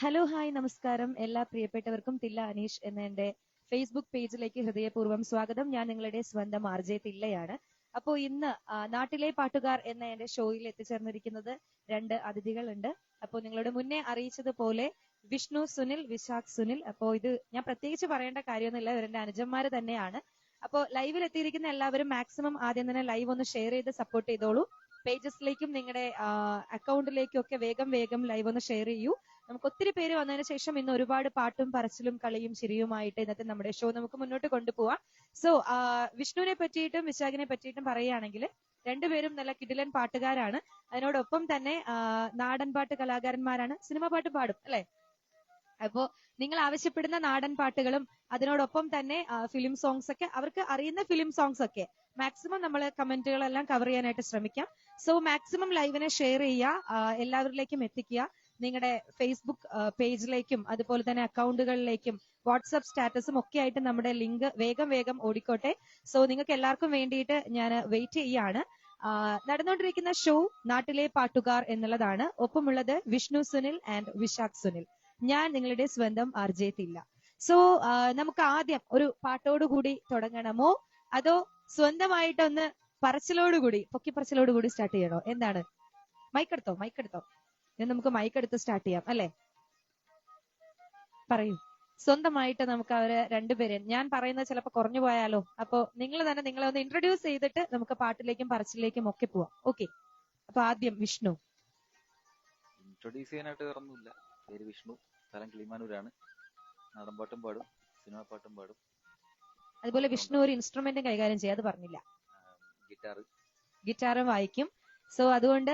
Hello hi നമസ്കാരം. എല്ലാ പ്രിയപ്പെട്ടവർക്കും തില്ല അനീഷ് എന്ന എന്റെ ഫേസ്ബുക്ക് പേജിലേക്ക് ഹൃദയപൂർവ്വം സ്വാഗതം. ഞാൻ നിങ്ങളുടെ സ്വന്തം ആർജെ തില്ലയാണ്. അപ്പോൾ ഇന്ന് നാട്ടിലെ പാട്ടുകാർ എന്ന എന്റെ ഷോയിൽ എത്തിച്ചേർന്നിരിക്കുന്നത് രണ്ട് അതിഥികളുണ്ട്. അപ്പോൾ നിങ്ങളുടെ മുന്നേ അറിയിച്ചതുപോലെ വിഷ്ണു സുനിൽ, വിശാഖ് സുനിൽ. അപ്പോൾ ഇത് ഞാൻ പ്രത്യേകിച്ച് പറയേണ്ട കാര്യമൊന്നുമില്ല, ഇവരുടെ അനുജന്മാര് തന്നെയാണ്. അപ്പോൾ ലൈവിൽ എത്തിയിരിക്കുന്ന എല്ലാവരും മാക്സിമം ആദ്യം തന്നെ ലൈവ് ഒന്ന് ഷെയർ ചെയ്ത് സപ്പോർട്ട് ചെയ്തോളൂ. പേജസിലേക്കും നിങ്ങളുടെ അക്കൗണ്ടിലേക്കും ഒക്കെ വേഗം ലൈവ് ഒന്ന് ഷെയർ ചെയ്യൂ. നമുക്ക് ഒത്തിരി പേര് വന്നതിന് ശേഷം ഇന്ന് ഒരുപാട് പാട്ടും പറച്ചിലും കളിയും ചിരിയുമായിട്ട് ഇന്നത്തെ നമ്മുടെ ഷോ നമുക്ക് മുന്നോട്ട് കൊണ്ടുപോവാം. സോ വിഷ്ണുവിനെ പറ്റിയിട്ടും വിശാഖിനെ പറ്റിയിട്ടും പറയുകയാണെങ്കിൽ രണ്ടുപേരും നല്ല കിടിലൻ പാട്ടുകാരാണ്. അതിനോടൊപ്പം തന്നെ നാടൻ പാട്ട് കലാകാരന്മാരാണ്. സിനിമ പാട്ട് പാടും അല്ലെ? അപ്പോ നിങ്ങൾ ആവശ്യപ്പെടുന്ന നാടൻ പാട്ടുകളും അതിനോടൊപ്പം തന്നെ ഫിലിം സോങ്സ് ഒക്കെ, അവർക്ക് അറിയുന്ന ഫിലിം സോങ്സ് ഒക്കെ മാക്സിമം നമ്മൾ കമന്റുകളെല്ലാം കവർ ചെയ്യാനായിട്ട് ശ്രമിക്കാം. സോ മാക്സിമം ലൈവിനെ ഷെയർ ചെയ്യുക, എല്ലാവരിലേക്കും എത്തിക്കുക. നിങ്ങളുടെ ഫേസ്ബുക്ക് പേജിലേക്കും അതുപോലെ തന്നെ അക്കൗണ്ടുകളിലേക്കും വാട്സ്ആപ്പ് സ്റ്റാറ്റസും ഒക്കെ ആയിട്ട് നമ്മുടെ ലിങ്ക് വേഗം ഓടിക്കോട്ടെ. സോ നിങ്ങൾക്ക് എല്ലാവർക്കും വേണ്ടിയിട്ട് ഞാൻ വെയിറ്റ് ചെയ്യാണ്. നടന്നുകൊണ്ടിരിക്കുന്ന ഷോ നാട്ടിലെ പാട്ടുകാർ എന്നുള്ളതാണ്. ഒപ്പമുള്ളത് വിഷ്ണു സുനിൽ ആൻഡ് വിശാഖ് സുനിൽ. ഞാൻ നിങ്ങളുടെ സ്വന്തം ആർജെ തില്ല. സോ നമുക്ക് ആദ്യം ഒരു പാട്ടോടുകൂടി തുടങ്ങണമോ അതോ സ്വന്തമായിട്ടൊന്ന് പൊക്കിപ്പറച്ചിലോടുകൂടി സ്റ്റാർട്ട് ചെയ്യണോ? എന്താണ്? മൈക്കെടുത്തോ. നമുക്ക് മൈക്കെടുത്ത് സ്റ്റാർട്ട് ചെയ്യാം അല്ലെ? പറയൂ. സ്വന്തമായിട്ട് നമുക്ക് അവര് രണ്ടുപേരെ, ഞാൻ പറയുന്നത് ചിലപ്പോൾ കുറഞ്ഞു പോയാലോ, അപ്പൊ നിങ്ങൾ തന്നെ നിങ്ങളെ ഒന്ന് ഇൻട്രൊഡ്യൂസ് ചെയ്തിട്ട് നമുക്ക് പാട്ടിലേക്കും പറച്ചിലേക്കും ഒക്കെ പോവാം. ഓക്കെ, അപ്പൊ ആദ്യം വിഷ്ണു. ഇൻട്രൊഡ്യൂസ് ചെയ്യാനായിട്ട് വേറൊന്നുമില്ല. പേര് വിഷ്ണു, സ്ഥലം കിളിമാനൂരാണ്. നാടൻപാട്ടും പാടും, സിനിമ പാട്ടും പാടും. അതുപോലെ വിഷ്ണു ഒരു ഇൻസ്ട്രുമെന്റും കൈകാര്യം ചെയ്യാം, അത് പറഞ്ഞില്ല. ഗിറ്റാറും വായിക്കും. സോ അതുകൊണ്ട്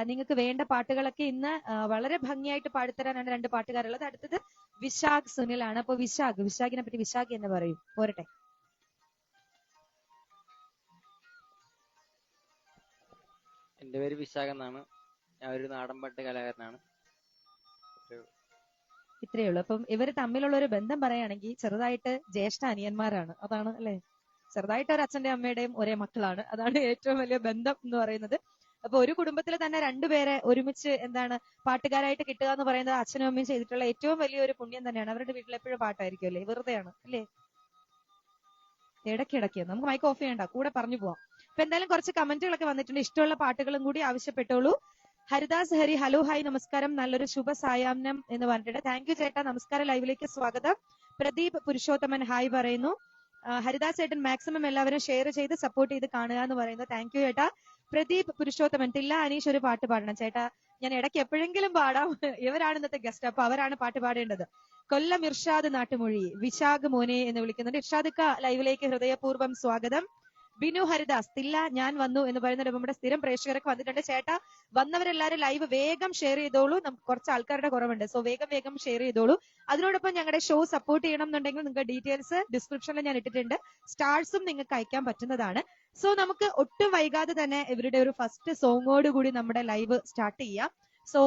നിങ്ങൾക്ക് വേണ്ട പാട്ടുകളൊക്കെ ഇന്ന് വളരെ ഭംഗിയായിട്ട് പാടിത്തരാനാണ് രണ്ട് പാട്ടുകാരുള്ളത്. അടുത്തത് വിശാഖ് സുനിലാണ്. അപ്പൊ വിശാഖിനെ പറ്റി വിശാഖ് എന്ന് പറയും. പോരട്ടെ. എന്റെ പേര് വിശാഖ് എന്നാണ്. ഞാൻ ഒരു നാടൻപാട്ട് കലാകാരനാണ്. ഇത്രയേ ഉള്ളൂ. അപ്പം ഇവർ തമ്മിലുള്ള ഒരു ബന്ധം പറയുകയാണെങ്കിൽ ചെറുതായിട്ട് ജ്യേഷ്ഠ അനിയന്മാരാണ്. അതാണ് അല്ലെ? ചെറുതായിട്ട് ഒരു അച്ഛന്റെ അമ്മയുടെയും ഒരേ മക്കളാണ്. അതാണ് ഏറ്റവും വലിയ ബന്ധം എന്ന് പറയുന്നത്. അപ്പൊ ഒരു കുടുംബത്തിൽ തന്നെ രണ്ടുപേരെ ഒരുമിച്ച് പാട്ടുകാരായിട്ട് കിട്ടുക എന്ന് പറയുന്നത് അച്ഛനും അമ്മയും ചെയ്തിട്ടുള്ള ഏറ്റവും വലിയൊരു പുണ്യം തന്നെയാണ്. അവരുടെ വീട്ടിൽ എപ്പോഴും പാട്ടായിരിക്കും അല്ലേ? വെറുതെയാണ് അല്ലേ? ഇടയ്ക്കിടയ്ക്ക് നമുക്ക് മൈക്ക് ഓഫ് ചെയ്യണ്ട, കൂടെ പറഞ്ഞു പോവാം. അപ്പൊ എന്തായാലും കുറച്ച് കമന്റുകളൊക്കെ വന്നിട്ടുണ്ട്. ഇഷ്ടമുള്ള പാട്ടുകളും കൂടി ആവശ്യപ്പെട്ടോളൂ. ഹരിദാസ് ഹരി ഹലോ ഹായ് നമസ്കാരം, നല്ലൊരു ശുഭ സായാഹ്നം എന്ന് പറഞ്ഞിട്ടുണ്ട്. താങ്ക് യു ചേട്ടാ, നമസ്കാരം, ലൈവിലേക്ക് സ്വാഗതം. പ്രദീപ് പുരുഷോത്തമൻ ഹായ് പറയുന്നു. ഹരിദാസ് ചേട്ടൻ മാക്സിമം എല്ലാവരും ഷെയർ ചെയ്ത് സപ്പോർട്ട് ചെയ്ത് കാണുക എന്ന് പറയുന്നു. താങ്ക് യു ചേട്ടാ. പ്രദീപ് പുരുഷോത്തമൻ, തില്ല അനീഷ് ഒരു പാട്ട് പാടണം ചേട്ടാ. ഞാൻ ഇടയ്ക്ക് എപ്പോഴെങ്കിലും പാടാം. ഇവരാണ് ഇന്നത്തെ ഗസ്റ്റ്, അപ്പൊ അവരാണ് പാട്ട് പാടേണ്ടത്. കൊല്ലം ഇർഷാദ് നാട്ടുമൊഴി, വിശാഖ് മോനെ എന്ന് വിളിക്കുന്നുണ്ട്. ഇർഷാദ് ലൈവിലേക്ക് ഹൃദയപൂർവ്വം സ്വാഗതം. ബിനു ഹരിദാസ്, തില്ല ഞാൻ വന്നു എന്ന് പറയുന്നത് നമ്മുടെ സ്ഥിരം പ്രേക്ഷകരൊക്കെ വന്നിട്ടുണ്ട്. ചേട്ടാ വന്നവരെല്ലാരും ലൈവ് വേഗം ഷെയർ ചെയ്തോളൂ. നമുക്ക് കുറച്ച് ആൾക്കാരുടെ കുറവുണ്ട്. സോ വേഗം ഷെയർ ചെയ്തോളൂ. അതിനോടൊപ്പം ഞങ്ങളുടെ ഷോ സപ്പോർട്ട് ചെയ്യണം എന്നുണ്ടെങ്കിൽ നിങ്ങൾക്ക് ഡീറ്റെയിൽസ് ഡിസ്ക്രിപ്ഷനിൽ ഞാൻ ഇട്ടിട്ടുണ്ട്. സ്റ്റാർസും നിങ്ങൾക്ക് അയക്കാൻ പറ്റുന്നതാണ്. സോ നമുക്ക് ഒട്ടും വൈകാതെ തന്നെ ഇവരുടെ ഒരു ഫസ്റ്റ് സോങ്ങോട് കൂടി നമ്മുടെ ലൈവ് സ്റ്റാർട്ട് ചെയ്യാം. സോ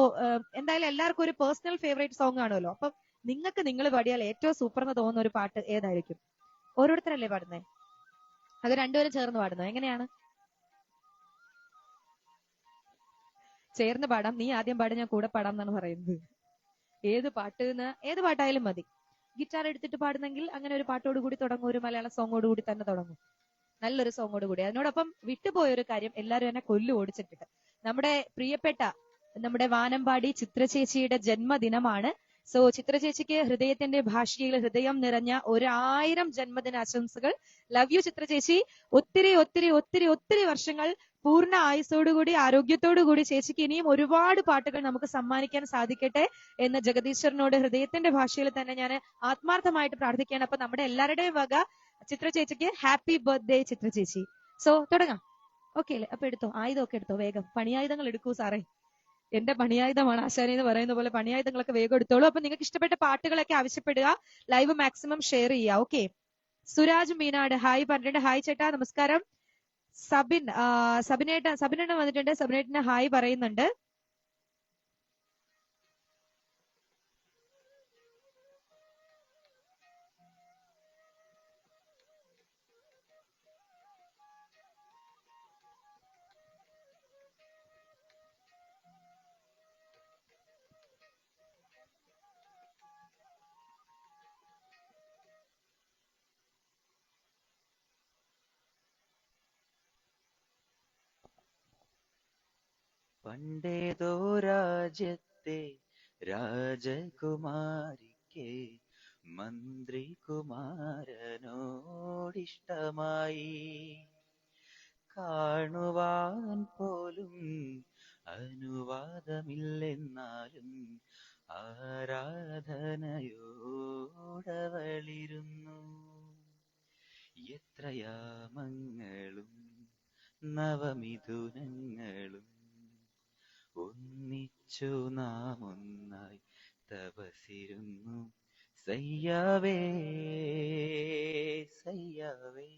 എന്തായാലും എല്ലാവർക്കും ഒരു പേഴ്സണൽ ഫേവറേറ്റ് സോങ് ആണല്ലോ. അപ്പം നിങ്ങൾക്ക് നിങ്ങൾ പാടിയാൽ ഏറ്റവും സൂപ്പർ എന്ന് തോന്നുന്ന ഒരു പാട്ട് ഏതായിരിക്കും? ഓരോരുത്തരല്ലേ പാടുന്നേ? അത് രണ്ടുപേരും ചേർന്ന് പാടുന്നു? എങ്ങനെയാണ്? ചേർന്ന് പാടാം. നീ ആദ്യം പാടും, ഞാൻ കൂടെ പാടാം എന്നാണ് പറയുന്നത്. ഏത് പാട്ടായാലും മതി. ഗിറ്റാർ എടുത്തിട്ട് പാടുന്നെങ്കിൽ അങ്ങനെ ഒരു പാട്ടോട് കൂടി തുടങ്ങും. ഒരു മലയാള സോങ്ങോട് കൂടി തന്നെ തുടങ്ങും. നല്ലൊരു സോങ്ങോട് കൂടി. അതിനോടൊപ്പം വിട്ടുപോയൊരു കാര്യം, എല്ലാവരും എന്നെ ഓടിച്ചിട്ടിട്ട് നമ്മുടെ പ്രിയപ്പെട്ട നമ്മുടെ വാനമ്പാടി ചിത്രചേച്ചിയുടെ ജന്മദിനമാണ്. സോ ചിത്രചേച്ചിക്ക് ഹൃദയത്തിന്റെ ഭാഷയിൽ ഹൃദയം നിറഞ്ഞ 1000 ജന്മദിനാശംസകൾ. ലവ് യു ചിത്രചേച്ചി. ഒത്തിരി വർഷങ്ങൾ പൂർണ്ണ ആയുസ്സോടുകൂടി ആരോഗ്യത്തോടുകൂടി ചേച്ചിക്ക് ഇനിയും ഒരുപാട് പാട്ടുകൾ നമുക്ക് സമ്മാനിക്കാൻ സാധിക്കട്ടെ എന്ന് ജഗദീശ്വരനോട് ഹൃദയത്തിന്റെ ഭാഷയിൽ തന്നെ ഞാൻ ആത്മാർത്ഥമായിട്ട് പ്രാർത്ഥിക്കുകയാണ്. അപ്പൊ നമ്മുടെ എല്ലാവരുടെയും വക ചിത്രചേച്ചിക്ക് ഹാപ്പി ബർത്ത്ഡേ ചിത്രചേച്ചി. സോ തുടങ്ങാം. ഓക്കെ അല്ലേ? അപ്പൊ എടുത്തോ, ആയുധമൊക്കെ എടുത്തോ, വേഗം പണിയായുധങ്ങൾ എടുക്കൂ സാറേ. എന്റെ പണിയായുധമാണ് ആശാനി എന്ന് പറയുന്ന പോലെ പണിയായുധങ്ങളൊക്കെ വേഗം എടുത്തോളൂ. അപ്പൊ നിങ്ങൾക്ക് ഇഷ്ടപ്പെട്ട പാട്ടുകളൊക്കെ ആവശ്യപ്പെടുക. ലൈവ് മാക്സിമം ഷെയർ ചെയ്യുക. ഓക്കെ. സുരാജ് മീനാട് ഹായ് പറഞ്ഞിട്ടുണ്ട്. ഹായ് ചേട്ടാ നമസ്കാരം. സബിനേട്ടൻ വന്നിട്ടുണ്ട്. സബിനേട്ടന് ഹായ് പറയുന്നുണ്ട്. പണ്ടേതോ രാജ്യത്തെ രാജകുമാരിക്ക് മന്ത്രികുമാരനോടിഷ്ടമായി. കാണുവാൻ പോലും അനുവാദമില്ലെന്നാലും ആരാധനയോടവളിരുന്നു. എത്രയാമങ്ങളും നവമിഥുനങ്ങളും ഒന്നിച്ചു നാം ഒന്നായി തപസിരുന്നു. സയ്യാവേ സയ്യാവേ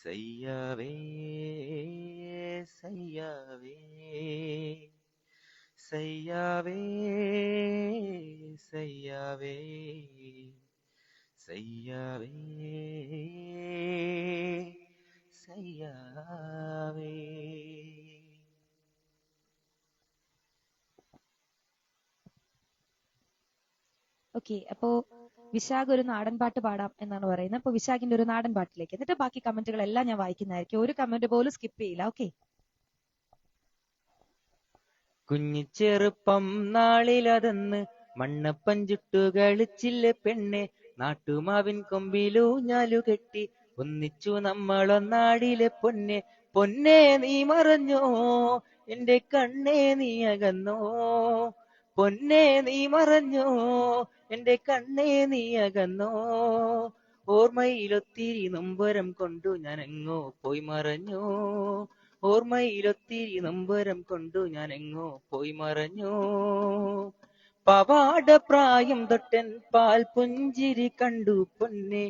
സയ്യാവേ സയ്യാവേ സയ്യാവേ സയ്യാവേ സയ്യാവേ സയ്യാവേ. ഓക്കെ, അപ്പോ വിശാഖ് ഒരു നാടൻ പാട്ട് പാടാം എന്നാണ് പറയുന്നത്. അപ്പൊ വിശാഖിന്റെ ഒരു നാടൻ പാട്ടിലേക്ക്, എന്നിട്ട് ബാക്കി കമന്റുകളെല്ലാം ഞാൻ വായിക്കുന്നതായിരിക്കും. ഒരു കമന്റ് പോലും സ്കിപ്പ് ചെയ്യില്ല. ഓക്കെ. കുഞ്ഞിച്ചെറുപ്പം നാളിലതന്ന് മണ്ണപ്പൻ ചുട്ടു കളിച്ചില്ല പെണ്ണെ, നാട്ടുമാവിൻ കൊമ്പിലൂഞ്ഞാലു കെട്ടി ഒന്നിച്ചു നമ്മളൊന്നാടിലെ പൊന്നെ. പൊന്നെ നീ മറഞ്ഞോ, എന്റെ കണ്ണേ നീ അകന്നോ. പൊന്നെ നീ മറഞ്ഞോ, എന്റെ കണ്ണേ നീ അകന്നോ. ഓർമ്മയിലൊത്തിരി നൊമ്പരം കൊണ്ടു ഞാൻ എങ്ങോ പോയി മറഞ്ഞോ. ഓർമ്മയിലൊത്തിരി നൊമ്പരം കൊണ്ടു ഞാൻ എങ്ങോ പോയി മറഞ്ഞോ. പവാട പ്രായം തൊട്ടൻ പാൽ പുഞ്ചിരി കണ്ടു പൊന്നെ,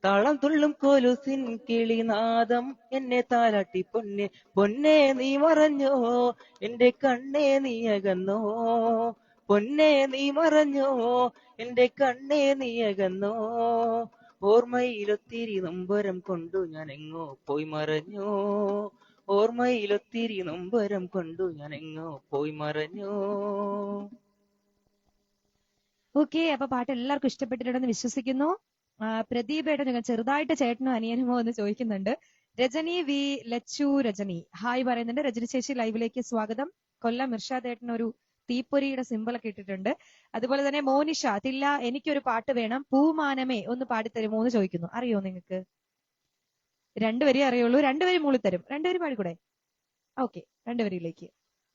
താളം തുള്ളും കൊലുസിൻ കിളിനാദം എന്നെ താലാട്ടി പൊന്നെ. പൊന്നെ നീ മറഞ്ഞോ, എന്റെ കണ്ണേ നീ അകന്നോ. പൊന്നെ നീ മറഞ്ഞോ, എന്റെ കണ്ണേ നീ അകന്നോ. ഓർമ്മയിലൊത്തിരി നൊമ്പരം കൊണ്ടു ഞാൻ എങ്ങോ പോയി മറഞ്ഞോ. ഓർമ്മയിലൊത്തിരി നൊമ്പരം കൊണ്ടു ഞാൻ എങ്ങോ പോയി മറഞ്ഞോ. ഓക്കെ, അപ്പൊ പാട്ട് എല്ലാവർക്കും ഇഷ്ടപ്പെട്ടിട്ടുണ്ടെന്ന് വിശ്വസിക്കുന്നു. പ്രദീപ് ഏട്ടൻ ചെറുതായിട്ട് ചേട്ടനോ അനിയനുമോ എന്ന് ചോദിക്കുന്നുണ്ട്. രജനി വി ലച്ചു രജനി ഹായ് പറയുന്നുണ്ട്. രജനി ചേച്ചി ലൈവിലേക്ക് സ്വാഗതം. കൊല്ലം ഇർഷാദ് ഏട്ടൻ ഒരു തീപ്പൊരിയുടെ സിമ്പിളൊക്കെ ഇട്ടിട്ടുണ്ട്. അതുപോലെ തന്നെ മോനിഷ തില്ല എനിക്കൊരു പാട്ട് വേണം, പൂമാനമേ ഒന്ന് പാടിത്തരുമോ എന്ന് ചോദിക്കുന്നു. അറിയോ നിങ്ങൾക്ക്? രണ്ടുപേരേ അറിയുള്ളൂ, രണ്ടുപേരും മൂളിത്തരും. രണ്ടുപേരും പാടിക്കൂടെ? ഓക്കെ, രണ്ടുപേരിലേക്ക്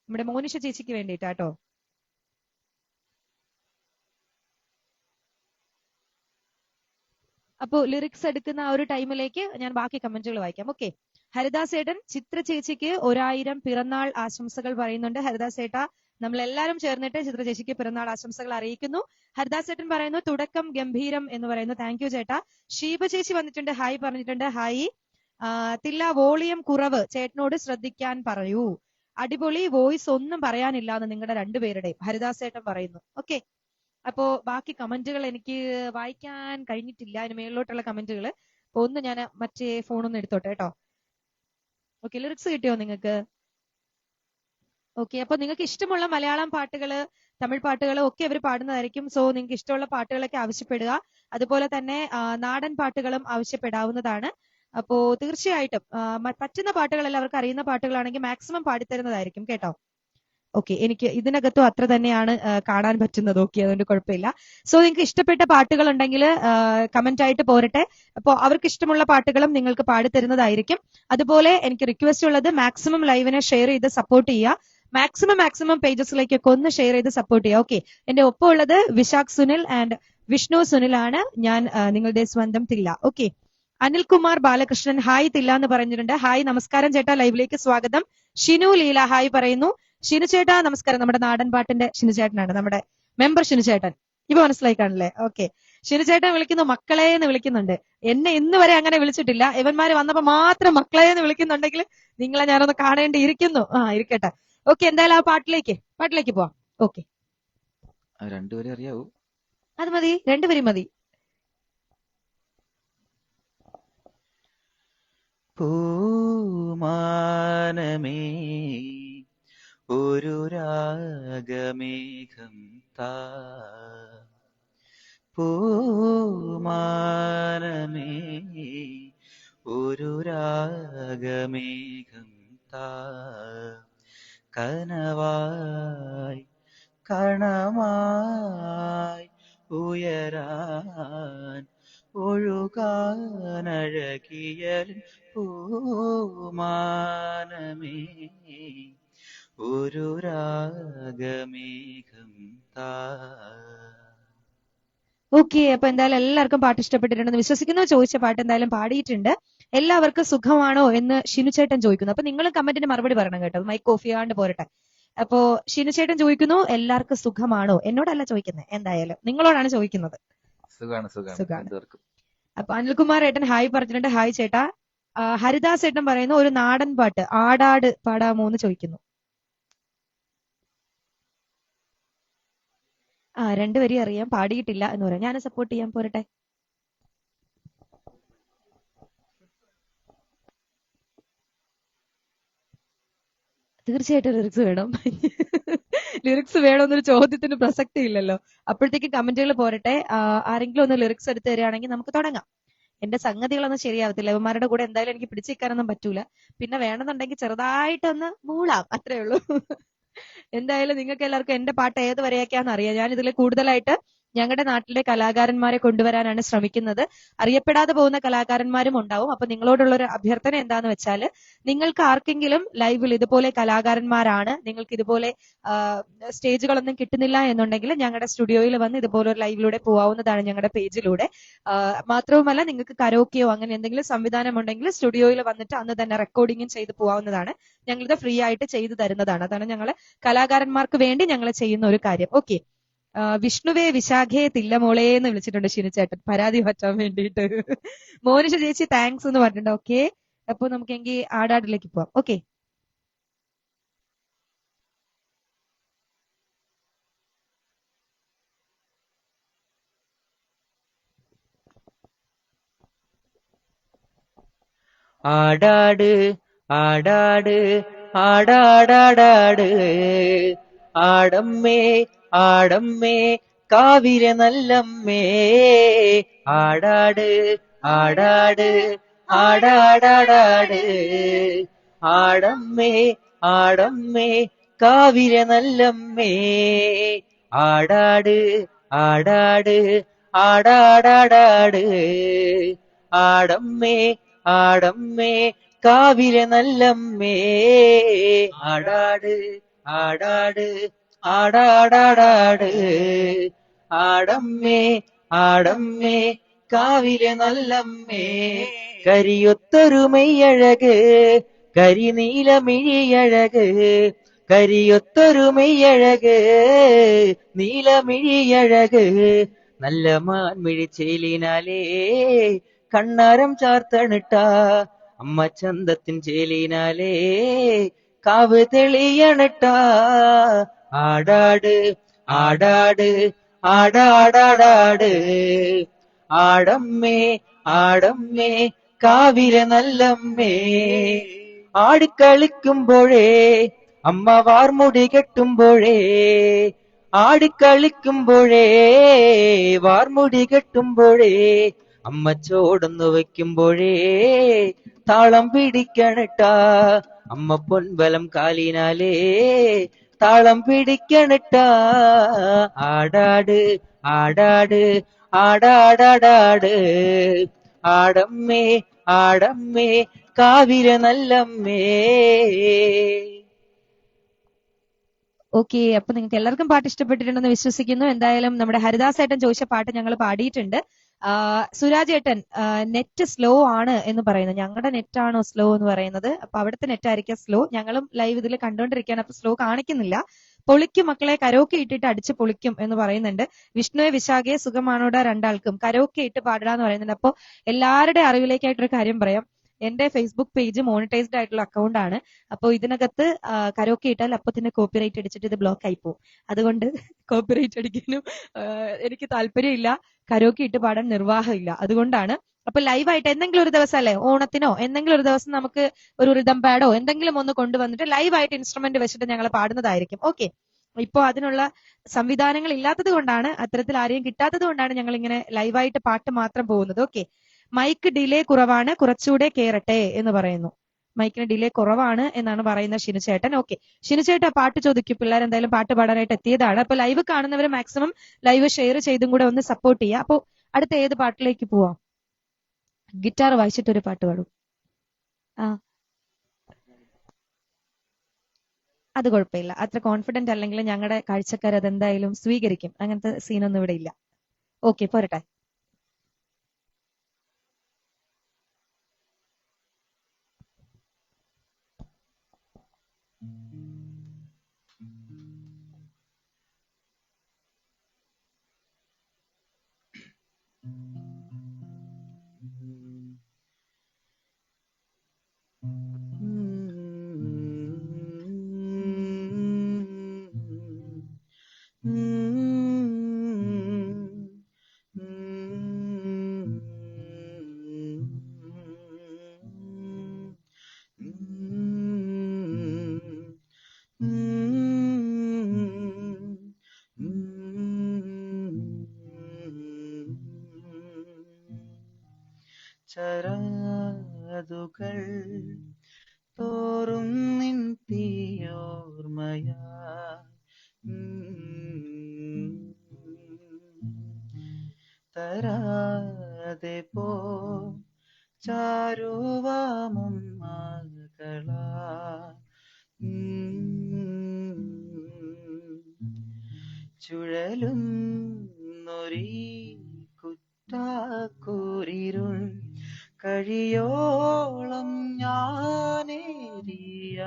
നമ്മുടെ മോനിഷ ചേച്ചിക്ക് വേണ്ടിയിട്ടാട്ടോ. അപ്പോ ലിറിക്സ് എടുക്കുന്ന ആ ഒരു ടൈമിലേക്ക് ഞാൻ ബാക്കി കമന്റുകൾ വായിക്കാം. ഓക്കെ. ഹരിദാസ് ഏട്ടൻ ചിത്ര ചേച്ചിക്ക് 1000 പിറന്നാൾ ആശംസകൾ പറയുന്നുണ്ട്. ഹരിദാസ് ഏട്ട, നമ്മളെല്ലാരും ചേർന്നിട്ട് ചിത്ര ചേച്ചിക്ക് പിറന്നാൾ ആശംസകൾ അറിയിക്കുന്നു. ഹരിദാസ് ഏട്ടൻ പറയുന്നു തുടക്കം ഗംഭീരം എന്ന് പറയുന്നു. താങ്ക് യു ചേട്ടാ. ഷീബ ചേച്ചി വന്നിട്ടുണ്ട്, ഹായ് പറഞ്ഞിട്ടുണ്ട്. ഹായ്. തില്ല വോളിയം കുറവ് ചേട്ടനോട് ശ്രദ്ധിക്കാൻ പറയൂ. അടിപൊളി വോയിസ്, ഒന്നും പറയാനില്ല എന്ന് നിങ്ങളുടെ രണ്ടുപേരുടെയും ഹരിദാസ് ഏട്ടൻ പറയുന്നു. ഓക്കെ. അപ്പോ ബാക്കി കമന്റുകൾ എനിക്ക് വായിക്കാൻ കഴിഞ്ഞിട്ടില്ല, അതിന് മേളിലോട്ടുള്ള കമന്റുകൾ. അപ്പൊ ഒന്ന് ഞാൻ മറ്റേ ഫോണൊന്ന് എടുത്തോട്ടെ കേട്ടോ. ഓക്കെ, ലിറിക്സ് കിട്ടിയോ നിങ്ങൾക്ക്? ഓക്കെ, അപ്പൊ നിങ്ങൾക്ക് ഇഷ്ടമുള്ള മലയാളം പാട്ടുകള്, തമിഴ് പാട്ടുകൾ ഒക്കെ അവർ പാടുന്നതായിരിക്കും. സോ നിങ്ങൾക്ക് ഇഷ്ടമുള്ള പാട്ടുകളൊക്കെ ആവശ്യപ്പെടുക. അതുപോലെ തന്നെ നാടൻ പാട്ടുകളും ആവശ്യപ്പെടാവുന്നതാണ്. അപ്പോ തീർച്ചയായിട്ടും പറ്റുന്ന പാട്ടുകളെല്ലാം അവർക്ക് അറിയുന്ന പാട്ടുകളാണെങ്കിൽ മാക്സിമം പാടിത്തരുന്നതായിരിക്കും കേട്ടോ. ഓക്കെ, എനിക്ക് ഇതിനകത്തും അത്ര തന്നെയാണ് കാണാൻ പറ്റുന്നത്. ഓക്കെ, അതുകൊണ്ട് കുഴപ്പമില്ല. സോ നിങ്ങൾക്ക് ഇഷ്ടപ്പെട്ട പാട്ടുകൾ ഉണ്ടെങ്കിൽ കമന്റ് ആയിട്ട് പോരട്ടെ. അപ്പോൾ അവർക്ക് ഇഷ്ടമുള്ള പാട്ടുകളും നിങ്ങൾക്ക് പാടിത്തരുന്നതായിരിക്കും. അതുപോലെ എനിക്ക് റിക്വസ്റ്റ് ഉള്ളത് മാക്സിമം ലൈവിനെ ഷെയർ ചെയ്ത് സപ്പോർട്ട് ചെയ്യുക. മാക്സിമം പേജസിലേക്കൊക്കെ ഒന്ന് ഷെയർ ചെയ്ത് സപ്പോർട്ട് ചെയ്യുക. ഓക്കെ, എന്റെ ഒപ്പം ഉള്ളത് വിശാഖ് സുനിൽ ആൻഡ് വിഷ്ണു സുനിൽ ആണ്. ഞാൻ നിങ്ങളുടെ സ്വന്തം തില്ല. ഓക്കെ. അനിൽകുമാർ ബാലകൃഷ്ണൻ ഹായ് തില്ല എന്ന് പറഞ്ഞിട്ടുണ്ട്. ഹായ്, നമസ്കാരം ചേട്ടാ, ലൈവിലേക്ക് സ്വാഗതം. ഷിനു ലീല ഹായ് പറയുന്നു. ഷിനു ചേട്ടാ നമസ്കാരം. നമ്മുടെ നാടൻ പാട്ടിന്റെ ഷിനു ചേട്ടനാണ്, നമ്മുടെ മെമ്പർ ഷിനു ചേട്ടൻ. ഇപ്പൊ മനസ്സിലായി കാണില്ലേ? ഓക്കെ. ഷിനു ചേട്ടൻ വിളിക്കുന്നു മക്കളെ എന്ന് വിളിക്കുന്നുണ്ട്. എന്നെ ഇന്ന് വരെ അങ്ങനെ വിളിച്ചിട്ടില്ല. ഇവന്മാര് വന്നപ്പോ മാത്രം മക്കളെ എന്ന് വിളിക്കുന്നുണ്ടെങ്കിൽ നിങ്ങളെ ഞാനൊന്ന് കാണേണ്ടിയിരിക്കുന്നു. ഇരിക്കട്ടെ. ഓക്കെ, എന്തായാലും ആ പാട്ടിലേക്ക് പോവാം. ഓക്കെ, രണ്ടുപേരെ അറിയാവൂ? അത് മതി, രണ്ടുപേരും മതി. പൂമാനമേ ഒരു രാഗമേഘം താ, പൂമാനമേ ഒരു രാഗമേഘം താ, കനവായി കണമായി ഉയരാൻ ഒഴുകാനഴകിയൽ പൂമാനമേ ഒരു രാഗമേഘം താ. ഓക്കെ, അപ്പൊ എന്തായാലും എല്ലാവർക്കും പാട്ട് ഇഷ്ടപ്പെട്ടിട്ടുണ്ടെന്ന് വിശ്വസിക്കുന്നു. ചോദിച്ച പാട്ട് എന്തായാലും പാടിയിട്ടുണ്ട്. എല്ലാവർക്കും സുഖമാണോ എന്ന് ഷിനുചേട്ടൻ ചോദിക്കുന്നു. അപ്പൊ നിങ്ങളും കമന്റിന് മറുപടി പറയണം കേട്ടോ, മൈക്ക് ഓഫ് ചെയ്യാണ്ട് പോരട്ടെ. അപ്പോ ഷിനുചേട്ടൻ ചോദിക്കുന്നു എല്ലാവർക്കും സുഖമാണോ. എന്നോടല്ല ചോദിക്കുന്നത്, എന്തായാലും നിങ്ങളോടാണ് ചോദിക്കുന്നത്. സുഖാണ് സുഖാണ്. എല്ലാവർക്കും. അപ്പൊ അനിൽകുമാർ ഏട്ടൻ ഹായ് പറഞ്ഞിട്ടുണ്ട്. ഹായ് ചേട്ടാ. ഹരിദാസ് ഏട്ടൻ പറയുന്നു ഒരു നാടൻ പാട്ട് ആടാട് പാടാമോ എന്ന് ചോദിക്കുന്നു. രണ്ടുപേരും അറിയാം, പാടിയിട്ടില്ല എന്ന് പറയാം. ഞാൻ സപ്പോർട്ട് ചെയ്യാൻ പോരട്ടെ. തീർച്ചയായിട്ടും ലിറിക്സ് വേണം. ലിറിക്സ് വേണമെന്നൊരു ചോദ്യത്തിന് പ്രസക്തി ഇല്ലല്ലോ. അപ്പോഴത്തേക്ക് കമന്റുകൾ പോരട്ടെ. ആരെങ്കിലും ഒന്ന് ലിറിക്സ് എടുത്ത് തരികയാണെങ്കിൽ നമുക്ക് തുടങ്ങാം. എന്റെ സംഗതികളൊന്നും ശരിയാവത്തില്ല. ഇവന്മാരുടെ കൂടെ എന്തായാലും എനിക്ക് പിടിച്ചിരിക്കാനൊന്നും പറ്റൂല. പിന്നെ വേണമെന്നുണ്ടെങ്കിൽ ചെറുതായിട്ടൊന്ന് മൂളാം, അത്രേ ഉള്ളൂ. എന്തായാലും നിങ്ങൾക്ക് എല്ലാവർക്കും എന്റെ പാട്ട് ഏത് വരെയൊക്കെയാണെന്ന് അറിയാം. ഞാൻ ഇതിൽ കൂടുതലായിട്ട് ഞങ്ങളുടെ നാട്ടിലെ കലാകാരന്മാരെ കൊണ്ടുവരാനാണ് ശ്രമിക്കുന്നത്. അറിയപ്പെടാതെ പോകുന്ന കലാകാരന്മാരും ഉണ്ടാവും. അപ്പൊ നിങ്ങളോടുള്ള ഒരു അഭ്യർത്ഥന എന്താന്ന് വെച്ചാൽ, നിങ്ങൾക്ക് ആർക്കെങ്കിലും ലൈവിൽ ഇതുപോലെ കലാകാരന്മാരാണ്, നിങ്ങൾക്ക് ഇതുപോലെ സ്റ്റേജുകളൊന്നും കിട്ടുന്നില്ല എന്നുണ്ടെങ്കിൽ ഞങ്ങളുടെ സ്റ്റുഡിയോയിൽ വന്ന് ഇതുപോലെ ഒരു ലൈവിലൂടെ പോവാവുന്നതാണ്, ഞങ്ങളുടെ പേജിലൂടെ. മാത്രവുമല്ല, നിങ്ങൾക്ക് കരോക്കെയോ അങ്ങനെ എന്തെങ്കിലും സംവിധാനം ഉണ്ടെങ്കിൽ സ്റ്റുഡിയോയിൽ വന്നിട്ട് അന്ന് തന്നെ റെക്കോർഡിങ്ങും ചെയ്ത് പോവാവുന്നതാണ്. ഞങ്ങളിത് ഫ്രീ ആയിട്ട് ചെയ്തു തരുന്നതാണ്. അതാണ് ഞങ്ങൾ കലാകാരന്മാർക്ക് വേണ്ടി ഞങ്ങൾ ചെയ്യുന്ന ഒരു കാര്യം. ഓക്കെ. വിഷ്ണുവേ വിശാഖയെ തില്ലമോളെ എന്ന് വിളിച്ചിട്ടുണ്ട് ഷിനുചേട്ടൻ, പരാതി പറ്റാൻ വേണ്ടിയിട്ട്. മോനിഷ ചേച്ചി താങ്ക്സ് എന്ന് പറഞ്ഞിട്ടുണ്ട്. ഓക്കെ, അപ്പൊ നമുക്കെങ്കിൽ ആടാടിലേക്ക് പോവാം. ഓക്കെ. ആടാട് ആടാട് ആടാടാടാട് ആടമ്മേ ആടമ്മേ കാവിര നല്ലമ്മേ ആടാട് ആടാട് ആടാടാടാട് ആടമ്മേ ആടമ്മേ കാവിര നല്ലമ്മേ ആടാട് ആടാട് ആടാടാടാട് ആടമ്മേ ആടമ്മേ കാവിര നല്ലമ്മേ ആടാട് ആടാട് ആടാടാടാട് ആടമ്മേ ആടമ്മേ കാവിര നല്ലമ്മേ കരിയൊത്തൊരു മെയ്യഴക് കരിനീലമിഴിയഴക് കരിയൊത്തൊരു മെയ്യഴക് നീലമിഴിയഴക് നല്ല മാൻമിഴിച്ചേലിനാലേ കണ്ണാരം ചാർത്തണിട്ട അമ്മ ചന്തത്തിൻ ചേലിനാലേ കാവ് തെളിയണിട്ട ആടാട് ആടാട് ആടാടാടാട് ആടമ്മേ ആടമ്മേ കാവിര നല്ലമ്മേ ആടിക്കളിക്കുമ്പോഴേ അമ്മ വാർമുടി കെട്ടുമ്പോഴേ ആടിക്കളിക്കുമ്പോഴേ വാർമുടി കെട്ടുമ്പോഴേ അമ്മ ചോടൊന്നു വെക്കുമ്പോഴേ താളം പിടിക്കണിട്ട അമ്മ പൊൻബലം കാലിനാലേ താളം പിടിക്കണിട്ട ആടാട് ആടാട് ആടാടാടാട് ആടമ്മേ ആടമ്മേ കാവിര നല്ലമ്മേ. ഓക്കെ, അപ്പൊ നിങ്ങൾക്ക് എല്ലാവർക്കും പാട്ട് ഇഷ്ടപ്പെട്ടിട്ടുണ്ടെന്ന് വിശ്വസിക്കുന്നു. എന്തായാലും നമ്മുടെ ഹരിദാസ് ഏട്ടൻ ചോദിച്ച പാട്ട് ഞങ്ങൾ പാടിയിട്ടുണ്ട്. സുരാജ് ഏട്ടൻ നെറ്റ് സ്ലോ ആണ് എന്ന് പറയുന്നത്. ഞങ്ങളുടെ നെറ്റ് ആണോ സ്ലോ എന്ന് പറയുന്നത്? അപ്പൊ അവിടുത്തെ നെറ്റ് ആയിരിക്കും സ്ലോ. ഞങ്ങളും ലൈവ് ഇതിൽ കണ്ടുകൊണ്ടിരിക്കുകയാണ്, അപ്പൊ സ്ലോ കാണിക്കുന്നില്ല. പൊളിക്കും മക്കളെ, കരോക്കെ ഇട്ടിട്ട് അടിച്ച് പൊളിക്കും എന്ന് പറയുന്നുണ്ട്. വിഷ്ണുവെ വിശാഖയെ സുഖമാണോടാ രണ്ടാൾക്കും, കരോക്കെ ഇട്ട് പാടാന്ന് പറയുന്നുണ്ട്. അപ്പൊ എല്ലാവരുടെ അറിവിലേക്കായിട്ടൊരു കാര്യം പറയാം. എന്റെ ഫേസ്ബുക്ക് പേജ് മോണിറ്റൈസ്ഡ് ആയിട്ടുള്ള അക്കൗണ്ട് ആണ്. അപ്പോൾ ഇതിനകത്ത് കരോക്കെ ഇട്ടാൽ അപ്പൊ തന്നെ കോപ്പിറൈറ്റ് അടിച്ചിട്ട് ഇത് ബ്ലോക്ക് ആയി പോകും. അതുകൊണ്ട് കോപ്പിറൈറ്റ് അടിക്കാനും എനിക്ക് താല്പര്യമില്ല, കരോക്കെ ഇട്ട് പാടാൻ നിർവാഹമില്ല. അതുകൊണ്ടാണ്. അപ്പൊ ലൈവായിട്ട് എന്തെങ്കിലും ഒരു ദിവസം അല്ലെ, ഓണത്തിനോ എന്തെങ്കിലും ഒരു ദിവസം നമുക്ക് ഒരു റിതം പാഡോ എന്തെങ്കിലും ഒന്ന് കൊണ്ടുവന്നിട്ട് ലൈവായിട്ട് ഇൻസ്ട്രുമെന്റ് വെച്ചിട്ട് ഞങ്ങൾ പാടുന്നതായിരിക്കും. ഓക്കെ. ഇപ്പോ അതിനുള്ള സംവിധാനങ്ങൾ ഇല്ലാത്തത് കൊണ്ടാണ്, അത്തരത്തിൽ ആരെയും കിട്ടാത്തത് കൊണ്ടാണ് ഞങ്ങൾ ഇങ്ങനെ ലൈവായിട്ട് പാട്ട് മാത്രം പോകുന്നത്. ഓക്കെ. മൈക്ക് ഡിലേ കുറവാണ്, കുറച്ചുകൂടെ കേറട്ടെ എന്ന് പറയുന്നു. മൈക്കിന് ഡിലേ കുറവാണ് എന്നാണ് പറയുന്ന ഷിനുചേട്ടൻ. ഓക്കെ, ഷിനുചേട്ടൻ പാട്ട് ചോദിക്കും. പിള്ളേർ എന്തായാലും പാട്ട് പാടാനായിട്ട് എത്തിയതാണ്. അപ്പൊ ലൈവ് കാണുന്നവർ മാക്സിമം ലൈവ് ഷെയർ ചെയ്തും കൂടെ ഒന്ന് സപ്പോർട്ട് ചെയ്യുക. അപ്പൊ അടുത്ത ഏത് പാട്ടിലേക്ക് പോവാം? ഗിറ്റാർ വായിച്ചിട്ടൊരു പാട്ട് പാടും. ആ, അത് കുഴപ്പമില്ല. അത്ര കോൺഫിഡന്റ് അല്ലെങ്കിൽ ഞങ്ങളുടെ കാഴ്ചക്കാർ അതെന്തായാലും സ്വീകരിക്കും. അങ്ങനത്തെ സീനൊന്നും ഇവിടെ ഇല്ല. ഓക്കെ, പോരട്ടെ. ചരാതുകൾ തോറും നിൻ തീയോർമയാ തരാതെ പോ ചാരുവാമകളാ ചുഴലും നൊരീ കുറ്റാക്കൂരിരുൾ കഴിയോളം ഞാനേരിയ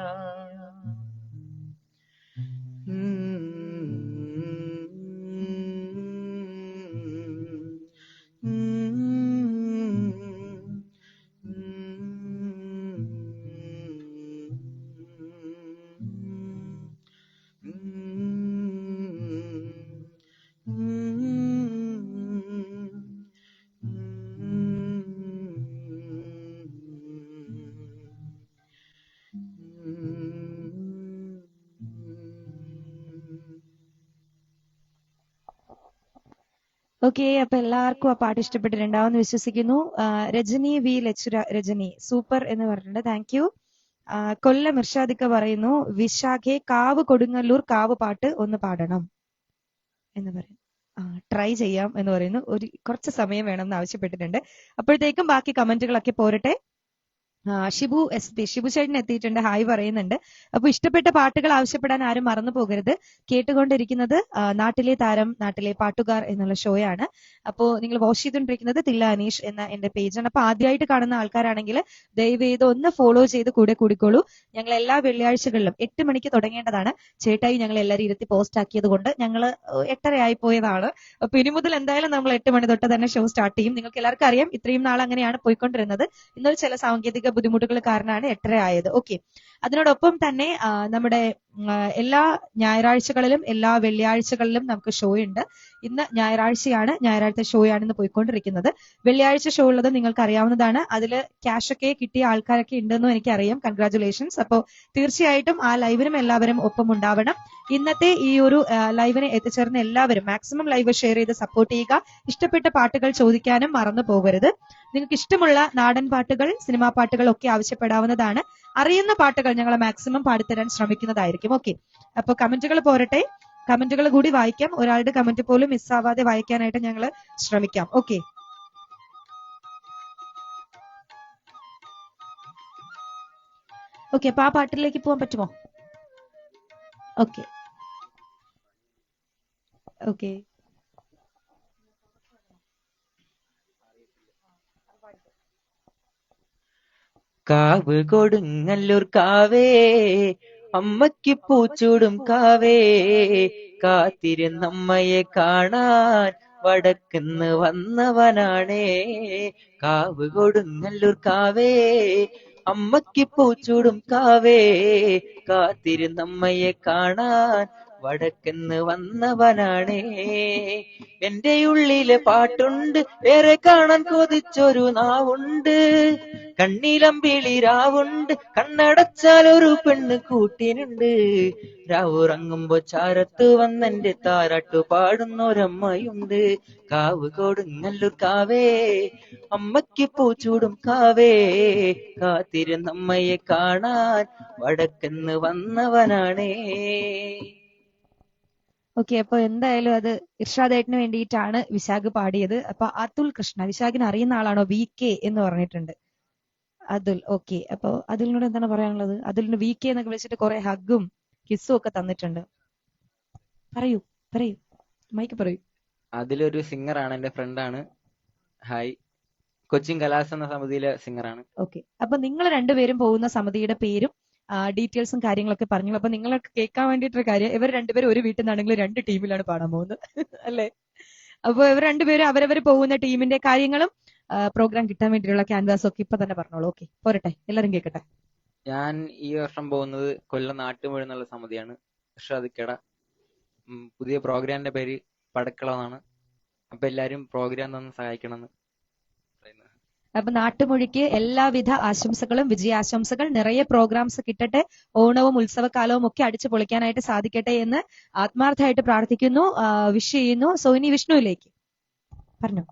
ഓക്കെ, അപ്പൊ എല്ലാവർക്കും ആ പാട്ട് ഇഷ്ടപ്പെട്ടിട്ടുണ്ടാവുമെന്ന് വിശ്വസിക്കുന്നു. രജനി വി രജനി സൂപ്പർ എന്ന് പറഞ്ഞിട്ടുണ്ട്. Thank you. കൊല്ലം ഇർഷാദിക്ക പറയുന്നു, വിശാഖെ കാവ് കൊടുങ്ങല്ലൂർ കാവ് പാട്ട് ഒന്ന് പാടണം എന്ന് പറയും. ട്രൈ ചെയ്യാം എന്ന് പറയുന്നു. കുറച്ച് സമയം വേണമെന്ന് ആവശ്യപ്പെട്ടിട്ടുണ്ട്. അപ്പോഴത്തേക്കും ബാക്കി കമന്റുകളൊക്കെ പോരട്ടെ. ഷിബു ഷിബു ചേട്ടൻ എത്തിയിട്ടുണ്ട്, ഹായ് പറയുന്നുണ്ട്. അപ്പൊ ഇഷ്ടപ്പെട്ട പാട്ടുകൾ ആവശ്യപ്പെടാൻ ആരും മറന്നു പോകരുത്. കേട്ടുകൊണ്ടിരിക്കുന്നത് നാട്ടിലെ താരം നാട്ടിലെ പാട്ടുകാർ എന്നുള്ള ഷോയാണ്. അപ്പോ നിങ്ങൾ വാച്ച് ചെയ്തുകൊണ്ടിരിക്കുന്നത് തില്ല അനീഷ് എന്ന എന്റെ പേജാണ്. അപ്പൊ ആദ്യമായിട്ട് കാണുന്ന ആൾക്കാരാണെങ്കിൽ ദയവേത് ഒന്ന് ഫോളോ ചെയ്ത് കൂടെ കൂടിക്കോളൂ. ഞങ്ങൾ എല്ലാ വെള്ളിയാഴ്ചകളിലും 8 മണിക്ക് തുടങ്ങേണ്ടതാണ്. ചേട്ടായി ഞങ്ങൾ എല്ലാവരും ഇരുത്തി പോസ്റ്റ് ആക്കിയത് കൊണ്ട് ഞങ്ങൾ 8:30 ആയി പോയതാണ്. അപ്പൊ ഇനി മുതൽ എന്തായാലും നമ്മൾ 8 മണി തൊട്ട് തന്നെ ഷോ സ്റ്റാർട്ട് ചെയ്യും. നിങ്ങൾക്ക് എല്ലാവർക്കും അറിയാം, ഇത്രയും നാൾ അങ്ങനെയാണ് പോയിക്കൊണ്ടിരുന്നത്. ഇന്നൊരു ചില സാങ്കേതിക ബുദ്ധിമുട്ടുകൾ കാരണമാണ് 8:30 ആയത്. ഓക്കെ, അതിനോടൊപ്പം തന്നെ നമ്മുടെ എല്ലാ ഞായറാഴ്ചകളിലും എല്ലാ വെള്ളിയാഴ്ചകളിലും നമുക്ക് ഷോ ഉണ്ട്. ഇന്ന് ഞായറാഴ്ചയാണ്, ഞായറാഴ്ച ഷോ ആണ് ഇന്ന് പോയിക്കൊണ്ടിരിക്കുന്നത്. വെള്ളിയാഴ്ച ഷോ ഉള്ളത് നിങ്ങൾക്ക് അറിയാവുന്നതാണ്. അതിൽ ക്യാഷ് ഒക്കെ കിട്ടിയ ആൾക്കാരൊക്കെ ഉണ്ടെന്നും എനിക്കറിയാം. കൺഗ്രാറ്റുലേഷൻസ്. അപ്പോൾ തീർച്ചയായിട്ടും ആ ലൈവിനും എല്ലാവരും ഒപ്പം ഉണ്ടാവണം. ഇന്നത്തെ ഈ ഒരു ലൈവിനെ എത്തിച്ചേർന്ന എല്ലാവരും മാക്സിമം ലൈവ് ഷെയർ ചെയ്ത് സപ്പോർട്ട് ചെയ്യുക. ഇഷ്ടപ്പെട്ട പാട്ടുകൾ ചോദിക്കാനും മറന്നു പോകരുത്. നിങ്ങൾക്ക് ഇഷ്ടമുള്ള നാടൻ പാട്ടുകൾ, സിനിമാ പാട്ടുകൾ ഒക്കെ ആവശ്യപ്പെടാവുന്നതാണ്. അറിയുന്ന പാട്ടുകൾ ഞങ്ങൾ മാക്സിമം പാടിത്തരാൻ ശ്രമിക്കുന്നതായിരിക്കും. ഓക്കെ, അപ്പൊ കമന്റുകൾ പോരട്ടെ. കമന്റുകൾ കൂടി വായിക്കാം. ഒരാളുടെ കമന്റ് പോലും മിസ്സാവാതെ വായിക്കാനായിട്ട് ഞങ്ങൾ ശ്രമിക്കാം. ഓക്കെ, ഓക്കെ, അപ്പൊ ആ പാട്ടിലേക്ക് പോകാൻ പറ്റുമോ? Okay, okay. കാവ് കൊടുങ്ങല്ലൂർ കാവേ അമ്മയ്ക്ക് പൂച്ചൂടും കാവേ കാത്തിരുന്നമ്മയെ കാണാൻ വടക്കുന്ന് വന്നവനാണേ. കാവ് കൊടുങ്ങല്ലൂർ കാവേ അമ്മയ്ക്ക് പൂച്ചൂടും കാവേ കാത്തിരുന്നമ്മയെ കാണാൻ വടക്കെന്ന് വന്നവനാണേ. എന്റെ ഉള്ളിലെ പാട്ടുണ്ട്, വേറെ കാണാൻ കൊതിച്ചൊരു നാവുണ്ട്. കണ്ണിലമ്പിളി രാവുണ്ട്, കണ്ണടച്ചാൽ ഒരു പെണ്ണ് കൂട്ടിനുണ്ട്. രാവുറങ്ങുമ്പോ ചാരത്ത് വന്നെന്റെ താരാട്ടു പാടുന്നൊരമ്മയുണ്ട്. കാവ് കൊടുങ്ങല്ലൂർ കാവേ, അമ്മയ്ക്ക് പൂച്ചൂടും കാവേ, കാത്തിരുന്നമ്മയെ കാണാൻ വടക്കെന്ന് വന്നവനാണേ. ഓക്കെ, അപ്പൊ എന്തായാലും അത് ഇർഷാദേട്ടിന് വേണ്ടിയിട്ടാണ് വിശാഖ് പാടിയത്. അപ്പൊ അതുൽ കൃഷ്ണ, വിശാഖിന് അറിയുന്ന ആളാണോ? VK എന്ന് പറഞ്ഞിട്ടുണ്ട് അതുൽ. ഓക്കെ, അപ്പൊ അതിലിനോട് എന്താണ് പറയാനുള്ളത്? അതിലിന് VK എന്നൊക്കെ വിളിച്ചിട്ട് കുറെ ഹഗ്ഗും കിസ്സും ഒക്കെ തന്നിട്ടുണ്ട്. പറയൂ പറയൂ, മൈക്ക് പറയൂ. അതിലൊരു സിംഗറാണ്, എന്റെ ഫ്രണ്ടാണ്. ഹായ്. കൊച്ചിൻ കലാസ് എന്ന സമിതിയിലെ സിംഗറാണ്. ഓക്കെ, അപ്പൊ നിങ്ങൾ രണ്ടുപേരും പോകുന്ന സമിതിയുടെ പേരും ഡീറ്റെയിൽസും കാര്യങ്ങളൊക്കെ പറഞ്ഞു. അപ്പൊ നിങ്ങളൊക്കെ കേൾക്കാൻ വേണ്ടിയിട്ടൊരു കാര്യം, ഇവർ രണ്ടുപേരും ഒരു വീട്ടിൽ നിന്നാണെങ്കിൽ 2 ടീമിലാണ് പാടാൻ പോകുന്നത് അല്ലെ? അപ്പൊ ഇവർ രണ്ടുപേരും അവരവർ പോകുന്ന ടീമിന്റെ കാര്യങ്ങളും പ്രോഗ്രാം കിട്ടാൻ വേണ്ടിയിട്ടുള്ള ക്യാൻവാസും ഒക്കെ ഇപ്പൊ തന്നെ പറഞ്ഞോളൂ. ഓക്കെ, പോരട്ടെ, എല്ലാരും കേൾക്കട്ടെ. ഞാൻ ഈ വർഷം പോകുന്നത് കൊല്ലം നാട്ടുമുഴ എന്നുള്ള സമിതിയാണ്. ഇർഷാദിക്കട. പുതിയ പ്രോഗ്രാമിന്റെ പേര് പടക്കള എന്നാണ്. അപ്പൊ എല്ലാരും പ്രോഗ്രാം തന്ന് സഹായിക്കണം എന്ന് പറയുന്നത്. അപ്പൊ നാട്ടുമൊഴിക്ക് എല്ലാവിധ ആശംസകളും, വിജയാശംസകൾ. നിറയെ പ്രോഗ്രാംസ് കിട്ടട്ടെ, ഓണവും ഉത്സവകാലവും ഒക്കെ അടിച്ചു പൊളിക്കാനായിട്ട് സാധിക്കട്ടെ എന്ന് ആത്മാർത്ഥമായിട്ട് പ്രാർത്ഥിക്കുന്നു, വിഷ് ചെയ്യുന്നു. സോ ഇനി വിഷ്ണുവിലേക്ക് പറഞ്ഞു.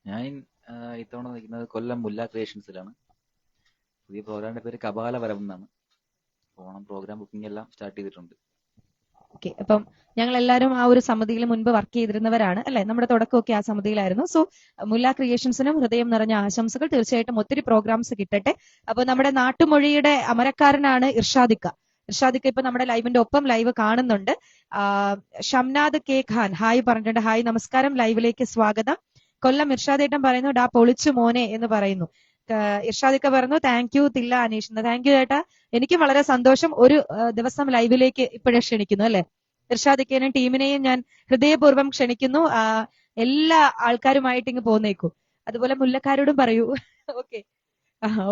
ഞാൻ ഇത്തവണ നിൽക്കുന്നത് കൊല്ലം മുല്ല ക്രിയേഷൻസിലാണ്. പുതിയ പ്രോഗ്രാമിന്റെ പേര് കപാല വരവ് എന്നാണ്. ഓണം പ്രോഗ്രാം ബുക്കിംഗ് എല്ലാം സ്റ്റാർട്ട് ചെയ്തിട്ടുണ്ട്. ഓക്കെ, അപ്പം ഞങ്ങൾ എല്ലാവരും ആ ഒരു സമിതിയിൽ മുൻപ് വർക്ക് ചെയ്തിരുന്നവരാണ് അല്ലെ? നമ്മുടെ തുടക്കമൊക്കെ ആ സമിതിയിലായിരുന്നു. സോ മുല്ല ക്രിയേഷൻസിനും ഹൃദയം നിറഞ്ഞ ആശംസകൾ. തീർച്ചയായിട്ടും ഒത്തിരി പ്രോഗ്രാംസ് കിട്ടട്ടെ. അപ്പൊ നമ്മുടെ നാട്ടുമൊഴിയുടെ അമരക്കാരനാണ് ഇർഷാദിക്ക. ഇർഷാദിക്ക ഇപ്പൊ നമ്മുടെ ലൈവിന്റെ ഒപ്പം ലൈവ് കാണുന്നുണ്ട്. ഷംനാദ് കെ ഖാൻ ഹായ് പറഞ്ഞിട്ടുണ്ട്. ഹായ്, നമസ്കാരം, ലൈവിലേക്ക് സ്വാഗതം. കൊല്ലം ഇർഷാദേട്ടൻ പറയുന്നു ഡാ പൊളിച്ചു മോനെ എന്ന് പറയുന്നു. ഇർഷാദിക്ക പറഞ്ഞു താങ്ക് യു തില്ല അനീഷ്. താങ്ക് യു ചേട്ടാ, എനിക്ക് വളരെ സന്തോഷം. ഒരു ദിവസം ലൈവിലേക്ക് ഇപ്പോഴേ ക്ഷണിക്കുന്നു അല്ലെ? ഇർഷാദിക്കേനും ടീമിനെയും ഞാൻ ഹൃദയപൂർവ്വം ക്ഷണിക്കുന്നു. എല്ലാ ആൾക്കാരുമായിട്ട് ഇങ്ങ് പോന്നേക്കൂ. അതുപോലെ മുല്ലക്കാരോടും പറയൂ. ഓക്കെ,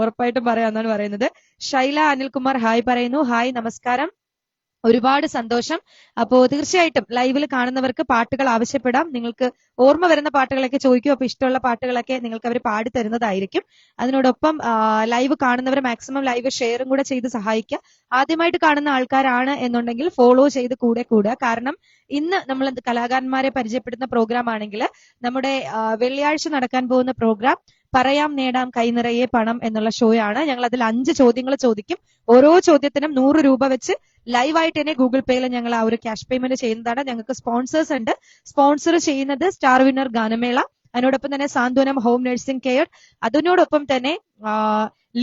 ഉറപ്പായിട്ടും പറയാന്നാണ് പറയുന്നത്. ശൈല അനിൽകുമാർ ഹായ് പറയുന്നു. ഹായ്, നമസ്കാരം, ഒരുപാട് സന്തോഷം. അപ്പോ തീർച്ചയായിട്ടും ലൈവിൽ കാണുന്നവർക്ക് പാട്ടുകൾ ആവശ്യപ്പെടാം. നിങ്ങൾക്ക് ഓർമ്മ വരുന്ന പാട്ടുകളൊക്കെ ചോദിക്കും. അപ്പൊ ഇഷ്ടമുള്ള പാട്ടുകളൊക്കെ നിങ്ങൾക്ക് അവർ പാടി തരുന്നതായിരിക്കും. അതിനോടൊപ്പം ലൈവ് കാണുന്നവർ മാക്സിമം ലൈവ് ഷെയറും കൂടെ ചെയ്ത് സഹായിക്കുക. ആദ്യമായിട്ട് കാണുന്ന ആൾക്കാരാണ് എന്നുണ്ടെങ്കിൽ ഫോളോ ചെയ്ത് കൂടെ കൂടുക. കാരണം ഇന്ന് നമ്മൾ കലാകാരന്മാരെ പരിചയപ്പെടുന്ന പ്രോഗ്രാം ആണെങ്കിൽ നമ്മുടെ വെള്ളിയാഴ്ച നടക്കാൻ പോകുന്ന പ്രോഗ്രാം പറയാം നേടാം കൈനിറയെ പണം എന്നുള്ള ഷോ ആണ്. ഞങ്ങൾ അതിൽ 5 ചോദ്യങ്ങൾ ചോദിക്കും. ഓരോ ചോദ്യത്തിനും 100 രൂപ വെച്ച് ലൈവായിട്ട് തന്നെ ഗൂഗിൾ പേയിൽ ഞങ്ങൾ ആ ഒരു ക്യാഷ് പേയ്മെന്റ് ചെയ്യുന്നതാണ്. ഞങ്ങൾക്ക് സ്പോൺസേഴ്സ് ഉണ്ട്. സ്പോൺസർ ചെയ്യുന്നത് സ്റ്റാർ വിന്നർ ഗാനമേള, അതിനോടൊപ്പം തന്നെ സാന്ത്വനം ഹോം നഴ്സിംഗ് കെയർ, അതിനോടൊപ്പം തന്നെ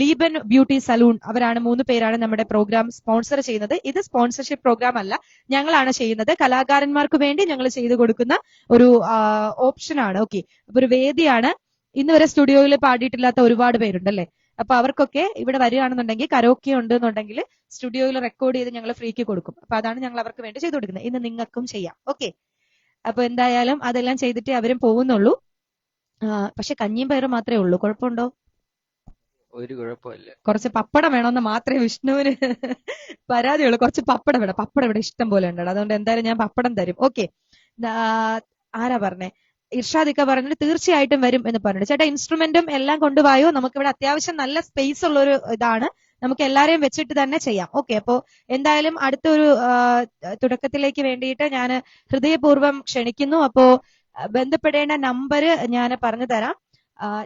ലീബൻ ബ്യൂട്ടി സലൂൺ. അവരാണ് 3 പേരാണ് നമ്മുടെ പ്രോഗ്രാം സ്പോൺസർ ചെയ്യുന്നത്. ഇത് സ്പോൺസർഷിപ്പ് പ്രോഗ്രാം അല്ല, ഞങ്ങളാണ് ചെയ്യുന്നത്. കലാകാരന്മാർക്ക് വേണ്ടി ഞങ്ങൾ ചെയ്തു കൊടുക്കുന്ന ഒരു ഓപ്ഷനാണ്. ഓക്കെ, അപ്പൊ ഒരു വേദിയാണ്. ഇന്ന് വരെ സ്റ്റുഡിയോയിൽ പാടിയിട്ടില്ലാത്ത ഒരുപാട് പേരുണ്ടല്ലേ? അപ്പൊ അവർക്കൊക്കെ ഇവിടെ വരികയാണെന്നുണ്ടെങ്കിൽ കരോക്കെ ഉണ്ട് എന്നുണ്ടെങ്കിൽ സ്റ്റുഡിയോയിൽ റെക്കോർഡ് ചെയ്ത് ഞങ്ങൾ ഫ്രീക്ക് കൊടുക്കും. അപ്പൊ അതാണ് ഞങ്ങൾ അവർക്ക് വേണ്ടി ചെയ്തു കൊടുക്കുന്നത്. ഇന്ന് നിങ്ങൾക്കും ചെയ്യാം. ഓക്കെ, അപ്പൊ എന്തായാലും അതെല്ലാം ചെയ്തിട്ടേ അവരും പോകുന്നുള്ളൂ. പക്ഷെ കഞ്ഞിയും പയറും മാത്രമേ ഉള്ളൂ. കുഴപ്പമുണ്ടോ? ഒരു കുഴപ്പമില്ല. കുറച്ച് പപ്പടം വേണമെന്ന് മാത്രമേ വിഷ്ണുവിന് പരാതിയുള്ളൂ. കുറച്ച് പപ്പടം വേണം. പപ്പടം ഇവിടെ ഇഷ്ടം പോലെ ഉണ്ടല്ലോ, അതുകൊണ്ട് എന്തായാലും ഞാൻ പപ്പടം തരും. ഓക്കെ, ആരാ പറഞ്ഞേ? ഇർഷാദിക്ക പറഞ്ഞിട്ട് തീർച്ചയായിട്ടും വരും എന്ന് പറഞ്ഞു. ചേട്ടാ ഇൻസ്ട്രുമെന്റും എല്ലാം കൊണ്ടുപോയോ? നമുക്കിവിടെ അത്യാവശ്യം നല്ല സ്പേസ് ഉള്ള ഒരു ഇതാണ്. നമുക്ക് എല്ലാരെയും വെച്ചിട്ട് തന്നെ ചെയ്യാം. ഓക്കെ, അപ്പോ എന്തായാലും അടുത്തൊരു തുടക്കത്തിലേക്ക് വേണ്ടിയിട്ട് ഞാൻ ഹൃദയപൂർവ്വം ക്ഷണിക്കുന്നു. അപ്പോ ബന്ധപ്പെടേണ്ട നമ്പർ ഞാൻ പറഞ്ഞു തരാം.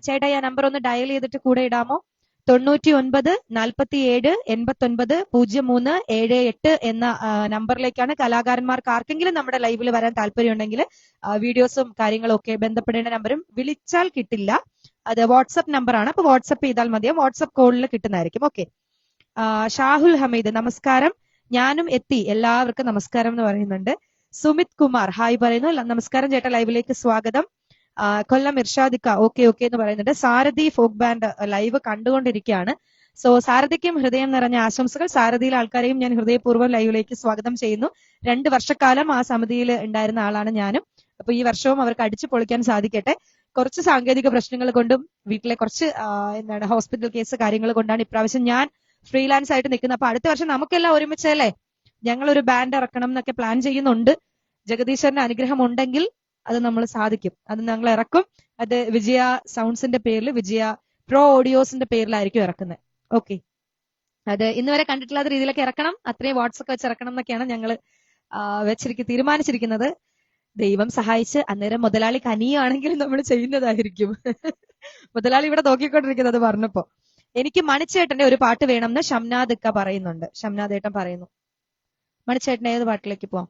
ചേട്ടാ ആ നമ്പർ ഒന്ന് ഡയൽ ചെയ്തിട്ട് കൂടെ ഇടാമോ? 99 47 89 03 78 എന്ന നമ്പറിലേക്കാണ് കലാകാരന്മാർക്ക് ആർക്കെങ്കിലും നമ്മുടെ ലൈവിൽ വരാൻ താല്പര്യമുണ്ടെങ്കിൽ വീഡിയോസും കാര്യങ്ങളും ഒക്കെ ബന്ധപ്പെടേണ്ട നമ്പറും. വിളിച്ചാൽ കിട്ടില്ല, അത് വാട്സപ്പ് നമ്പറാണ്. അപ്പൊ വാട്സപ്പ് ചെയ്താൽ മതിയോ? വാട്സപ്പ് കോളിൽ കിട്ടുന്നതായിരിക്കും. ഓക്കെ, ഷാഹുൽ ഹമീദ് നമസ്കാരം, ഞാനും എത്തി, എല്ലാവർക്കും നമസ്കാരം എന്ന് പറയുന്നുണ്ട്. സുമിത് കുമാർ ഹായ് പറയുന്നു. നമസ്കാരം ചേട്ടാ, ലൈവിലേക്ക് സ്വാഗതം. കൊല്ലം ഇർഷാദിക്ക ഓക്കെ എന്ന് പറയുന്നുണ്ട്. സാരഥി ഫോക്ക് ബാൻഡ് ലൈവ് കണ്ടുകൊണ്ടിരിക്കുകയാണ്. സോ സാരഥിക്കും ഹൃദയം നിറഞ്ഞ ആശംസകൾ. സാരഥിയിലെ ആൾക്കാരെയും ഞാൻ ഹൃദയപൂർവ്വം ലൈവിലേക്ക് സ്വാഗതം ചെയ്യുന്നു. 2 വർഷക്കാലം ആ സമിതിയിൽ ഉണ്ടായിരുന്ന ആളാണ് ഞാനും. അപ്പൊ ഈ വർഷവും അവർക്ക് അടിച്ചു പൊളിക്കാൻ സാധിക്കട്ടെ. കുറച്ച് സാങ്കേതിക പ്രശ്നങ്ങൾ കൊണ്ടും വീട്ടിലെ കുറച്ച് ഹോസ്പിറ്റൽ കേസ് കാര്യങ്ങൾ കൊണ്ടാണ് ഇപ്രാവശ്യം ഞാൻ ഫ്രീലാൻസ് ആയിട്ട് നിൽക്കുന്നത്. അപ്പൊ അടുത്ത വർഷം നമുക്കെല്ലാം ഒരുമിച്ചല്ലേ ഞങ്ങളൊരു ബാൻഡ് ഇറക്കണം എന്നൊക്കെ പ്ലാൻ ചെയ്യുന്നുണ്ട്. ജഗദീശ്വരന്റെ അനുഗ്രഹം ഉണ്ടെങ്കിൽ അത് നമ്മൾ സാധിക്കും. അത് ഞങ്ങൾ ഇറക്കും. അത് വിജയ സൗണ്ട്സിന്റെ പേരിൽ, വിജയ പ്രോ ഓഡിയോസിന്റെ പേരിലായിരിക്കും ഇറക്കുന്നത്. ഓക്കെ, അത് ഇന്ന് വരെ കണ്ടിട്ടില്ലാത്ത രീതിയിലൊക്കെ ഇറക്കണം. അത്രയും വാട്സൊക്കെ വെച്ച് ഇറക്കണം എന്നൊക്കെയാണ് ഞങ്ങൾ തീരുമാനിച്ചിരിക്കുന്നത്. ദൈവം സഹായിച്ച് അന്നേരം മുതലാളി കനിയാണെങ്കിൽ നമ്മൾ ചെയ്യുന്നതായിരിക്കും. മുതലാളി ഇവിടെ നോക്കിക്കൊണ്ടിരിക്കുന്നത് പറഞ്ഞപ്പോ. എനിക്ക് മണിച്ചേട്ടന്റെ ഒരു പാട്ട് വേണമെന്ന് ഷംനാദ് ഇക്ക പറയുന്നുണ്ട്. ഷംനാദ് ഏട്ടൻ പറയുന്നു. മണിച്ചേട്ടൻ ഏത് പാട്ടിലേക്ക് പോവാം?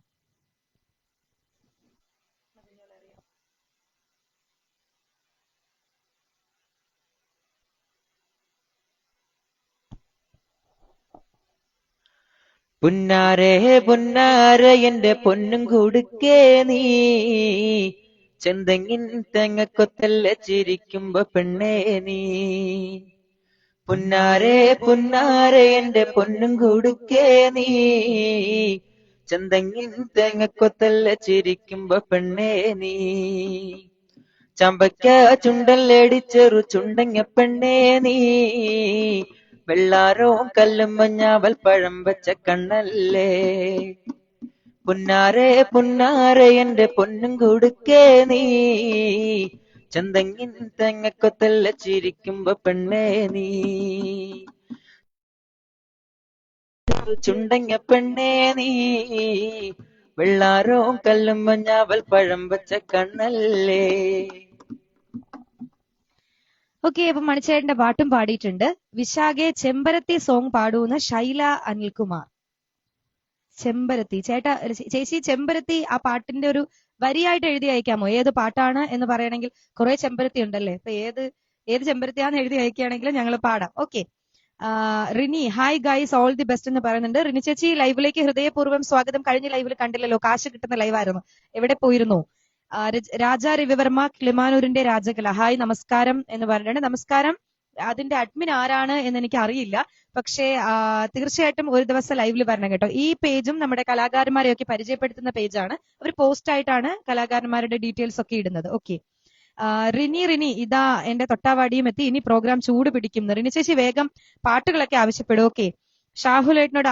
പുന്നാരേ പുന്നാരെ എന്റെ പൊന്നും കൊടുക്കേ നീ, ചെന്തെങ്ങിൻ തേങ്ങക്കൊത്തല്ല ചിരിക്കുമ്പോ പെണ്ണേ നീ. പുന്നാരേ പുന്നാരെ എന്റെ പൊന്നും കൊടുക്കേ നീ, ചെന്തെങ്ങിൻ തേങ്ങക്കൊത്തല്ല ചിരിക്കുമ്പോ പെണ്ണേ നീ. ചമ്പയ്ക്ക ചുണ്ടല്ലടിച്ചെറു ചുണ്ടങ്ങ പെണ്ണേ നീ, വെള്ളാരോ കല്ലും മഞ്ഞാവൽ പഴം വെച്ച കണ്ണല്ലേ. പുന്നാരെ പുന്നാരെ എന്റെ പൊന്നും കൊടുക്കേ നീ, ചെന്തെങ്ങിൻ തെങ്ങക്കൊത്തല്ല ചിരിക്കുമ്പോ പെണ്ണേ നീ. ചുണ്ടങ്ങ പെണ്ണേ നീ, വെള്ളാരോ കല്ലും മഞ്ഞാവൽ പഴം വെച്ച കണ്ണല്ലേ. ഓക്കെ, അപ്പൊ മണിച്ചേട്ടന്റെ പാട്ടും പാടിയിട്ടുണ്ട്. വിശാഖെ ചെമ്പരത്തി സോങ് പാടൂന്ന് ശൈല അനിൽകുമാർ. ചെമ്പരത്തി ചേച്ചി ചെമ്പരത്തി ആ പാട്ടിന്റെ ഒരു വരിയായിട്ട് എഴുതി അയക്കാമോ? ഏത് പാട്ടാണ് എന്ന് പറയണമെങ്കിൽ കുറെ ചെമ്പരത്തി ഉണ്ടല്ലേ, അപ്പൊ ഏത് ചെമ്പരത്തിയാന്ന് എഴുതി അയക്കുകയാണെങ്കിൽ ഞങ്ങൾ പാടാം. Okay, Rini hi guys all the best എന്ന് പറയുന്നുണ്ട്. റിനി ചേച്ചി ലൈവിലേക്ക് ഹൃദയപൂർവ്വം സ്വാഗതം. കഴിഞ്ഞ ലൈവിൽ കണ്ടില്ലല്ലോ, കാശ് കിട്ടുന്ന ലൈവായിരുന്നു, എവിടെ പോയിരുന്നു? രാജ രവിവർമ്മ കിളിമാനൂരിന്റെ രാജകല ഹായ് നമസ്കാരം എന്ന് പറഞ്ഞിട്ടുണ്ട്. നമസ്കാരം. അതിന്റെ അഡ്മിൻ ആരാണ് എന്ന് എനിക്ക് അറിയില്ല, പക്ഷേ തീർച്ചയായിട്ടും ഒരു ദിവസം ലൈവിൽ വരണം കേട്ടോ. ഈ പേജും നമ്മുടെ കലാകാരന്മാരെയൊക്കെ പരിചയപ്പെടുത്തുന്ന പേജാണ്. അവർ പോസ്റ്റ് ആയിട്ടാണ് കലാകാരന്മാരുടെ ഡീറ്റെയിൽസ് ഒക്കെ ഇടുന്നത്. ഓക്കെ, റിനി ഇതാ എന്റെ തൊട്ടാവാടിയും എത്തി. ഇനി പ്രോഗ്രാം ചൂട് പിടിക്കും. റിനി ചേച്ചി വേഗം പാട്ടുകളൊക്കെ ആവശ്യപ്പെടും. ഓക്കെ, ഷാഹുലേട്ടനോട്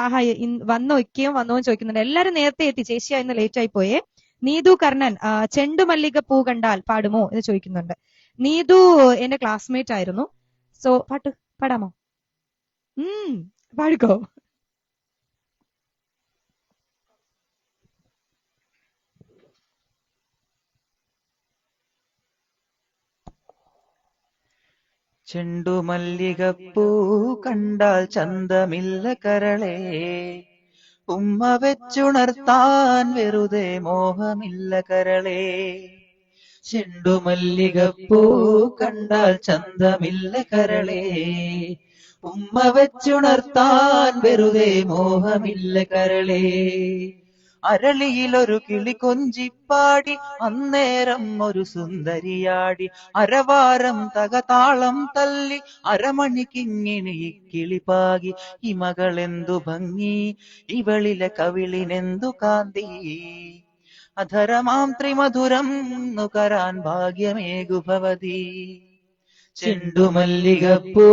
വന്നോ ഇക്കയും വന്നോ എന്ന് ചോദിക്കുന്നുണ്ട്. എല്ലാരും നേരത്തെ എത്തി, ചേച്ചിയാ ഇന്ന് ലേറ്റ് ആയി പോയേ. നീതു കർണൻ ചെണ്ടുമല്ലിക പൂ കണ്ടാൽ പാടുമോ എന്ന് ചോദിക്കുന്നുണ്ട്. നീതു എന്റെ ക്ലാസ്മേറ്റ് ആയിരുന്നു. സോ പാട്ട് പാടാമോ? പാടിക്കോ. ചെണ്ടുമല്ലികപ്പൂ കണ്ടാൽ ചന്തമില്ല കരളേ, ഉമ്മ വെച്ചുണർത്താൻ വെറുതെ മോഹമില്ല കരളേ. ചെണ്ടുമല്ലികപ്പൂ കണ്ടാൽ ചന്തമില്ല കരളേ, ഉമ്മ വെച്ചുണർത്താൻ വെറുതെ മോഹമില്ല കരളേ. അരളിയിലൊരു കിളി കൊഞ്ചിപ്പാടി അന്നേരം ഒരു സുന്ദരിയാടി, അരവാരം തകതാളം തല്ലി അരമണിക്കിങ്ങിണി കിളിപ്പാകി. ഈ മകളെന്തു ഭംഗി, ഇവളിലെ കവിളിനെന്തു കാന്തി, അധരമാം ത്രിമധുരം നുകരാൻ ഭാഗ്യമേകു ഭവതി. ചെണ്ടുമല്ലികപ്പൂ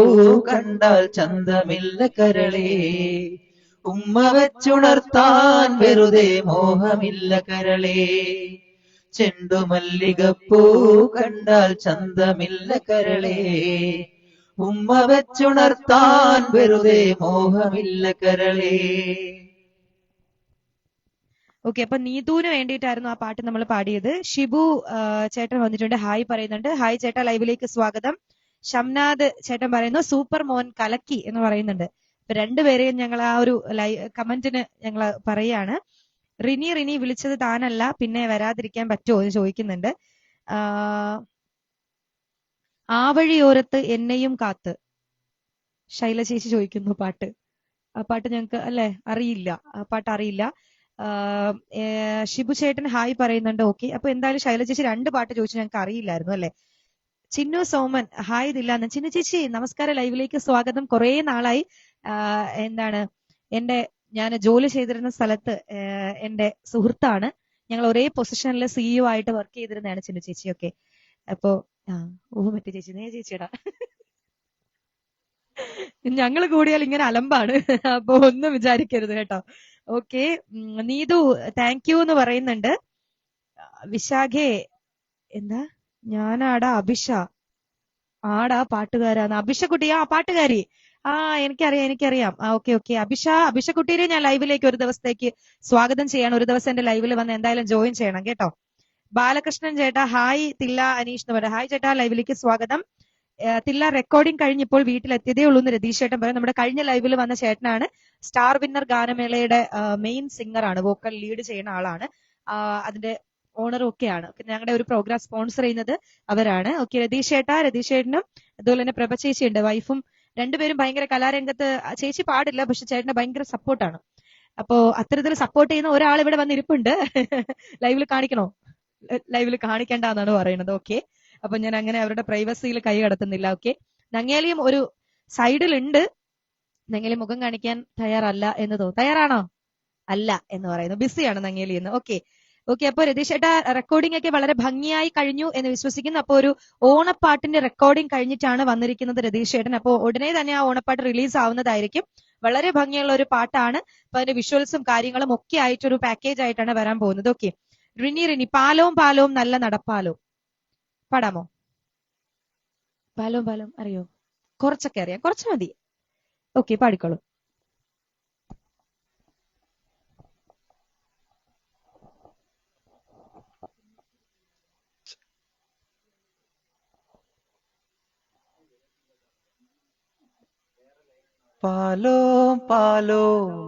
കണ്ടാൽ ചന്തമില്ല കരളേ, ഉമ്മ വെച്ചുണർത്താൻ വെറുതെ മോഹമില്ല കരളേ. ചെണ്ടുമല്ലികപ്പൂ കണ്ടാൽ ചന്തമില്ല കരളേ, ഉമ്മ വെച്ചുണർത്താൻ വെറുതെ മോഹമില്ല കരളേ. ഓക്കെ, അപ്പൊ നീതുവിന് വേണ്ടിയിട്ടായിരുന്നു ആ പാട്ട് നമ്മൾ പാടിയത്. ഷിബു ചേട്ടൻ വന്നിട്ടുണ്ട്, ഹായ് പറയുന്നുണ്ട്. ഹായ് ചേട്ടാ, ലൈവിലേക്ക് സ്വാഗതം. ഷംനാദ് ചേട്ടൻ പറയുന്നു സൂപ്പർ മോൻ കലക്കി എന്ന് പറയുന്നുണ്ട്. അപ്പൊ രണ്ടുപേരെയും ഞങ്ങൾ ആ ഒരു കമന്റിന് ഞങ്ങൾ പറയാണ്. റിനി വിളിച്ചത് താനല്ല, പിന്നെ വരാതിരിക്കാൻ പറ്റുമോ എന്ന് ചോദിക്കുന്നുണ്ട്. ആ വഴിയോരത്ത് എന്നെയും കാത്ത് ശൈല ചേച്ചി ചോദിക്കുന്നു പാട്ട്. ആ പാട്ട് ഞങ്ങൾക്ക് അല്ലെ അറിയില്ല, ആ പാട്ട് അറിയില്ല. ഷിബു ചേട്ടൻ ഹായ് പറയുന്നുണ്ട്. ഓക്കെ, അപ്പൊ എന്തായാലും ശൈല ചേച്ചി രണ്ട് പാട്ട് ചോദിച്ചു, ഞങ്ങൾക്ക് അറിയില്ലായിരുന്നു അല്ലെ. ചിന്നു സോമൻ ഹായ് ഇതില്ലാന്ന്. ചിന്നു ചേച്ചി നമസ്കാരം, ലൈവിലേക്ക് സ്വാഗതം. കുറെ നാളായി. ഞാൻ ജോലി ചെയ്തിരുന്ന സ്ഥലത്ത് എന്റെ സുഹൃത്താണ്, ഞങ്ങൾ ഒരേ പൊസിഷനിൽ CEO ആയിട്ട് വർക്ക് ചെയ്തിരുന്നതാണ് ചിന്നു ചേച്ചി. ഓക്കെ, അപ്പോ മറ്റേ ചേച്ചി നേ ചേച്ചിയുടെ ഞങ്ങൾ കൂടിയാൽ ഇങ്ങനെ അലമ്പാണ്, അപ്പൊ ഒന്നും വിചാരിക്കരുത് കേട്ടോ. ഓക്കെ. നീതു താങ്ക് യു എന്ന് പറയുന്നുണ്ട്. വിശാഖേ എന്താ ഞാനാടാ അഭിഷ ആടാ പാട്ടുകാരാണ് അഭിഷക്കുട്ടി. ആ പാട്ടുകാരി. ആ എനിക്കറിയാം. ഓക്കെ. അഭിഷക്കുട്ടീനെ ഞാൻ ലൈവിലേക്ക് ഒരു ദിവസത്തേക്ക് സ്വാഗതം ചെയ്യാണ്. ഒരു ദിവസം എന്റെ ലൈവിൽ വന്ന് എന്തായാലും ജോയിൻ ചെയ്യണം കേട്ടോ. ബാലകൃഷ്ണൻ ചേട്ടാ ഹായ്. തില്ല അനീഷ് എന്ന് പറയാം. ഹായ് ചേട്ടാ, ലൈവിലേക്ക് സ്വാഗതം. തില്ല റെക്കോർഡിംഗ് കഴിഞ്ഞപ്പോൾ വീട്ടിലെത്തിയതേ ഉള്ളൂ എന്ന് രതീഷ് ചേട്ടൻ പറയും. നമ്മുടെ കഴിഞ്ഞ ലൈവിൽ വന്ന ചേട്ടനാണ്. സ്റ്റാർ വിന്നർ ഗാനമേളയുടെ മെയിൻ സിംഗർ ആണ്, വോക്കൽ ലീഡ് ചെയ്യുന്ന ആളാണ്. അതിന്റെ ഓണറും ഒക്കെയാണ്. ഞങ്ങളുടെ ഒരു പ്രോഗ്രാം സ്പോൺസർ ചെയ്യുന്നത് അവരാണ്. ഓക്കെ, രതീഷ് ചേട്ടനും അതുപോലെ തന്നെ പ്രഭ ചേച്ചിയുണ്ട്, വൈഫും. രണ്ടുപേരും ഭയങ്കര കലാരംഗത്ത്. ചേച്ചി പാടില്ല, പക്ഷെ ചേട്ടന് ഭയങ്കര സപ്പോർട്ടാണ്. അപ്പോ അത്തരത്തിൽ സപ്പോർട്ട് ചെയ്യുന്ന ഒരാൾ ഇവിടെ വന്നിരിപ്പുണ്ട്. ലൈവിൽ കാണിക്കണോ? ലൈവിൽ കാണിക്കേണ്ടെന്നാണ് പറയുന്നത്. ഓക്കെ, അപ്പൊ ഞാൻ അങ്ങനെ അവരുടെ പ്രൈവസിയിൽ കൈ കടത്തുന്നില്ല. ഓക്കെ, നങ്ങേലിയും ഒരു സൈഡിലുണ്ട്. നങ്ങേലി മുഖം കാണിക്കാൻ തയ്യാറല്ല എന്ന് തോന്നുന്നു. തയ്യാറാണോ? അല്ല എന്ന് പറയുന്നു. ബിസിയാണ് നങ്ങേലി എന്ന്. ഓക്കെ. അപ്പൊ രതീഷ് ചേട്ടാ റെക്കോർഡിംഗ് ഒക്കെ വളരെ ഭംഗിയായി കഴിഞ്ഞു എന്ന് വിശ്വസിക്കുന്നു. അപ്പൊ ഒരു ഓണപ്പാട്ടിന്റെ റെക്കോർഡിംഗ് കഴിഞ്ഞിട്ടാണ് വന്നിരിക്കുന്നത് രതീഷ് ചേട്ടൻ. അപ്പൊ ഉടനെ തന്നെ ആ ഓണപ്പാട്ട് റിലീസ് ആവുന്നതായിരിക്കും. വളരെ ഭംഗിയുള്ള ഒരു പാട്ടാണ്. അപ്പൊ അതിന്റെ വിഷ്വൽസും കാര്യങ്ങളും ഒക്കെ ആയിട്ടൊരു പാക്കേജ് ആയിട്ടാണ് വരാൻ പോകുന്നത്. ഓക്കെ, റിനി പാലവും നല്ല നടപ്പാലവും പാടാമോ? പാലവും അറിയോ? കുറച്ചൊക്കെ അറിയാം, കുറച്ച് മതി. ഓക്കെ, പാടിക്കോളൂ. പാലോ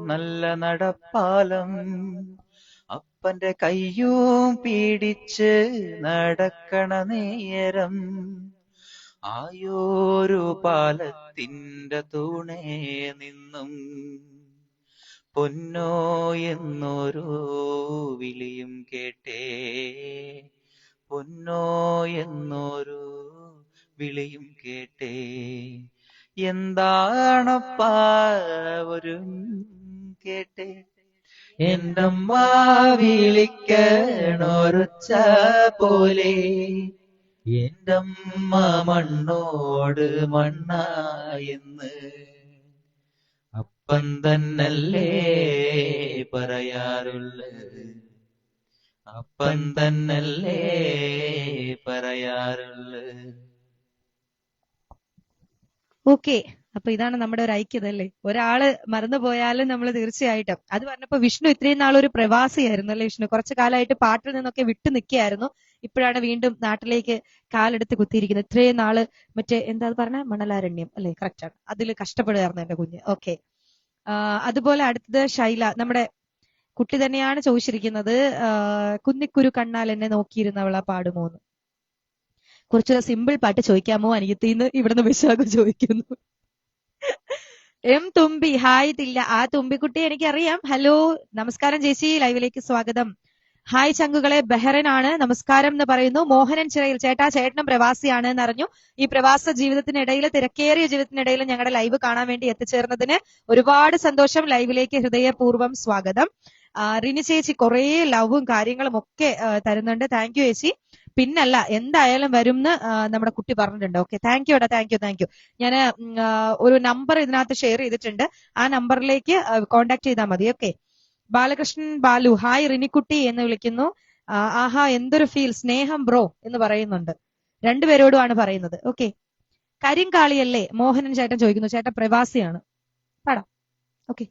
നല്ല നടപ്പാലം, അപ്പന്റെ കയ്യും പിടിച്ച് നടക്കണ നേരം, ആയോരു പാലത്തിന്റെ തൂണേ നിന്നും പൊന്നോ എന്നൊരു വിളിയും കേട്ടേ, പൊന്നോ എന്നൊരു വിളിയും കേട്ടേ. എന്താണപ്പാ ഒരു കേട്ടേ, എന്റമ്മ വിളിക്കണൊരൊച്ച പോലെ, എന്റമ്മ മണ്ണോട് മണ്ണായെന്ന് അപ്പൻ തന്നല്ലേ പറയാറുള്ളത്, അപ്പൻ തന്നല്ലേ പറയാറുള്ളത്. ഓക്കെ, അപ്പൊ ഇതാണ് നമ്മുടെ ഒരു ഐക്യത അല്ലേ. ഒരാള് മറന്നു പോയാലും നമ്മൾ തീർച്ചയായിട്ടും. അത് പറഞ്ഞപ്പോ വിഷ്ണു ഇത്രയും നാളൊരു പ്രവാസിയായിരുന്നു അല്ലെ വിഷ്ണു? കുറച്ചു കാലമായിട്ട് പാട്ടിൽ നിന്നൊക്കെ വിട്ടു നിൽക്കുകയായിരുന്നു. ഇപ്പോഴാണ് വീണ്ടും നാട്ടിലേക്ക് കാലെടുത്ത് കുത്തിയിരിക്കുന്നത്. ഇത്രയും നാള് മറ്റേ എന്താ പറഞ്ഞ മണലാരണ്യം അല്ലെ? കറക്റ്റ് ആണ്, അതിൽ കഷ്ടപ്പെടുകയായിരുന്നു എന്റെ കുഞ്ഞ്. ഓക്കെ, അതുപോലെ അടുത്തത് ശൈല, നമ്മുടെ കുട്ടി തന്നെയാണ് ചോദിച്ചിരിക്കുന്നത്. കുന്നിക്കുരു കണ്ണാൽ എന്നെ നോക്കിയിരുന്നവളാ പാടുമോന്ന്. കുറച്ചൊരു സിമ്പിൾ പാട്ട് ചോദിക്കാമോ അനിയത്തിന്ന് ഇവിടുന്ന് വിശാഖ ചോദിക്കുന്നു. എം തുമ്പി ഹായ് തില്ല. ആ തുമ്പിക്കുട്ടി എനിക്കറിയാം. ഹലോ, നമസ്കാരം ചേച്ചി, ലൈവിലേക്ക് സ്വാഗതം. ഹായ് ചങ്കുകളെ, ബെഹ്റനാണ് നമസ്കാരം എന്ന് പറയുന്നു. മോഹനൻ ചിറയിൽ ചേട്ടനും പ്രവാസിയാണ് എന്നറിഞ്ഞു. ഈ പ്രവാസ ജീവിതത്തിനിടയിൽ, തിരക്കേറിയ ജീവിതത്തിനിടയിൽ ഞങ്ങളുടെ ലൈവ് കാണാൻ വേണ്ടി എത്തിച്ചേർന്നതിന് ഒരുപാട് സന്തോഷം. ലൈവിലേക്ക് ഹൃദയപൂർവ്വം സ്വാഗതം. റിനി ചേച്ചി കുറേ ലവും കാര്യങ്ങളും ഒക്കെ തരുന്നുണ്ട്. താങ്ക് യു ചേച്ചി. പിന്നല്ല, എന്തായാലും വരും എന്ന് നമ്മുടെ കുട്ടി പറഞ്ഞിട്ടുണ്ട്. Okay, thank U. ഞാൻ ഒരു നമ്പർ ഇതിനകത്ത് ഷെയർ ചെയ്തിട്ടുണ്ട്. ആ നമ്പറിലേക്ക് കോണ്ടാക്ട് ചെയ്താൽ മതി. ഓക്കെ, ബാലകൃഷ്ണൻ ബാലു ഹായ് റിനിക്കുട്ടി എന്ന് വിളിക്കുന്നു. ആഹാ എന്തൊരു ഫീൽ, സ്നേഹം ബ്രോ എന്ന് പറയുന്നുണ്ട്. രണ്ടുപേരോടുമാണ് പറയുന്നത്. ഓക്കെ, കരിങ്കാളിയല്ലേ മോഹനൻ ചേട്ടൻ ചോദിക്കുന്നു. ചേട്ടൻ പ്രവാസിയാണ്. പാടാം. ഓക്കെ,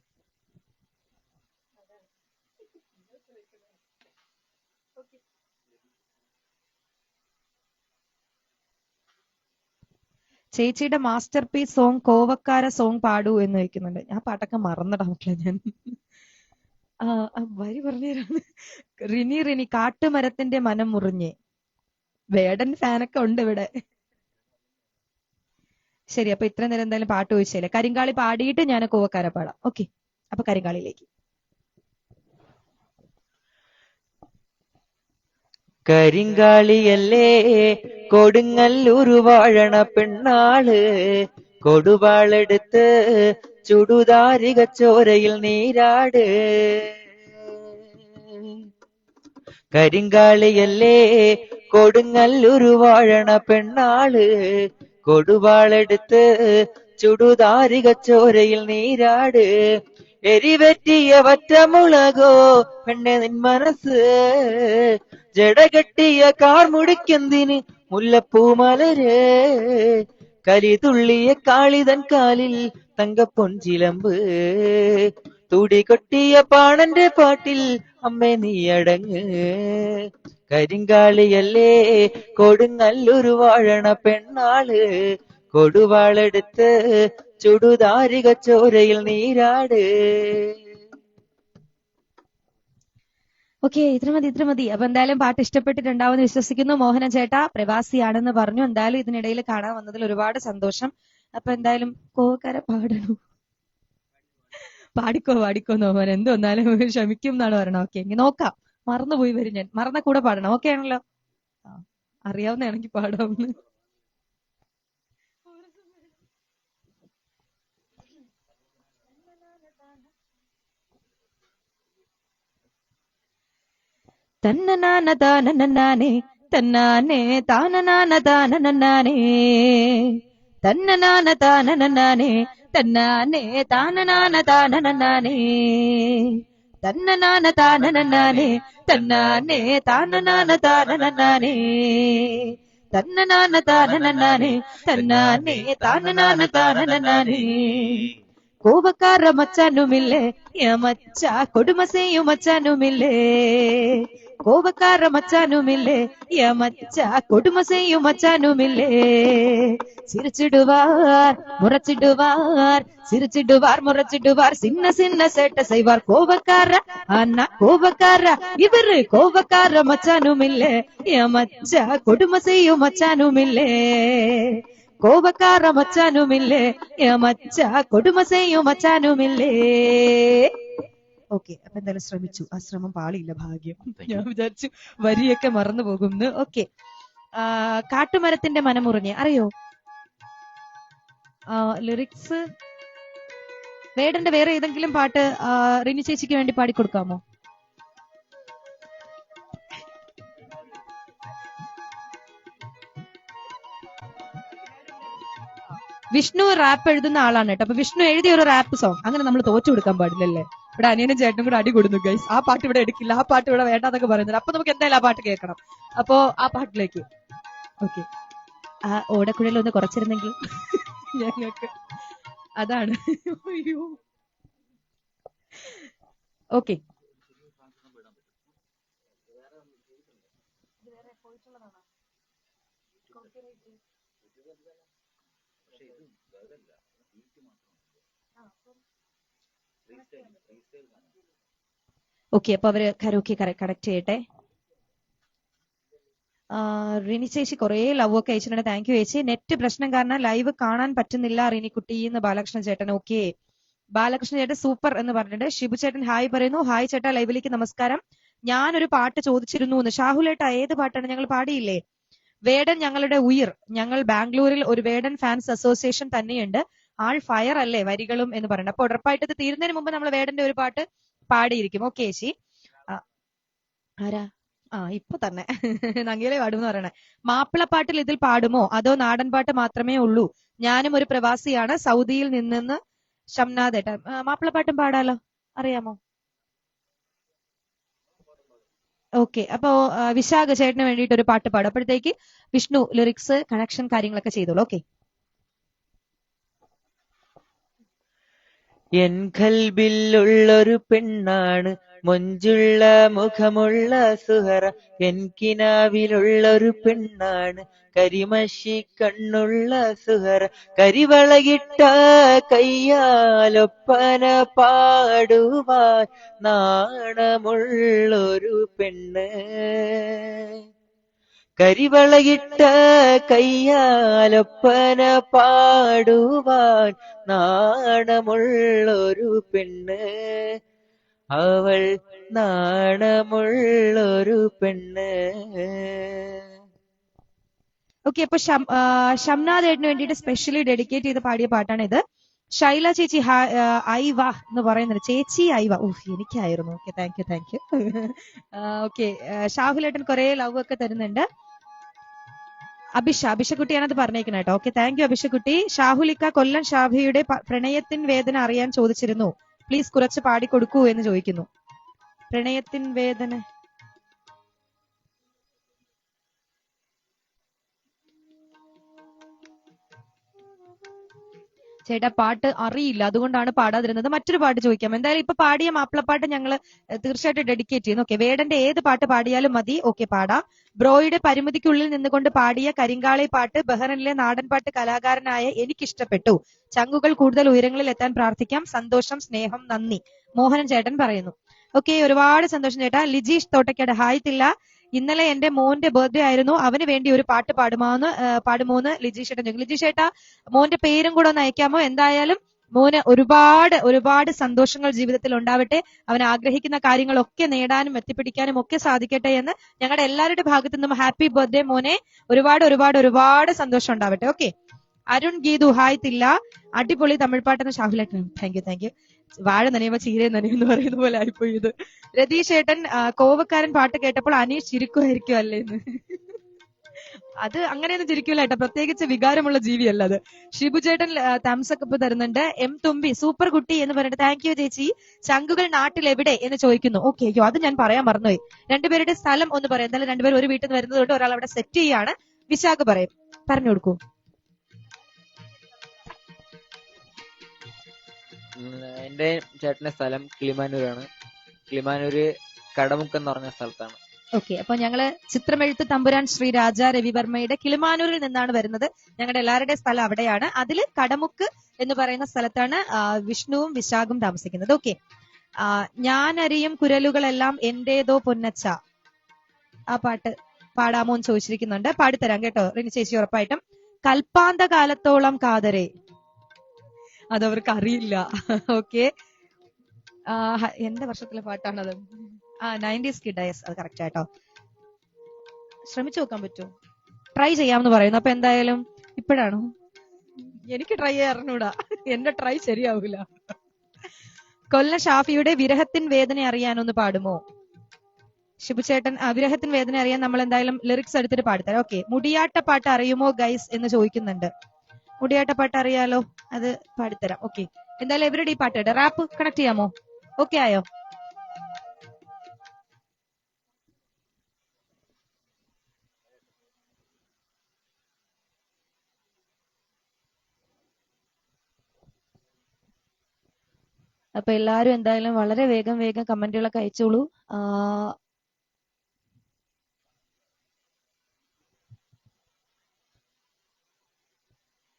ചേച്ചിയുടെ മാസ്റ്റർ പീസ് സോങ് കോവക്കാര സോങ് പാടൂ എന്ന് വെക്കുന്നുണ്ട്. ഞാൻ പാട്ടൊക്കെ മറന്നിടാൻ പറ്റില്ല. ഞാൻ വരി പറഞ്ഞുതരാണ്. റിനി കാട്ടുമരത്തിന്റെ മനം മുറിഞ്ഞ്. വേടൻ ഫാനൊക്കെ ഉണ്ട് ഇവിടെ. ശരി, അപ്പൊ ഇത്ര നേരം എന്തായാലും പാട്ട് ചോദിച്ചില്ലേ. കരിങ്കാളി പാടിയിട്ട് ഞാൻ കോവക്കാര പാടാം. ഓക്കെ, അപ്പൊ കരിങ്കാളിയിലേക്ക്. കരിങ്കാളിയല്ലേ കൊടുങ്ങല്ലൂരു വാഴണ പെണ്ണാള്, കൊടുവാളെടുത്ത് ചുടുതാരിക ചോരയിൽ നീരാട്. കരിങ്കാളിയല്ലേ കൊടുങ്ങല്ലൂരു വാഴണ പെണ്ണാള്, കൊടുവാളെടുത്ത് ചുടുതാരിക ചോരയിൽ നീരാട്. എരിവെറ്റിയ വറ്റമുളകോ പെണ്ണെ നിൻ മനസ്സ് ജടകെട്ടിയ കാർ മുടിക്കെന്തിന് മുല്ലപ്പൂമലര് കലിതുള്ളിയ കാളിതൻ കാലിൽ തങ്കപ്പൊൻചിലമ്പ് തുടികൊട്ടിയ പാണന്റെ പാട്ടിൽ അമ്മേ നീ അടങ്ങ് കരിങ്കാളിയല്ലേ കൊടുങ്ങല്ലൊരു വാഴണ പെണ്ണാള് കൊടുവാളെടുത്ത് ചുടുതാരിക ചോരയിൽ നീരാട്. ഓക്കെ, ഇത്ര മതി. അപ്പൊ എന്തായാലും പാട്ട് ഇഷ്ടപ്പെട്ടിട്ടുണ്ടാവുമെന്ന് വിശ്വസിക്കുന്നു. മോഹനൻ ചേട്ടാ പ്രവാസിയാണെന്ന് പറഞ്ഞു. എന്തായാലും ഇതിനിടയിൽ കാണാൻ വന്നതിൽ ഒരുപാട് സന്തോഷം. അപ്പൊ എന്തായാലും കോവക്കര പാടണു. പാടിക്കോ മോഹൻ, എന്ത് വന്നാലും ക്ഷമിക്കും എന്നാണ് പറയണത്. ഓക്കെ, ഇനി നോക്കാം. മറന്നുപോയി വരും ഞാൻ. മറന്ന കൂടെ പാടണം. ഓക്കെ ആണല്ലോ? അറിയാവുന്നതാണെങ്കിൽ പാടാവുന്ന. തന്നനാന താനനാനേ തന്നാനേ താനനാന താനനാനേ തന്നനാന താനനാനേ തന്നാനേ താനനാന താനനാനേ തന്നനാന താനനാനേ തന്നാനേ താനനാന താനനാനേ തന്നനാന താനനാനേ തന്നാനേ താനനാന താനനാനേ കോപക്കാര മച്ചാനുമില്ലേ മച്ച കൊടുമസേയും മച്ചാനുമില്ലേ കോപക്കാര മച്ചാനുമില്ലേ മച്ച കൊടുമസേയും മച്ചാനുമില്ലേ சிரிச்சிடுவார் முறைச்சிடுவார் சிரிச்சிடுவார் முறைச்சிடுவார் சின்ன சின்ன சேட்டை செய்வார் கோபக்கார அண்ணா கோபக்கார இவரு கோபக்கார மச்சானும் இல்லே மச்சா கொடுமை செய்யும் மச்சானும் இல்லே കോപക്കാര മച്ചാനുമില്ലേ മച്ച കൊടുമ ചെയ്യും മച്ചാനുമില്ലേ. ഓക്കെ, അപ്പൊ എന്തായാലും ശ്രമിച്ചു. ആ ശ്രമം പാളിയില്ല, ഭാഗ്യം. ഞാൻ വിചാരിച്ചു വരിയൊക്കെ മറന്നു പോകുന്നു. ഓക്കെ, കാട്ടുമരത്തിന്റെ മനമുറിഞ്ഞ് അറിയോ? ലിറിക്സ് വേടന്റെ വേറെ ഏതെങ്കിലും പാട്ട് റിനി ചേച്ചിക്ക് വേണ്ടി പാടിക്കൊടുക്കാമോ? വിഷ്ണു റാപ്പ് എഴുതുന്ന ആളാണ് കേട്ടോ. അപ്പൊ വിഷ്ണു എഴുതിയ ഒരു റാപ്പ് സോങ് അങ്ങനെ നമ്മൾ തോറ്റു കൊടുക്കാൻ പാടില്ലല്ലേ. ഇവിടെ അനിയനും ചേട്ടനും കൂടെ അടി കൊടുന്നു ഗൈസ്. ആ പാട്ട് ഇവിടെ എടുക്കില്ല, ആ പാട്ട് ഇവിടെ വേണ്ടാന്നൊക്കെ പറയുന്നത്. അപ്പൊ നമുക്ക് എന്തായാലും ആ പാട്ട് കേൾക്കണം. അപ്പോ ആ പാട്ടിലേക്ക് ഓക്കെ. ആ ഓടക്കുഴലൊന്ന് കുറച്ചിരുന്നെങ്കിൽ ഞങ്ങൾക്ക് അതാണ്. Okay, okay. അപ്പൊ അവര് കരോക്കെ കണക്ട് ചെയ്യട്ടെ. റിനി ചേച്ചി കുറെ ലവ് ഒക്കെ അയച്ചിട്ടുണ്ട്. താങ്ക് യു ചേച്ചി. നെറ്റ് പ്രശ്നം കാരണം ലൈവ് കാണാൻ പറ്റുന്നില്ല റിനിക്കുട്ടി എന്ന് ബാലകൃഷ്ണൻ ചേട്ടൻ. ഓക്കെ, ബാലകൃഷ്ണൻ ചേട്ടൻ സൂപ്പർ എന്ന് പറഞ്ഞിട്ടുണ്ട്. ഷിബു ചേട്ടൻ ഹായ് പറയുന്നു. ഹായ് ചേട്ടാ, ലൈവിലേക്ക് നമസ്കാരം. ഞാനൊരു പാട്ട് ചോദിച്ചിരുന്നു എന്ന്. ഷാഹുലേട്ട ഏത് പാട്ടാണ്? ഞങ്ങൾ പാടിയില്ലേ? വേടൻ ഞങ്ങളുടെ ഉയിർ. ഞങ്ങൾ ബാംഗ്ലൂരിൽ ഒരു വേടൻ ഫാൻസ് അസോസിയേഷൻ തന്നെയുണ്ട്. ആൾ ഫയർ അല്ലേ വരികളും എന്ന് പറയുന്നത്. അപ്പൊ ഉറപ്പായിട്ട് ഇത് തീരുന്നതിന് മുമ്പ് നമ്മൾ വേടന്റെ ഒരു പാട്ട് പാടിയിരിക്കും. ഓക്കെ ചേച്ചി. ആരാ? ഇപ്പൊ തന്നെ നങ്ങിയിലെ പാടുമെന്ന് പറയണേ. മാപ്പിളപ്പാട്ടിൽ ഇതിൽ പാടുമോ അതോ നാടൻ പാട്ട് മാത്രമേ ഉള്ളൂ? ഞാനും ഒരു പ്രവാസിയാണ്, സൗദിയിൽ നിന്ന് ഷംനാദ് ഏട്ടൻ. മാപ്പിളപ്പാട്ടും പാടാലോ, അറിയാമോ? ഓക്കെ, അപ്പോ വിശാഖ ചേട്ടന് വേണ്ടിയിട്ട് ഒരു പാട്ട് പാടും. അപ്പോഴത്തേക്ക് വിഷ്ണു ലിറിക്സ് കണക്ഷൻ കാര്യങ്ങളൊക്കെ ചെയ്തോളൂ. ഓക്കെ. എൻ കൽബിലുള്ളൊരു പെണ്ണാണ് മൊഞ്ചുള്ള മുഖമുള്ള സുഹറ. എൻ കിനാവിലുള്ളൊരു പെണ്ണാണ് കരിമഷി കണ്ണുള്ള സുഹറ. കരിവളകിട്ട കയ്യാലൊപ്പന പാടുവാൻ നാണമുള്ളൊരു പെണ്ണ്. കരിവളകിട്ട കയ്യാലൊപ്പന പാടുവാൻ നാണമുള്ളൊരു പെണ്ണ്. അവൾ നാണമുള്ളൊരു പെണ്ണ്. ഓക്കെ, അപ്പൊ ഷംനാദ് ഏട്ടന് വേണ്ടിയിട്ട് സ്പെഷ്യലി ഡെഡിക്കേറ്റ് ചെയ്ത് പാടിയ പാട്ടാണ് ഇത്. ഷൈല ചേച്ചി ഐവ എന്ന് പറയുന്നത്. ചേച്ചി ഐവ. എനിക്കായിരുന്നു. Okay, thank you. ഓക്കെ, ഷാഹുലേട്ടൻ കുറെ ലവ് ഒക്കെ തരുന്നുണ്ട്. അഭിഷക്കുട്ടിയാണത് പറഞ്ഞേക്കുന്നത് കേട്ടോ. ഓക്കെ, താങ്ക് യു അഭിഷക്കുട്ടി. ഷാഹുലിക്ക കൊല്ലം ഷാഫിയുടെ പ്രണയത്തിൻ വേദന അറിയാൻ ചോദിച്ചിരുന്നു. പ്ലീസ് കുറച്ച് പാടിക്കൊടുക്കൂ എന്ന് ചോദിക്കുന്നു. പ്രണയത്തിൻ വേദന. ചേട്ടാ പാട്ട് അറിയില്ല, അതുകൊണ്ടാണ് പാടാതിരുന്നത്. മറ്റൊരു പാട്ട് ചോദിക്കാം. എന്തായാലും ഇപ്പൊ പാടിയ മാപ്പിളപ്പാട്ട് ഞങ്ങൾ തീർച്ചയായിട്ടും ഡെഡിക്കേറ്റ് ചെയ്യുന്നു. ഓക്കെ, വേടന്റെ ഏത് പാട്ട് പാടിയാലും മതി. ഓക്കെ, പാടാം. ബ്രോയുടെ പരിമിതിക്കുള്ളിൽ നിന്നുകൊണ്ട് പാടിയ കരിങ്കാളി പാട്ട് ബഹ്റൈനിലെ നാടൻപാട്ട് കലാകാരനായ എനിക്കിഷ്ടപ്പെട്ടു. ചങ്കുകൾ കൂടുതൽ ഉയരങ്ങളിൽ എത്താൻ പ്രാർത്ഥിക്കാം. സന്തോഷം, സ്നേഹം, നന്ദി. മോഹനൻ ചേട്ടൻ പറയുന്നു. ഓക്കെ, ഒരുപാട് സന്തോഷം ചേട്ടാ. ലിജീഷ് തോട്ടക്കാട് ഹായ് തില്ല, ഇന്നലെ എന്റെ മോന്റെ ബർത്ത്ഡേ ആയിരുന്നു, അവന് വേണ്ടി ഒരു പാട്ട് പാടുമോന്ന് ലിജീഷ് ചേട്ടൻ ചോദിക്കും. ലിജീഷ് ചേട്ടാ മോന്റെ പേരും കൂടെ ഒന്ന് അയക്കാമോ? എന്തായാലും മോന് ഒരുപാട് സന്തോഷങ്ങൾ ജീവിതത്തിൽ ഉണ്ടാവട്ടെ. അവൻ ആഗ്രഹിക്കുന്ന കാര്യങ്ങളൊക്കെ നേടാനും എത്തിപ്പിടിക്കാനും ഒക്കെ സാധിക്കട്ടെ എന്ന് ഞങ്ങളുടെ എല്ലാവരുടെ ഭാഗത്തു നിന്നും ഹാപ്പി ബർത്ത്ഡേ മോനെ. ഒരുപാട് സന്തോഷം ഉണ്ടാവട്ടെ. ഓക്കെ, അരുൺ ഗീതു ഹായ് തില്ല, അടിപൊളി തമിഴ് പാട്ടെന്ന് ഷാഹുലേട്ടൻ. Thank you. വാഴ നനയുമ്പോ ചീര നനയും എന്ന് പറയുന്ന പോലെ ആയിപ്പോയി ഇത്. രതീഷ് ഏട്ടൻ കോവക്കാരൻ പാട്ട് കേട്ടപ്പോൾ അനീഷ് ചിരിക്കുമായിരിക്കും അല്ലേന്ന്. അത് അങ്ങനെയൊന്നും ചിരിക്കൂല ഏട്ടാ, പ്രത്യേകിച്ച് വികാരമുള്ള ജീവിയല്ല അത്. ഷിബു ചേട്ടൻ തംസക്കപ്പ് തരുന്നുണ്ട്. എം തുമ്പി സൂപ്പർ കുട്ടി എന്ന് പറഞ്ഞിട്ട് താങ്ക് യു ചേച്ചി. ചങ്കുകൾ നാട്ടിൽ എവിടെ എന്ന് ചോദിക്കുന്നു. ഓക്കെ, അയ്യോ അത് ഞാൻ പറയാൻ മറന്നുപോയി. രണ്ടുപേരുടെ സ്ഥലം ഒന്ന് പറയാം. എന്തായാലും രണ്ടുപേരും ഒരു വീട്ടിൽ നിന്ന് വരുന്നത് കൊണ്ട് ഒരാൾ അവിടെ സെറ്റ് ചെയ്യാണ്. വിശാഖ് പറയും, പറഞ്ഞു കൊടുക്കൂ. എന്റെ ചേട്ടന്റെ സ്ഥലം കിളിമാനൂരാണ്. കിളിമാനൂര് കടമുക്ക് എന്ന് പറഞ്ഞ സ്ഥലത്താണ്. ഓക്കെ, അപ്പൊ ഞങ്ങള് ചിത്രമെഴുത്ത് തമ്പുരാൻ ശ്രീ രാജാ രവിവർമ്മയുടെ കിളിമാനൂരിൽ നിന്നാണ് വരുന്നത്. ഞങ്ങളുടെ എല്ലാവരുടെയും സ്ഥലം അവിടെയാണ്. അതില് കടമുക്ക് എന്ന് പറയുന്ന സ്ഥലത്താണ് വിഷ്ണുവും വിശാഖും താമസിക്കുന്നത്. ഓക്കെ, ഞാനറിയും കുരലുകളെല്ലാം എന്റേതോ പൊന്നച്ച, ആ പാട്ട് പാടാമോ എന്ന് ചോദിച്ചിരിക്കുന്നുണ്ട്. പാടിത്തരാം കേട്ടോ റിനി ചേച്ചി, ഉറപ്പായിട്ടും. കൽപ്പാന്ത കാലത്തോളം കാതരെ, അതവർക്ക് അറിയില്ല. ഓക്കെ, എന്റെ വർഷത്തിലെ പാട്ടാണത്. 90s kid. യെസ്, അത് കറക്റ്റ് ആയിട്ടോ. ശ്രമിച്ചു നോക്കാൻ പറ്റുമോ? ട്രൈ ചെയ്യാമെന്ന് പറയുന്നു. അപ്പൊ എന്തായാലും ഇപ്പോഴാണോ? എനിക്ക് ട്രൈ ചെയ്യാറിനൂടാ, എന്റെ ട്രൈ ശരിയാവൂല. കൊല്ല ഷാഫിയുടെ വിരഹത്തിൻ വേദന അറിയാനൊന്ന് പാടുമോ? ഷിബുചേട്ടൻ വിരഹത്തിൻ വേദന അറിയാൻ നമ്മൾ എന്തായാലും ലിറിക്സ് എടുത്തിട്ട് പാടിത്തരാം. ഓക്കെ, മുടിയാട്ട പാട്ട് അറിയുമോ ഗൈസ് എന്ന് ചോദിക്കുന്നുണ്ട്. മുടിയാട്ട പാട്ട് അറിയാലോ, അത് പാടിത്തരാം. ഓക്കെ, എന്തായാലും എവരുടെ ഈ പാട്ട് റാപ്പ് കണക്ട് ചെയ്യാമോ? ഓക്കെ ആയോ? അപ്പൊ എല്ലാരും എന്തായാലും വളരെ വേഗം കമന്റുകളൊക്കെ അയച്ചോളൂ.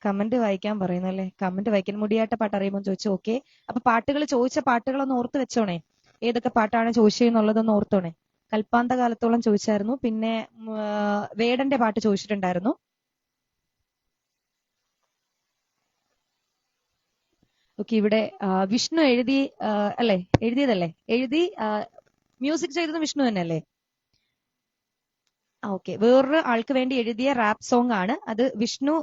കമന്റ് വായിക്കാൻ പറയുന്നു അല്ലെ? കമന്റ് വായിക്കാൻ. മുടിയാട്ട പാട്ട് അറിയുമോ ചോദിച്ചു. ഓക്കെ, അപ്പൊ പാട്ടുകൾ ചോദിച്ച പാട്ടുകളൊന്ന് ഓർത്ത് വെച്ചോണേ, ഏതൊക്കെ പാട്ടാണ് ചോദിച്ചതെന്നുള്ളതൊന്ന് ഓർത്തോണേ. കൽപ്പാന്ത കാലത്തോളം ചോദിച്ചായിരുന്നു, പിന്നെ വേടന്റെ പാട്ട് ചോദിച്ചിട്ടുണ്ടായിരുന്നു. ഓക്കെ, ഇവിടെ വിഷ്ണു എഴുതിയതല്ലേ? മ്യൂസിക് ചെയ്തത് വിഷ്ണു തന്നെ അല്ലേ? ഓക്കെ, വേറൊരു ആൾക്ക് വേണ്ടി എഴുതിയ റാപ്പ് സോങ് ആണ് അത്. വിഷ്ണു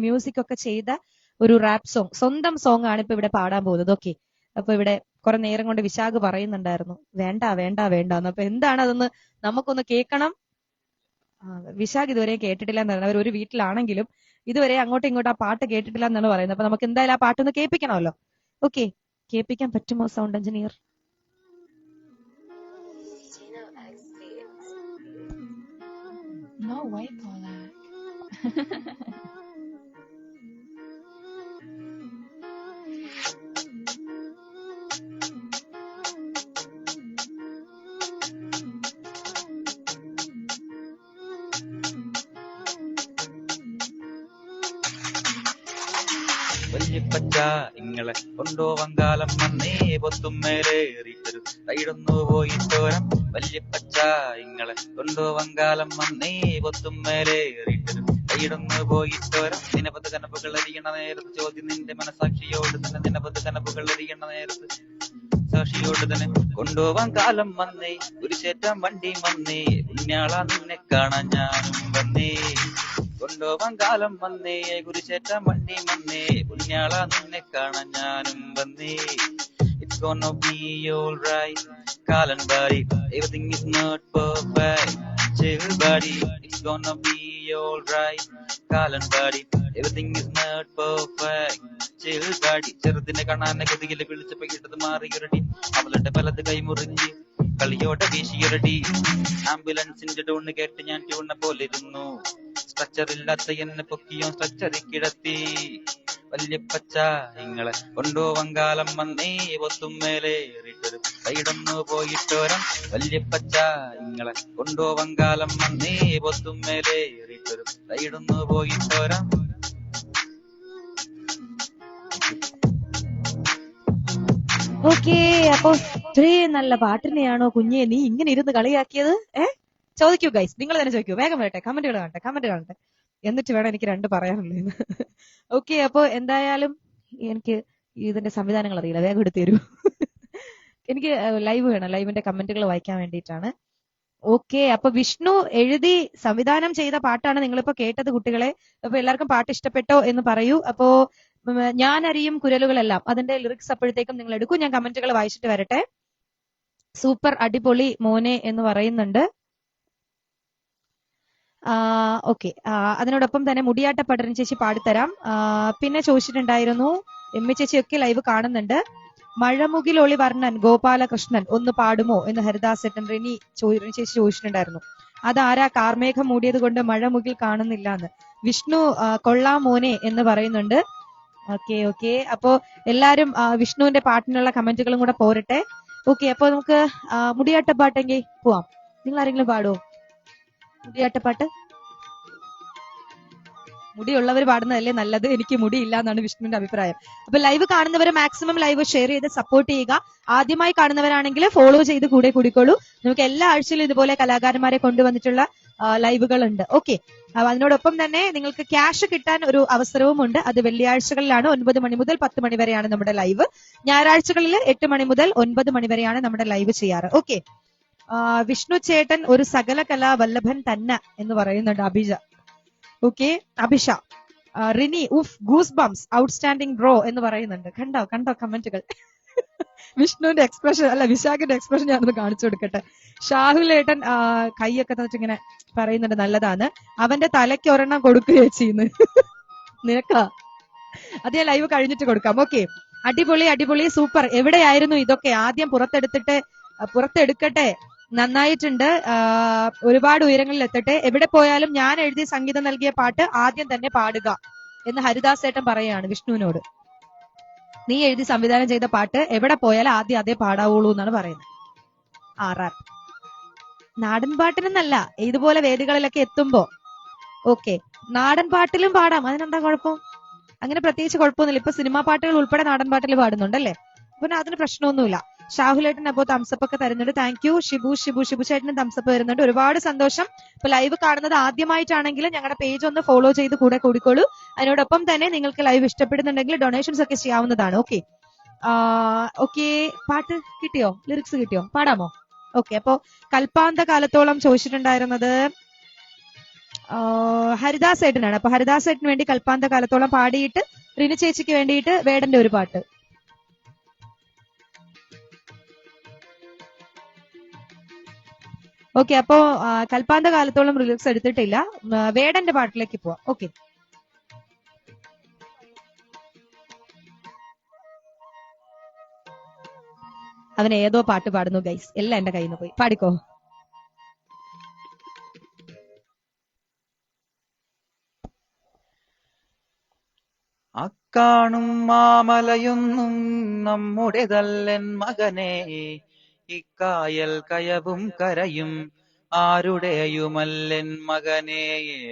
മ്യൂസിക് ഒക്കെ ചെയ്ത ഒരു റാപ്പ് സോങ്, സ്വന്തം സോങ് ആണ് ഇപ്പൊ ഇവിടെ പാടാൻ പോകുന്നത്. ഓക്കെ, അപ്പൊ ഇവിടെ കുറെ നേരം കൊണ്ട് വിശാഖ് പറയുന്നുണ്ടായിരുന്നു വേണ്ട. അപ്പൊ എന്താണ് അതൊന്ന് നമുക്കൊന്ന് കേൾക്കണം. വിശാഖ് ഇതുവരെ കേട്ടിട്ടില്ല എന്നാണ്. അവർ ഒരു വീട്ടിലാണെങ്കിലും ഇതുവരെ അങ്ങോട്ടും ഇങ്ങോട്ടും ആ പാട്ട് കേട്ടിട്ടില്ല എന്നാണ് പറയുന്നത്. അപ്പൊ നമുക്ക് എന്തായാലും ആ പാട്ടൊന്ന് കേൾപ്പിക്കണമല്ലോ. ഓക്കെ, കേൾപ്പിക്കാൻ പറ്റുമോ sound engineer? No way, Paula. വല്യപ്പച്ച ഇങ്ങളെ കൊണ്ടുപോവാൻ കാലം വന്നേ, പൊത്തും മേലേറിട്ടൊരു തൈടൊന്നു പോയിട്ടോരം. വല്യപ്പച്ച ഇങ്ങളെ കൊണ്ടുപോവാൻ കാലം വന്നേ, പൊത്തും മേലേറിട്ടൊരു തൈടൊന്നു പോയിട്ടോരം. നിനപത് കനപ്പുകൾ അറിയണ നേരത്ത് ചോദ്യം നിന്റെ മനസാക്ഷിയോട് തന്നെ. നിനപത് കനപ്പുകൾ അറിയണ നേരത്ത് സാക്ഷിയോട് തന്നെ. കൊണ്ടുപോവാൻ കാലം വന്നേ, കുരിശേറ്റം വണ്ടി വന്നേ, പുണ്യാള നിന്നെ കാണാൻ ഞാനും വന്നേ. കൊണ്ടുപോവാൻ കാലം വന്നേ, കുരിശേറ്റം വണ്ടി വന്നേ, പുണ്യാള നിന്നെ കാണാൻ ഞാനും വന്നേ. It's gonna be alright, Kalan buddy, everything is not perfect. Chill buddy, it's gonna be alright. കാലൻ പാടി everything is not perfect. ചിൽ പാടി ചെറുതിനെ കാണാൻ ഗതിയിൽ വിളിച്ചപ്പോ കിട്ടത് മാറിയൊരടി. അവളുടെ വലത് കൈമുറിഞ്ഞ് കളിയോടെ വീശിയൊരടി. ആംബുലൻസിന്റെ ടൂണ് കേട്ട് ഞാൻ ട്യൂണ പോലിരുന്നു. സ്ട്രക്ചർ ഇല്ലാത്ത എന്നെ പൊക്കിയോ സ്ട്രക്ചറിൽ കിടത്തി. വല്യപ്പച്ച ഇങ്ങളെ കൊണ്ടുപോവാൻ കാലം വന്നേ പൊത്തും മേലേറിട്ടൊരു സൈഡൊന്നു പോയിട്ടോരം. വല്യപ്പച്ച ഇങ്ങളെ കൊണ്ടുപോവാൻ കാലം വന്നേ പൊത്തും മേലേറിട്ടൊരു സൈഡൊന്നു പോയിട്ടോരം. ഓക്കെ, അപ്പൊ ഇത്രയും നല്ല പാട്ടിനെയാണോ കുഞ്ഞെ നീ ഇങ്ങനെ ഇരുന്ന് കളിയാക്കിയത്? ചോദിക്കൂ ഗൈസ്, നിങ്ങൾ തന്നെ ചോദിക്കൂ. വേഗം വരട്ടെ, കമന്റ് കാണട്ടെ, എന്നിട്ട് വേണം എനിക്ക് രണ്ട് പറയാനുള്ളത്. ഓക്കെ, അപ്പൊ എന്തായാലും എനിക്ക് ഇതിന്റെ സംവിധാനങ്ങൾ അറിയില്ല, വേഗം എടുത്തു തരൂ. എനിക്ക് ലൈവ് വേണം, ലൈവിന്റെ കമന്റുകൾ വായിക്കാൻ വേണ്ടിയിട്ടാണ്. ഓക്കെ, അപ്പൊ വിഷ്ണു എഴുതി സംവിധാനം ചെയ്ത പാട്ടാണ് നിങ്ങളിപ്പോ കേട്ടത് കുട്ടികളെ. അപ്പൊ എല്ലാവർക്കും പാട്ട് ഇഷ്ടപ്പെട്ടോ എന്ന് പറയൂ. അപ്പോ ഞാൻ അറിയും കുരലുകളെല്ലാം അതിന്റെ ലിറിക്സ് അപ്പോഴത്തേക്കും നിങ്ങൾ എടുക്കൂ. ഞാൻ കമന്റുകൾ വായിച്ചിട്ട് വരട്ടെ. സൂപ്പർ അടിപൊളി മോനെ എന്ന് പറയുന്നുണ്ട്. ഓക്കെ, അതിനോടൊപ്പം തന്നെ മുടിയാട്ട പടരൻ ചേച്ചി പാടിത്തരാം. പിന്നെ ചോദിച്ചിട്ടുണ്ടായിരുന്നു, എമ്മി ചേച്ചിയൊക്കെ ലൈവ് കാണുന്നുണ്ട്. മഴമുകിൽ ഒളി വർണ്ണൻ ഗോപാലകൃഷ്ണൻ ഒന്ന് പാടുമോ എന്ന് ഹരിദാസേട്ടൻ റിനി ചേച്ചി ചോദിച്ചിട്ടുണ്ടായിരുന്നു. അതാരാ കാർമേഘം മൂടിയത് കൊണ്ട് മഴമുകിൽ കാണുന്നില്ല എന്ന്. വിഷ്ണു കൊള്ളാം മോനെ എന്ന് പറയുന്നുണ്ട്. ഓക്കെ, അപ്പോ എല്ലാരും വിഷ്ണുവിന്റെ പാട്ടിനുള്ള കമന്റുകളും കൂടെ പോരട്ടെ. ഓക്കെ, അപ്പൊ നമുക്ക് മുടിയാട്ട പാട്ടെങ്കിൽ പോവാം. നിങ്ങൾ ആരെങ്കിലും പാടുമോ മുടിയാട്ടപ്പാട്ട്? മുടിയുള്ളവർ പാടുന്നതല്ലേ നല്ലത്, എനിക്ക് മുടിയില്ല എന്നാണ് വിഷ്ണുവിന്റെ അഭിപ്രായം. അപ്പൊ ലൈവ് കാണുന്നവരെ മാക്സിമം ലൈവ് ഷെയർ ചെയ്ത് സപ്പോർട്ട് ചെയ്യുക. ആദ്യമായി കാണുന്നവരാണെങ്കിൽ ഫോളോ ചെയ്ത് കൂടെ കൂടിക്കോളൂ. നമുക്ക് എല്ലാ ആഴ്ചയിലും ഇതുപോലെ കലാകാരന്മാരെ കൊണ്ടുവന്നിട്ടുള്ള ലൈവുകൾ ഉണ്ട്. ഓക്കെ, അതിനോടൊപ്പം തന്നെ നിങ്ങൾക്ക് ക്യാഷ് കിട്ടാൻ ഒരു അവസരവും ഉണ്ട്. അത് വെള്ളിയാഴ്ചകളിലാണ് 9 മണി മുതൽ 10 മണി വരെയാണ് നമ്മുടെ ലൈവ്. ഞായറാഴ്ചകളിൽ 8 മണി മുതൽ 9 മണി വരെയാണ് നമ്മുടെ ലൈവ് ചെയ്യാറ്. ഓക്കെ, വിഷ്ണു ചേട്ടൻ ഒരു സകല കലാ വല്ലഭൻ തന്നെ എന്ന് പറയുന്നുണ്ട് അഭിജ. ഓക്കെ, അഭിഷ. റിനി ഉഫ് ഗൂസ് ബംസ് ഔട്ട്സ്റ്റാൻഡിംഗ് ബ്രോ എന്ന് പറയുന്നുണ്ട്. കണ്ടോ കമന്റുകൾ. വിഷ്ണുവിന്റെ എക്സ്പ്രഷൻ അല്ല, വിശാഖിന്റെ എക്സ്പ്രഷൻ ഞാനൊന്ന് കാണിച്ചു കൊടുക്കട്ടെ. ഷാഹുലേട്ടൻ കൈയൊക്കെ ഇങ്ങനെ പറയുന്നുണ്ട് നല്ലതാണ്. അവന്റെ തലയ്ക്ക് ഒരെണ്ണം കൊടുക്കുകയോ ചെയ്യുന്നു. നിനക്കാ? അത് ഞാൻ ലൈവ് കഴിഞ്ഞിട്ട് കൊടുക്കാം. ഓക്കെ, അടിപൊളി സൂപ്പർ. എവിടെയായിരുന്നു ഇതൊക്കെ? ആദ്യം പുറത്തെടുക്കട്ടെ. നന്നായിട്ടുണ്ട്. ഒരുപാട് ഉയരങ്ങളിൽ എത്തട്ടെ. എവിടെ പോയാലും ഞാൻ എഴുതി സംഗീതം നൽകിയ പാട്ട് ആദ്യം തന്നെ പാടുക എന്ന് ഹരിദാസേട്ടൻ പറയാണ് വിഷ്ണുവിനോട്. നീ എഴുതി സംവിധാനം ചെയ്ത പാട്ട് എവിടെ പോയാലും ആദ്യം അതേ പാടാവുള്ളൂ എന്നാണ് പറയുന്നത്. റാപ്പ് നാടൻ പാട്ടിനെന്നല്ല, ഇതുപോലെ വേദികളിലൊക്കെ എത്തുമ്പോ. ഓക്കെ, നാടൻ പാട്ടിലും പാടാം, അതിനെന്താ കുഴപ്പം? അങ്ങനെ പ്രത്യേകിച്ച് കുഴപ്പമൊന്നുമില്ല. ഇപ്പൊ സിനിമാ പാട്ടുകൾ ഉൾപ്പെടെ നാടൻ പാട്ടിൽ പാടുന്നുണ്ടല്ലേ, പിന്നെ അതിന് പ്രശ്നമൊന്നുമില്ല. ഷാഹുലേട്ടൻ അപ്പോ തംസപ്പ് ഒക്കെ തരുന്നുണ്ട്. Thank you. ഷിബു ചേട്ടനും തംസപ്പ് വരുന്നുണ്ട്. ഒരുപാട് സന്തോഷം. ഇപ്പൊ ലൈവ് കാണുന്നത് ആദ്യമായിട്ടാണെങ്കിൽ ഞങ്ങളുടെ പേജ് ഒന്ന് ഫോളോ ചെയ്ത് കൂടെ കൂടിക്കോളൂ. അതിനോടൊപ്പം തന്നെ നിങ്ങൾക്ക് ലൈവ് ഇഷ്ടപ്പെടുന്നുണ്ടെങ്കിൽ ഡൊണേഷൻസ് ഒക്കെ ചെയ്യാവുന്നതാണ്. ഓക്കെ, പാട്ട് കിട്ടിയോ? ലിറിക്സ് കിട്ടിയോ? പാടാമോ? ഓക്കെ, അപ്പോ കൽപ്പാന്ത കാലത്തോളം ചോദിച്ചിട്ടുണ്ടായിരുന്നത് ഹരിദാസേട്ടനാണ്. അപ്പൊ ഹരിദാസേട്ടന് വേണ്ടി കൽപ്പാന്ത കാലത്തോളം പാടിയിട്ട് റിനി ചേച്ചിക്ക് വേണ്ടിയിട്ട് വേടന്റെ ഒരു പാട്ട്. ഓക്കെ, അപ്പോ കൽപ്പാന്ത കാലത്തോളം റിലീക്സ് എടുത്തിട്ടില്ല. വേടന്റെ പാട്ടിലേക്ക് പോവാം. ഓക്കെ, അവൻ ഏതോ പാട്ട് പാടുന്നു ഗൈസ്, എല്ലാം എന്റെ കയ്യിൽ നിന്ന് പോയി. പാടിക്കോ. അക്കാണും മാമലയൊന്നും നമ്മുടേതല്ലൻ മകനെ, ഇക്കായൽ കയവും കരയും ആരുടെയുമല്ലൻ മകനെ.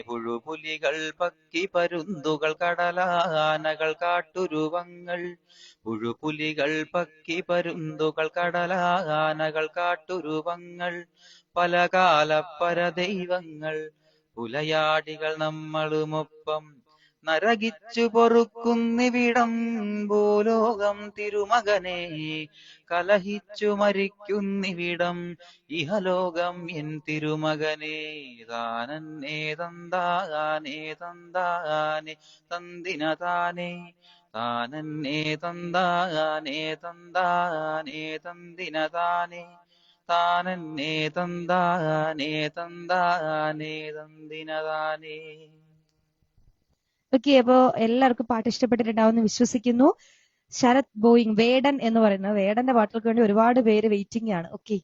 പുഴുപുലികൾ പക്കി പരുന്തുകൾ കടലാനകൾ കാട്ടുരുവങ്ങൾ, പുഴുപുലികൾ പക്കി പരുന്തുകൾ കടലാനകൾ കാട്ടുരുവങ്ങൾ, പലകാല പരദൈവങ്ങൾ പുലയാടികൾ നമ്മളുമൊപ്പം നരകിച്ചു പൊറുക്കുന്നിവിടം ഭൂലോകം തിരുമകനെ, കലഹിച്ചു മരിക്കുന്നിവിടം ഇഹലോകം എൻ തിരുമകനെ. താനന്നേ തന്താനേ തന്താനേ തന്തിന താനേ, താനന്നേ തന്താനേ തന്താനേ തന്തിന താനേ, താനെന്നെ തന്താനേ തന്താനേ തന്തിനതാനേ. ഓക്കെ, അപ്പോ എല്ലാവർക്കും പാട്ട് ഇഷ്ടപ്പെട്ടിട്ടുണ്ടാവുമെന്ന് വിശ്വസിക്കുന്നു. ശരത് ബോയിങ് വേടൻ എന്ന് പറയുന്നത്, വേടന്റെ പാട്ടുകൾക്ക് വേണ്ടി ഒരുപാട് പേര് വെയിറ്റിംഗ് ആണ്. ഓക്കെ,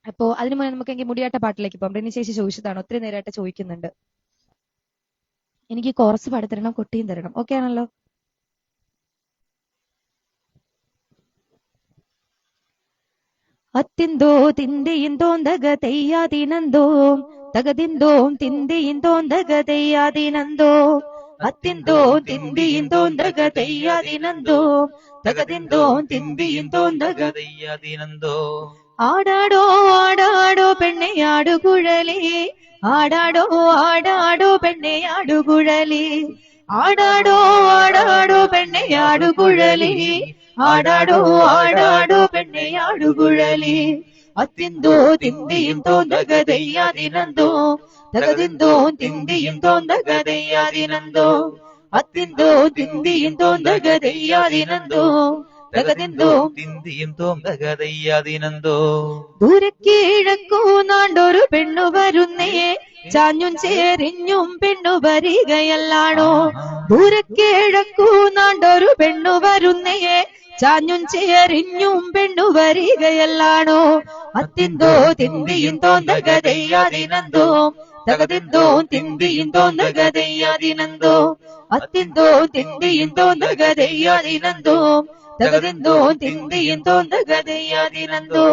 അപ്പോ അതിനു മുന്നേ നമുക്കെങ്കിൽ മുടിയാട്ട പാട്ടിലേക്ക് പോകാം. റിനി ചേച്ചി ചോദിച്ചതാണ്, ഒത്തിരി നേരമായിട്ട് ചോദിക്കുന്നുണ്ട്. എനിക്ക് കോറസ് പാടി തരണം, കൊട്ടിയും തരണം. ഓക്കെ ആണല്ലോ? അത്തിന്തോ തിന്തിയും തോന്തക തെയ്യാതിനന്തോ തകതിന്തോം തിന്തിയും തോന്തക തെയ്യാതിനന്തോ അത്തിന്തോ തിന്തിയും തോന്തക തെയ്യാതിനന്തോ തകതിന്തോം തിന്തിയും തോന്തക തെയ്യാതിനന്തോ. ആടാടോ ആടാടോ പെണ്ണയാടു കുഴലി, ആടാടോ ആടാടോ പെണ്ണയാടു കുഴലി, ആടാടോ ആടാടോ പെണ്ണയാടു കുഴലി, ആടാടോ ആടാടോ പെണ്ണയാടു കുഴലി. അത്തിന്തോ തിന്തിയും തോന്തക തെയ്യാതിനന്തോ തകതിന്തോ തിന്തിയും തോന്തക തെയ്യാതിനന്തോ അത്തിന്തോ തിന്തിയും തോന്തക തെയ്യാതിനന്തോ തകതിന്തോ തിന്തിയും തോന്തക തെയ്യാതിനന്തോ. ദൂരക്കീഴക്കൂ നാണ്ടൊരു പെണ്ണു വരുന്നേ, ചാഞ്ഞും ചേരിഞ്ഞും പെണ്ണു വരികയല്ലാണോ. ദൂരക്കിഴക്കൂ നാണ്ടൊരു പെണ്ണു വരുന്നേ, ചാഞ്ഞും ചേരിഞ്ഞും പെണ്ണു വരികയല്ലാണോ. അത്തിന്തോ തിന്തിയും തോന്തക തെയ്യാതിനന്തോ തകതിന്തോ തിന്തിയും തോന്തക തെയ്യാതിനന്തോ അത്തിന്തോ തിന്തിയും തോന്തക തെയ്യാതിനന്തോ തകതിന്തോ തിന്തിയും തോന്തക തെയ്യാതിനന്തോ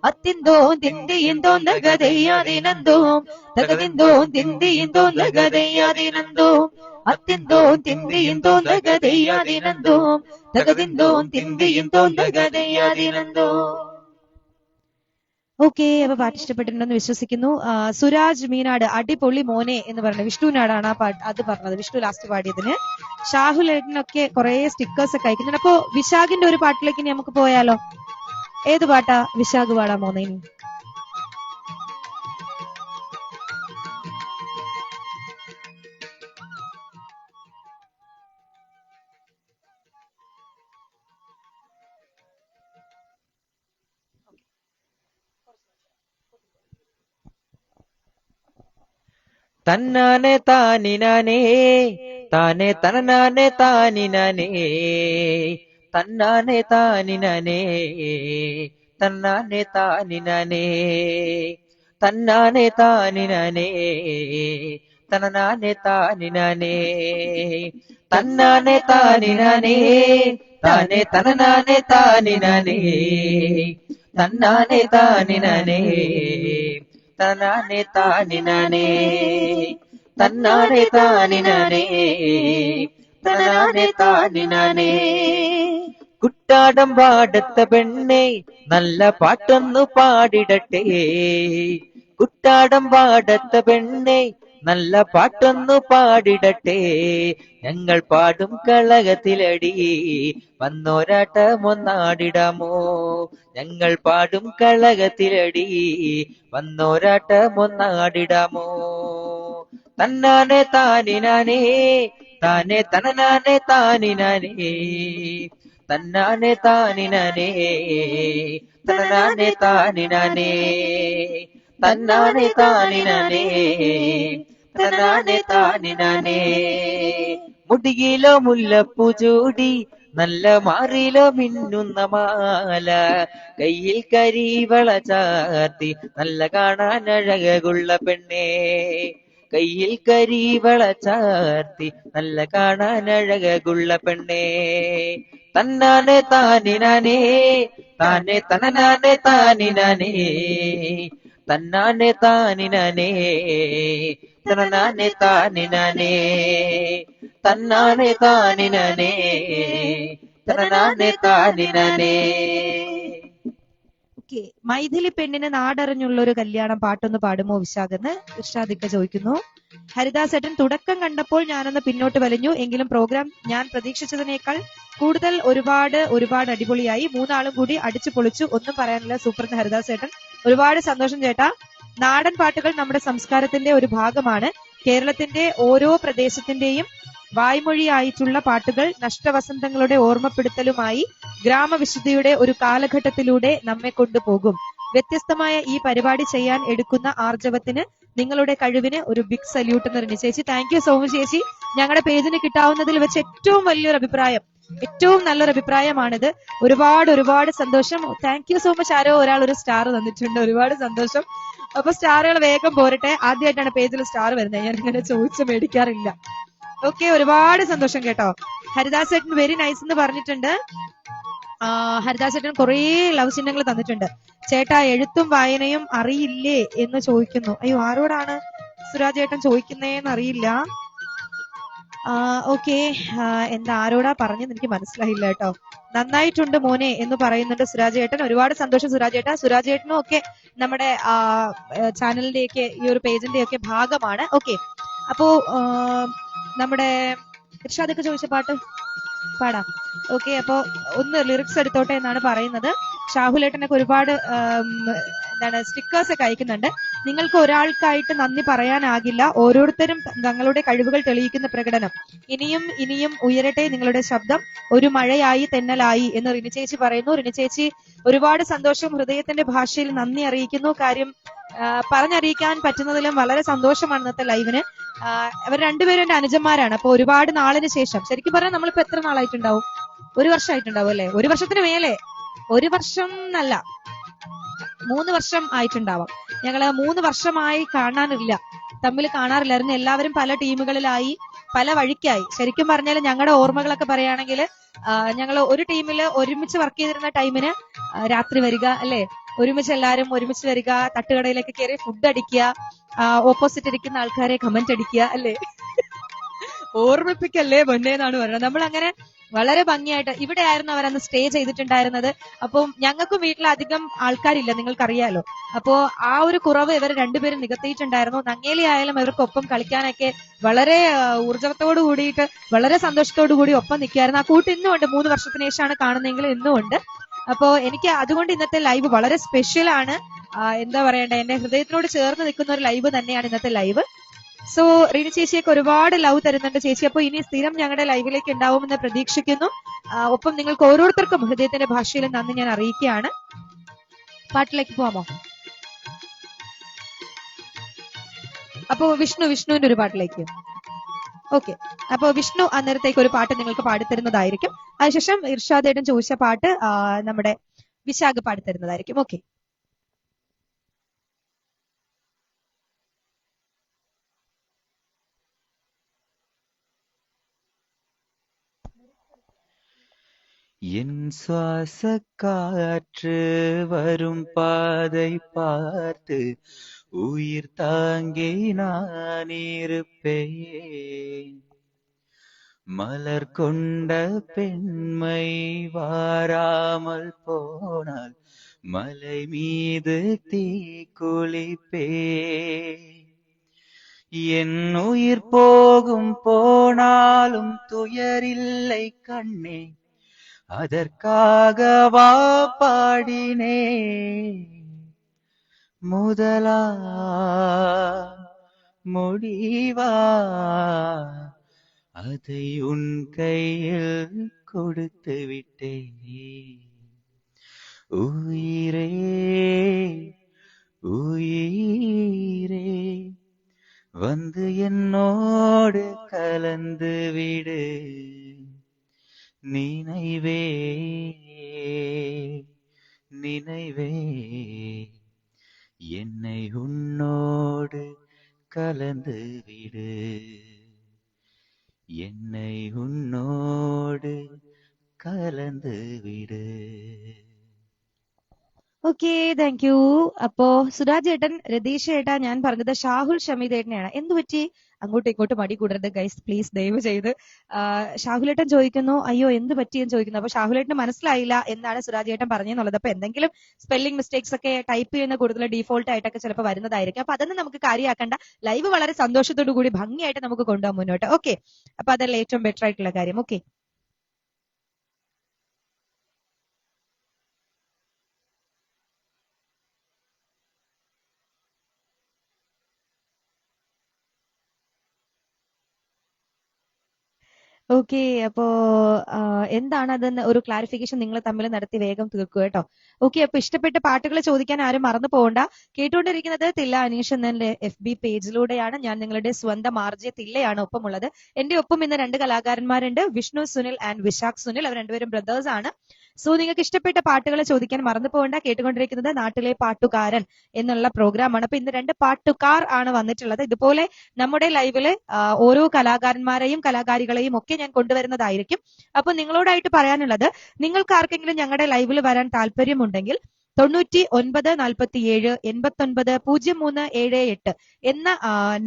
അത്തിന്തോ തിന്തിയും തോന്തക തെയ്യാതിനന്തോ തകതിന്തോ തിന്തിയും തോന്തക തെയ്യാതിനന്തോ അത്തിന്തോ തിന്തിയും തോന്തക തെയ്യാതിനന്തോ തകതിന്തോ തിന്തിയും തോന്തക തെയ്യാതിനന്തോ. ഓക്കെ, അപ്പൊ പാട്ട് ഇഷ്ടപ്പെട്ടിട്ടുണ്ടെന്ന് വിശ്വസിക്കുന്നു. സുരാജ് മീനാട് അടിപൊളി മോനെ എന്ന് പറഞ്ഞത് വിഷ്ണുവിനാടാണ് ആ പാട്ട് അത് പറഞ്ഞത്, വിഷ്ണു ലാസ്റ്റ് പാടിയതിന്. ഷാഹുൽ ഏട്ടനൊക്കെ കുറെ സ്റ്റിക്കേഴ്സ് ഒക്കെ അയക്കുന്നുണ്ട്. അപ്പൊ വിശാഖിന്റെ ഒരു പാട്ടിലേക്ക് ഇനി നമുക്ക് പോയാലോ? ഏത് പാട്ടാ വിശാഖ് പാടാൻ പോന്നെ ഇനി? തന്നാനെ താനിനാനേ താനെ തനനാനെ താനിനാനേ തന്നാനെ താനിനാനേ തന്നാനെ താനിനാനേ തന്നാനെ താനിനാനേ തനനാനെ താനിനാനേ തന്നാനെ താനിനാനേ താനെ തനനാനെ താനിനാനേ തന്നാനെ താനിനാനേ തന്നാനെ താനിനാനേ തന്നാനെ താനിനാനേ തന്നാനെ താനിനാനേ. കുട്ടാടം പാടത്ത പെണ്ണേ നല്ല പാട്ടൊന്നു പാടിടട്ടെ, കുട്ടാടം പാടത്ത പെണ്ണേ നല്ല പാട്ടൊന്നു പാടിടട്ടെ. ഞങ്ങൾ പാടും കളകത്തിലടി വന്നോരാട്ടമൊന്നാടിടാമോ, ഞങ്ങൾ പാടും കളകത്തിലടി വന്നോരാട്ടമൊന്നാടിടാമോ. തന്നാനെ താനിനാനേ താനെ തനനാനെ താനിനാനേ തന്നാനെ താനിനാനേ തനനാനെ താനിനാനേ തന്നാനെ താനിനാനേ തന്നാനെ താനിനാനേ. മുടിയിലോ മുല്ലപ്പൂ ചൂടി നല്ല മാറിലോ മിന്നുന്ന മാല, കയ്യിൽ കരിവള ചാർത്തി നല്ല കാണാൻ അഴകുള്ള പെണ്ണേ, കയ്യിൽ കരിവള ചാർത്തി നല്ല കാണാൻ അഴകുള്ള പെണ്ണേ. തന്നാനെ താനിനാനേ താനെ തനനാനെ താനിനാനേ തന്നാനെ താനിനാനേ തനനാനെ താനിനാനേ തന്നാനെ താനിനാനേ തനനാനെ താനിനാനേ. ഓക്കെ, മൈഥിലി പെണ്ണിന് നാടറിഞ്ഞുള്ള ഒരു കല്യാണം പാട്ടൊന്ന് പാടുമോ വിശാഖെന്ന് ഇർഷാദിക്ക ചോദിക്കുന്നു. ഹരിദാസേട്ടൻ തുടക്കം കണ്ടപ്പോൾ ഞാനൊന്ന് പിന്നോട്ട് വലിഞ്ഞു, എങ്കിലും പ്രോഗ്രാം ഞാൻ പ്രതീക്ഷിച്ചതിനേക്കാൾ കൂടുതൽ ഒരുപാട് അടിപൊളിയായി. മൂന്നാളും കൂടി അടിച്ചു പൊളിച്ചു, ഒന്നും പറയാനില്ല, സൂപ്പർ ഹരിദാസേട്ടൻ. ഒരുപാട് സന്തോഷം ചേട്ടാ. നാടൻ പാട്ടുകൾ നമ്മുടെ സംസ്കാരത്തിന്റെ ഒരു ഭാഗമാണ്. കേരളത്തിന്റെ ഓരോ പ്രദേശത്തിന്റെയും വായ്മൊഴിയായിട്ടുള്ള പാട്ടുകൾ നഷ്ടവസന്തങ്ങളുടെ ഓർമ്മപ്പെടുത്തലുമായി ഗ്രാമവിശുദ്ധിയുടെ ഒരു കാലഘട്ടത്തിലൂടെ നമ്മെ കൊണ്ടുപോകും. വ്യത്യസ്തമായ ഈ പരിപാടി ചെയ്യാൻ എടുക്കുന്ന ആർജവത്തിന്, നിങ്ങളുടെ കഴിവിന് ഒരു ബിഗ് സല്യൂട്ട് എന്ന് പറഞ്ഞു. ചേച്ചി താങ്ക് യു സോ മച്ച് ചേച്ചി. ഞങ്ങളുടെ പേജിന് കിട്ടാവുന്നതിൽ വെച്ച് ഏറ്റവും വലിയൊരു അഭിപ്രായം, ഏറ്റവും നല്ലൊരു അഭിപ്രായമാണിത്. ഒരുപാട് ഒരുപാട് സന്തോഷം. Thank you so much. ആരോ ഒരാൾ ഒരു സ്റ്റാർ തന്നിട്ടുണ്ട്, ഒരുപാട് സന്തോഷം. അപ്പൊ സ്റ്റാറുകൾ വേഗം പോരട്ടെ. ആദ്യമായിട്ടാണ് പേജിൽ സ്റ്റാർ വരുന്നത്, ഞാൻ ഇങ്ങനെ ചോദിച്ചു മേടിക്കാറില്ല. ഓക്കെ, ഒരുപാട് സന്തോഷം കേട്ടോ. ഹരിദാസ് ചേട്ടൻ വെരി നൈസ് എന്ന് പറഞ്ഞിട്ടുണ്ട്. ഹരിദാസ് ചേട്ടൻ കുറേ ലവ് ചിഹ്നങ്ങൾ തന്നിട്ടുണ്ട്. ചേട്ടാ എഴുത്തും വായനയും അറിയില്ലേ എന്ന് ചോദിക്കുന്നു. അയ്യോ, ആരോടാണ് സുരാജ് ചേട്ടൻ ചോദിക്കുന്നേന്ന് അറിയില്ല. ഓക്കെ, എന്താ ആരോടാ പറഞ്ഞെന്ന് എനിക്ക് മനസ്സിലായില്ല കേട്ടോ. നന്നായിട്ടുണ്ട് മോനെ എന്ന് പറയുന്നുണ്ട് സുരാജ് ചേട്ടൻ. ഒരുപാട് സന്തോഷം സുരാജ് ചേട്ടാ. സുരാജ് ചേട്ടനും ഒക്കെ നമ്മുടെ ചാനലിന്റെയൊക്കെ ഈ ഒരു പേജിന്റെ ഒക്കെ ഭാഗമാണ്. ഓക്കെ, അപ്പോ നമ്മുടെ ഇർഷാദൊക്കെ ചോദിച്ച പാട്ട് പാടാം. ഓക്കെ, അപ്പോ ഒന്ന് ലിറിക്സ് എടുത്തോട്ടെ എന്നാണ് പറയുന്നത്. ഷാഹുലേട്ടനൊക്കെ ഒരുപാട് എന്താണ് സ്റ്റിക്കേഴ്സ് ഒക്കെ അയക്കുന്നുണ്ട്. നിങ്ങൾക്ക് ഒരാൾക്കായിട്ട് നന്ദി പറയാനാകില്ല, ഓരോരുത്തരും തങ്ങളുടെ കഴിവുകൾ തെളിയിക്കുന്ന പ്രകടനം. ഇനിയും ഇനിയും ഉയരട്ടെ നിങ്ങളുടെ ശബ്ദം, ഒരു മഴയായി തെന്നലായി എന്ന് റിനി ചേച്ചി പറയുന്നു. റിനി ചേച്ചി ഒരുപാട് സന്തോഷം, ഹൃദയത്തിന്റെ ഭാഷയിൽ നന്ദി അറിയിക്കുന്നു. കാര്യം പറഞ്ഞറിയിക്കാൻ പറ്റുന്നതിലും വളരെ സന്തോഷമാണ് ഇന്നത്തെ ലൈവിന്. അവർ രണ്ടുപേരും എന്റെ അനുജന്മാരാണ്. അപ്പൊ ഒരുപാട് നാളിന് ശേഷം, ശരിക്കും പറഞ്ഞാൽ നമ്മളിപ്പോ എത്ര നാളായിട്ടുണ്ടാവും? 1 വർഷമായിട്ടുണ്ടാവും അല്ലെ? 1 വർഷത്തിന് മേലെ, 1 വർഷം എന്നല്ല 3 വർഷം ആയിട്ടുണ്ടാവാം. ഞങ്ങള് 3 വർഷമായി തമ്മിൽ കാണാറില്ലായിരുന്നു. എല്ലാവരും പല ടീമുകളിലായി, പല വഴിക്കായി. ശരിക്കും പറഞ്ഞാൽ ഞങ്ങളുടെ ഓർമ്മകളൊക്കെ പറയുകയാണെങ്കിൽ, ഞങ്ങൾ ഒരു ടീമിൽ ഒരുമിച്ച് വർക്ക് ചെയ്തിരുന്ന ടൈമിന് രാത്രി വരിക അല്ലെ, എല്ലാരും ഒരുമിച്ച് വരിക, തട്ടുകടയിലേക്ക് കയറി ഫുഡ് അടിക്കുക, ഓപ്പോസിറ്റ് ഇരിക്കുന്ന ആൾക്കാരെ കമന്റ് അടിക്കുക അല്ലെ. ഓർമ്മിപ്പിക്കല്ലേ പൊന്നേന്നാണ് പറയുന്നത്. നമ്മൾ അങ്ങനെ വളരെ ഭംഗിയായിട്ട് ഇവിടെ ആയിരുന്നു അവരന്ന് സ്റ്റേ ചെയ്തിട്ടുണ്ടായിരുന്നത്. അപ്പം ഞങ്ങൾക്കും വീട്ടിൽ അധികം ആൾക്കാരില്ല, നിങ്ങൾക്കറിയാലോ. അപ്പോ ആ ഒരു കുറവ് ഇവർ രണ്ടുപേരും നികത്തിയിട്ടുണ്ടായിരുന്നു. നങ്ങേലി ആയാലും ഇവർക്കൊപ്പം കളിക്കാനൊക്കെ വളരെ ഊർജത്തോടു കൂടിയിട്ട്, വളരെ സന്തോഷത്തോടു കൂടി ഒപ്പം നിൽക്കുകയായിരുന്നു. ആ കൂട്ട് ഇന്നും ഉണ്ട്. 3 വർഷത്തിന് ശേഷമാണ് കാണുന്നതെങ്കിൽ ഇന്നും ഉണ്ട്. അപ്പോ എനിക്ക് അതുകൊണ്ട് ഇന്നത്തെ ലൈവ് വളരെ സ്പെഷ്യൽ ആണ്. എന്താ പറയണ്ടേ, എന്റെ ഹൃദയത്തിനോട് ചേർന്ന് നിൽക്കുന്ന ഒരു ലൈവ് തന്നെയാണ് ഇന്നത്തെ ലൈവ്. സോ റിനി ചേച്ചിയൊക്കെ ഒരുപാട് ലവ് തരുന്നുണ്ട് ചേച്ചി. അപ്പൊ ഇനി സ്ഥിരം ഞങ്ങളുടെ ലൈവിലേക്ക് ഉണ്ടാവുമെന്ന് പ്രതീക്ഷിക്കുന്നു. ഒപ്പം നിങ്ങൾക്ക് ഓരോരുത്തർക്കും ഹൃദയത്തിന്റെ ഭാഷയിൽ നന്ദി ഞാൻ അറിയിക്കുകയാണ്. പാട്ടിലേക്ക് പോവാമോ? അപ്പോ വിഷ്ണുവിന്റെ ഒരു പാട്ടിലേക്ക്. ഓക്കെ, അപ്പൊ വിഷ്ണു അന്നേരത്തേക്ക് ഒരു പാട്ട് നിങ്ങൾക്ക് പാടിത്തരുന്നതായിരിക്കും. അതിനുശേഷം ഇർഷാദേട്ടൻ ചോദിച്ച പാട്ട് നമ്മുടെ വിശാഖ് പാടിത്തരുന്നതായിരിക്കും. ഓക്കെ. என் சுவாச காற்று வரும் பாதை பார்த்து உயிர் தாங்கி நான் இருப்பேன். மலர் கொண்ட பெண்மை வாராமல் போனால் மலை மீது தீ குளிப்பேன். என் உயிர் போனாலும் துயரில்லை கண்ணே, அதற்காகவா பாடினே முதலா முடிவா அதை உன் கையில் கொடுத்து விட்டேனே. உயிரே உயிரே வந்து என்னோடு கலந்து விடு, நினைவே நினைவே என்னை உன்னோடு கலந்து விடு, என்னை உன்னோடு கலந்து விடு. Okay, thank U. അപ്പോ സുരാജ് ഏട്ടൻ, രതീഷ് ഏട്ടാ, ഞാൻ പറഞ്ഞത് ഷാഹുൽ ഷമീദ് ഏട്ടനെയാണ്. എന്ത് പറ്റി? അങ്ങോട്ടും ഇങ്ങോട്ടും മടി കൂടരുത് ഗൈസ്, പ്ലീസ്, ദയവ് ചെയ്ത്. ഷാഹുലേട്ടൻ ചോദിക്കുന്നു അയ്യോ എന്ത് പറ്റിയെന്ന് ചോദിക്കുന്നു. അപ്പൊ ഷാഹുലേട്ടന് മനസ്സിലായില്ല എന്നാണ് സുരാജ് ഏട്ടൻ പറഞ്ഞെന്നുള്ളത്. അപ്പൊ എന്തെങ്കിലും സ്പെല്ലിംഗ് മിസ്റ്റേക്സ് ഒക്കെ ടൈപ്പ് ചെയ്യുന്ന കൂടുതൽ ഡീഫോൾട്ട് ആയിട്ടൊക്കെ ചിലപ്പോൾ വരുന്നതായിരിക്കും. അപ്പൊ അതൊന്നും നമുക്ക് കാര്യമാക്കണ്ട. ലൈവ് വളരെ സന്തോഷത്തോടു കൂടി ഭംഗിയായിട്ട് നമുക്ക് കൊണ്ടുപോകാൻ മുന്നോട്ട്. ഓക്കെ, അപ്പൊ അതല്ല ഏറ്റവും ബെറ്റർ ആയിട്ടുള്ള കാര്യം. ഓക്കെ. ഓക്കെ. അപ്പോ എന്താണ് അതെന്ന് ഒരു ക്ലാരിഫിക്കേഷൻ നിങ്ങൾ തമ്മിൽ നടത്തി വേഗം തീർക്കുക കേട്ടോ. ഓക്കെ. അപ്പൊ ഇഷ്ടപ്പെട്ട പാട്ടുകൾ ചോദിക്കാൻ ആരും മറന്നു പോകണ്ട. കേട്ടുകൊണ്ടിരിക്കുന്നത് തില്ല അനീഷ് എന്നെ FB പേജിലൂടെയാണ്. ഞാൻ നിങ്ങളുടെ സ്വന്തം RJ തില്ലയാണ് ഒപ്പമുള്ളത്. എന്റെ ഒപ്പം ഇന്ന് 2 കലാകാരന്മാരുണ്ട്, വിഷ്ണു സുനിൽ ആൻഡ് വിശാഖ് സുനിൽ. അവർ രണ്ടുപേരും ബ്രദേഴ്സ് ആണ്. സോ നിങ്ങൾക്ക് ഇഷ്ടപ്പെട്ട പാട്ടുകൾ ചോദിക്കാൻ മറന്നു പോകണ്ട. കേട്ടുകൊണ്ടിരിക്കുന്നത് നാട്ടിലെ പാട്ടുകാരൻ എന്നുള്ള പ്രോഗ്രാമാണ്. അപ്പൊ ഇന്ന് 2 പാട്ടുകാർ ആണ് വന്നിട്ടുള്ളത്. ഇതുപോലെ നമ്മുടെ ലൈവില് ഓരോ കലാകാരന്മാരെയും കലാകാരികളെയും ഒക്കെ ഞാൻ കൊണ്ടുവരുന്നതായിരിക്കും. അപ്പൊ നിങ്ങളോടായിട്ട് പറയാനുള്ളത്, നിങ്ങൾക്ക് ആർക്കെങ്കിലും ഞങ്ങളുടെ ലൈവിൽ വരാൻ താല്പര്യമുണ്ടെങ്കിൽ 9947890378 എന്ന